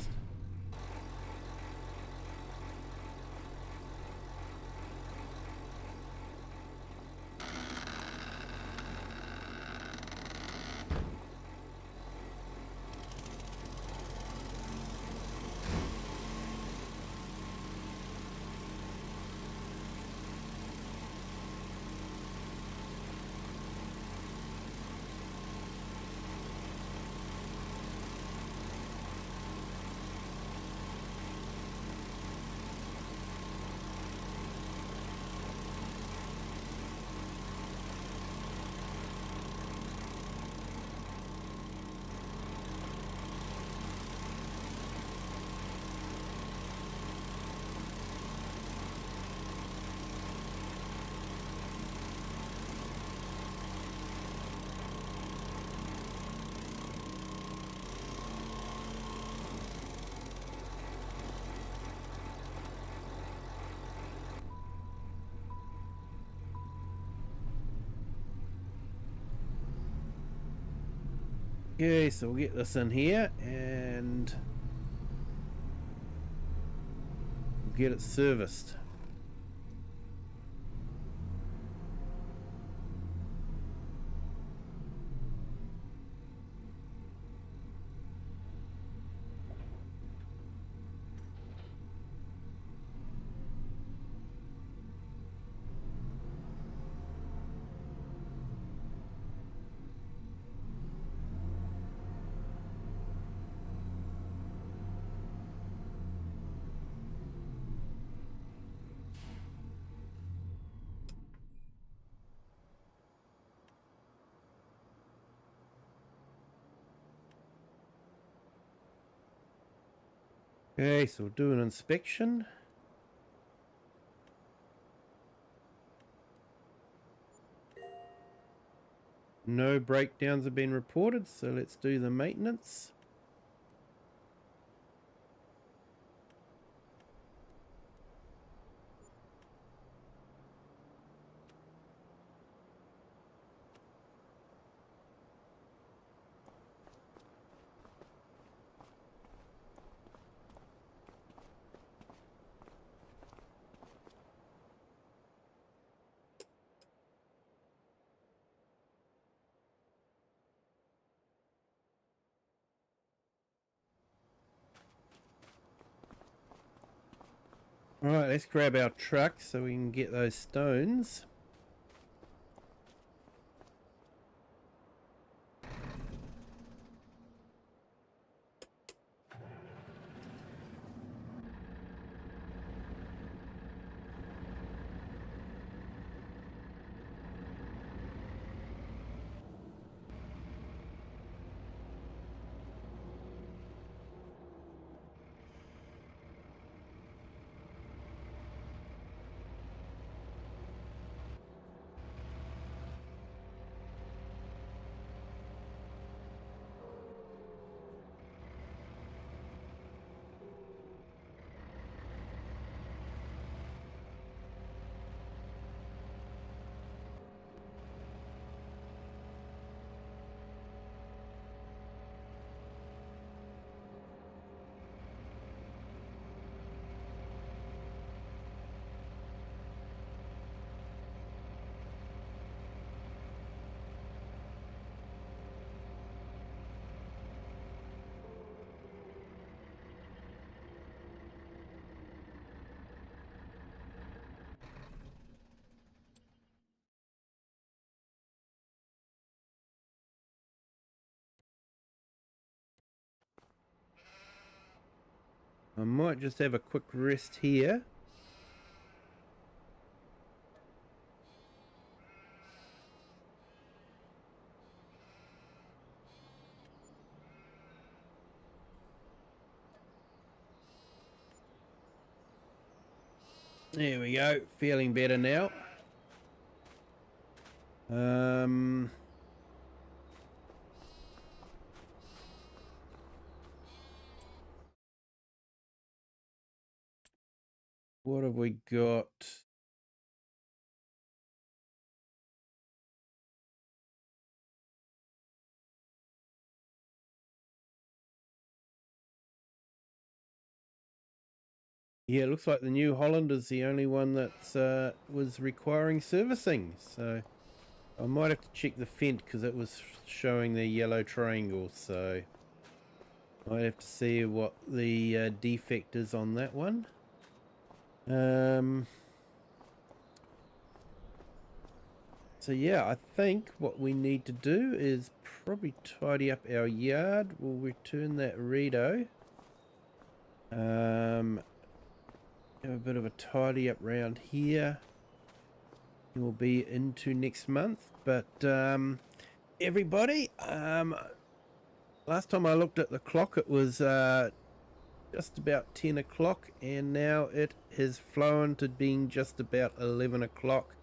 Okay, so we'll get this in here and we'll get it serviced. Okay, so we'll do an inspection. No breakdowns have been reported, so let's do the maintenance. Alright, let's grab our truck so we can get those stones. I might just have a quick rest here. There we go, feeling better now. What have we got? Yeah, it looks like the New Holland is the only one that was requiring servicing. So I might have to check the Fent because it was showing the yellow triangle. So I might have to see what the defect is on that one. So yeah, I think what we need to do is probably tidy up our yard. We'll return that Rito. Have a bit of a tidy up round here. We'll be into next month. But everybody, last time I looked at the clock, it was just about 10 o'clock, and now it has flown to being just about 11 o'clock.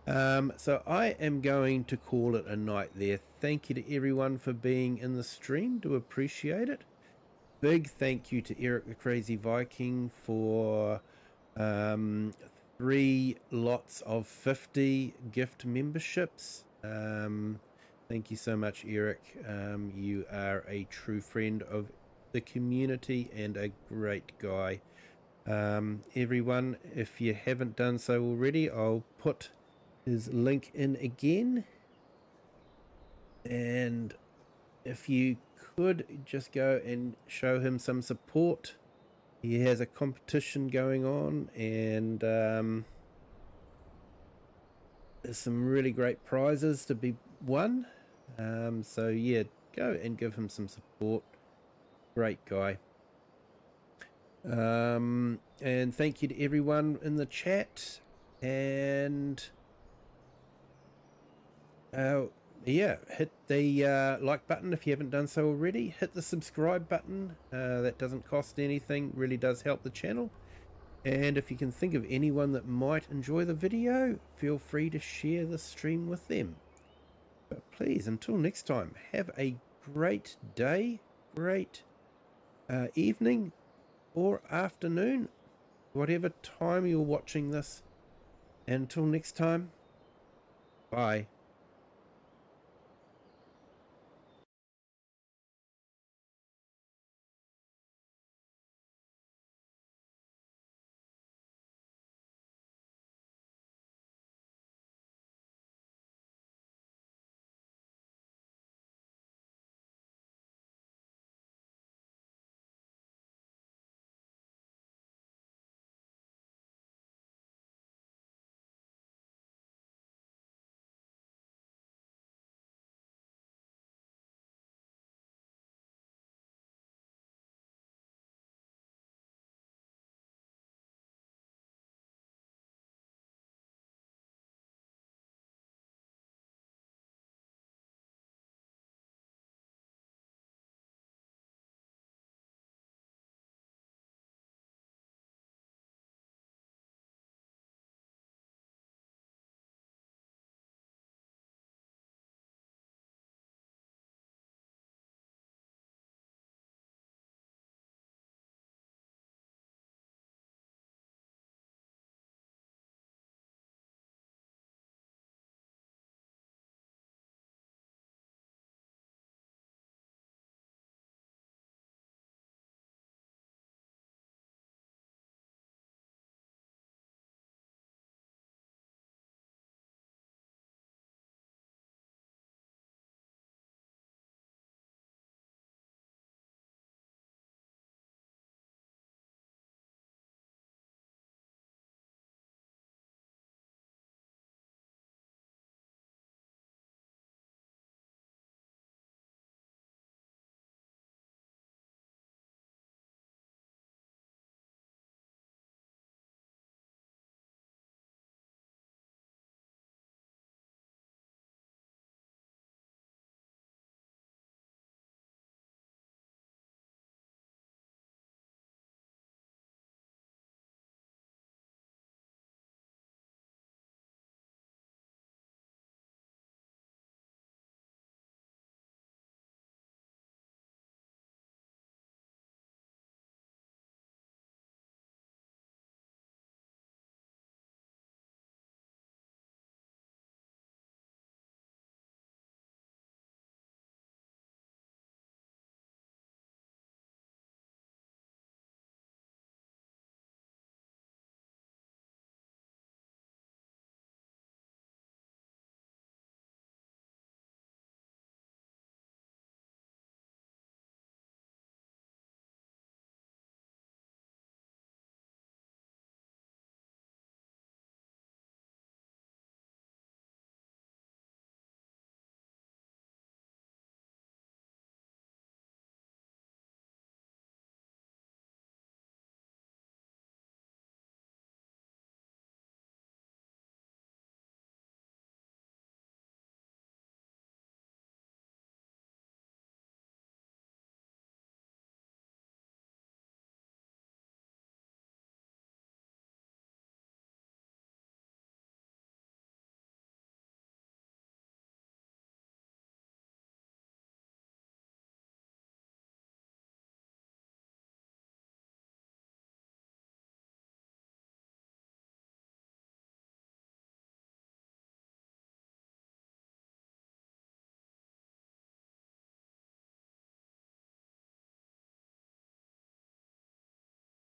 So I am going to call it a night there. Thank you to everyone for being in the stream. Do appreciate it. Big thank you to Eric the Crazy Viking for 3 lots of 50 gift memberships. Thank you so much, Eric. You are a true friend of the community and a great guy. Everyone, if you haven't done so already, I'll put his link in again, and if you could just go and show him some support. He has a competition going on, and there's some really great prizes to be won. So yeah, go and give him some support. Great guy. And thank you to everyone in the chat, and yeah, hit the like button if you haven't done so already. Hit the subscribe button. That doesn't cost anything, really does help the channel. And if you can think of anyone that might enjoy the video, feel free to share the stream with them. But please, until next time, have a great day, great evening or afternoon, whatever time you're watching this. And until next time, bye.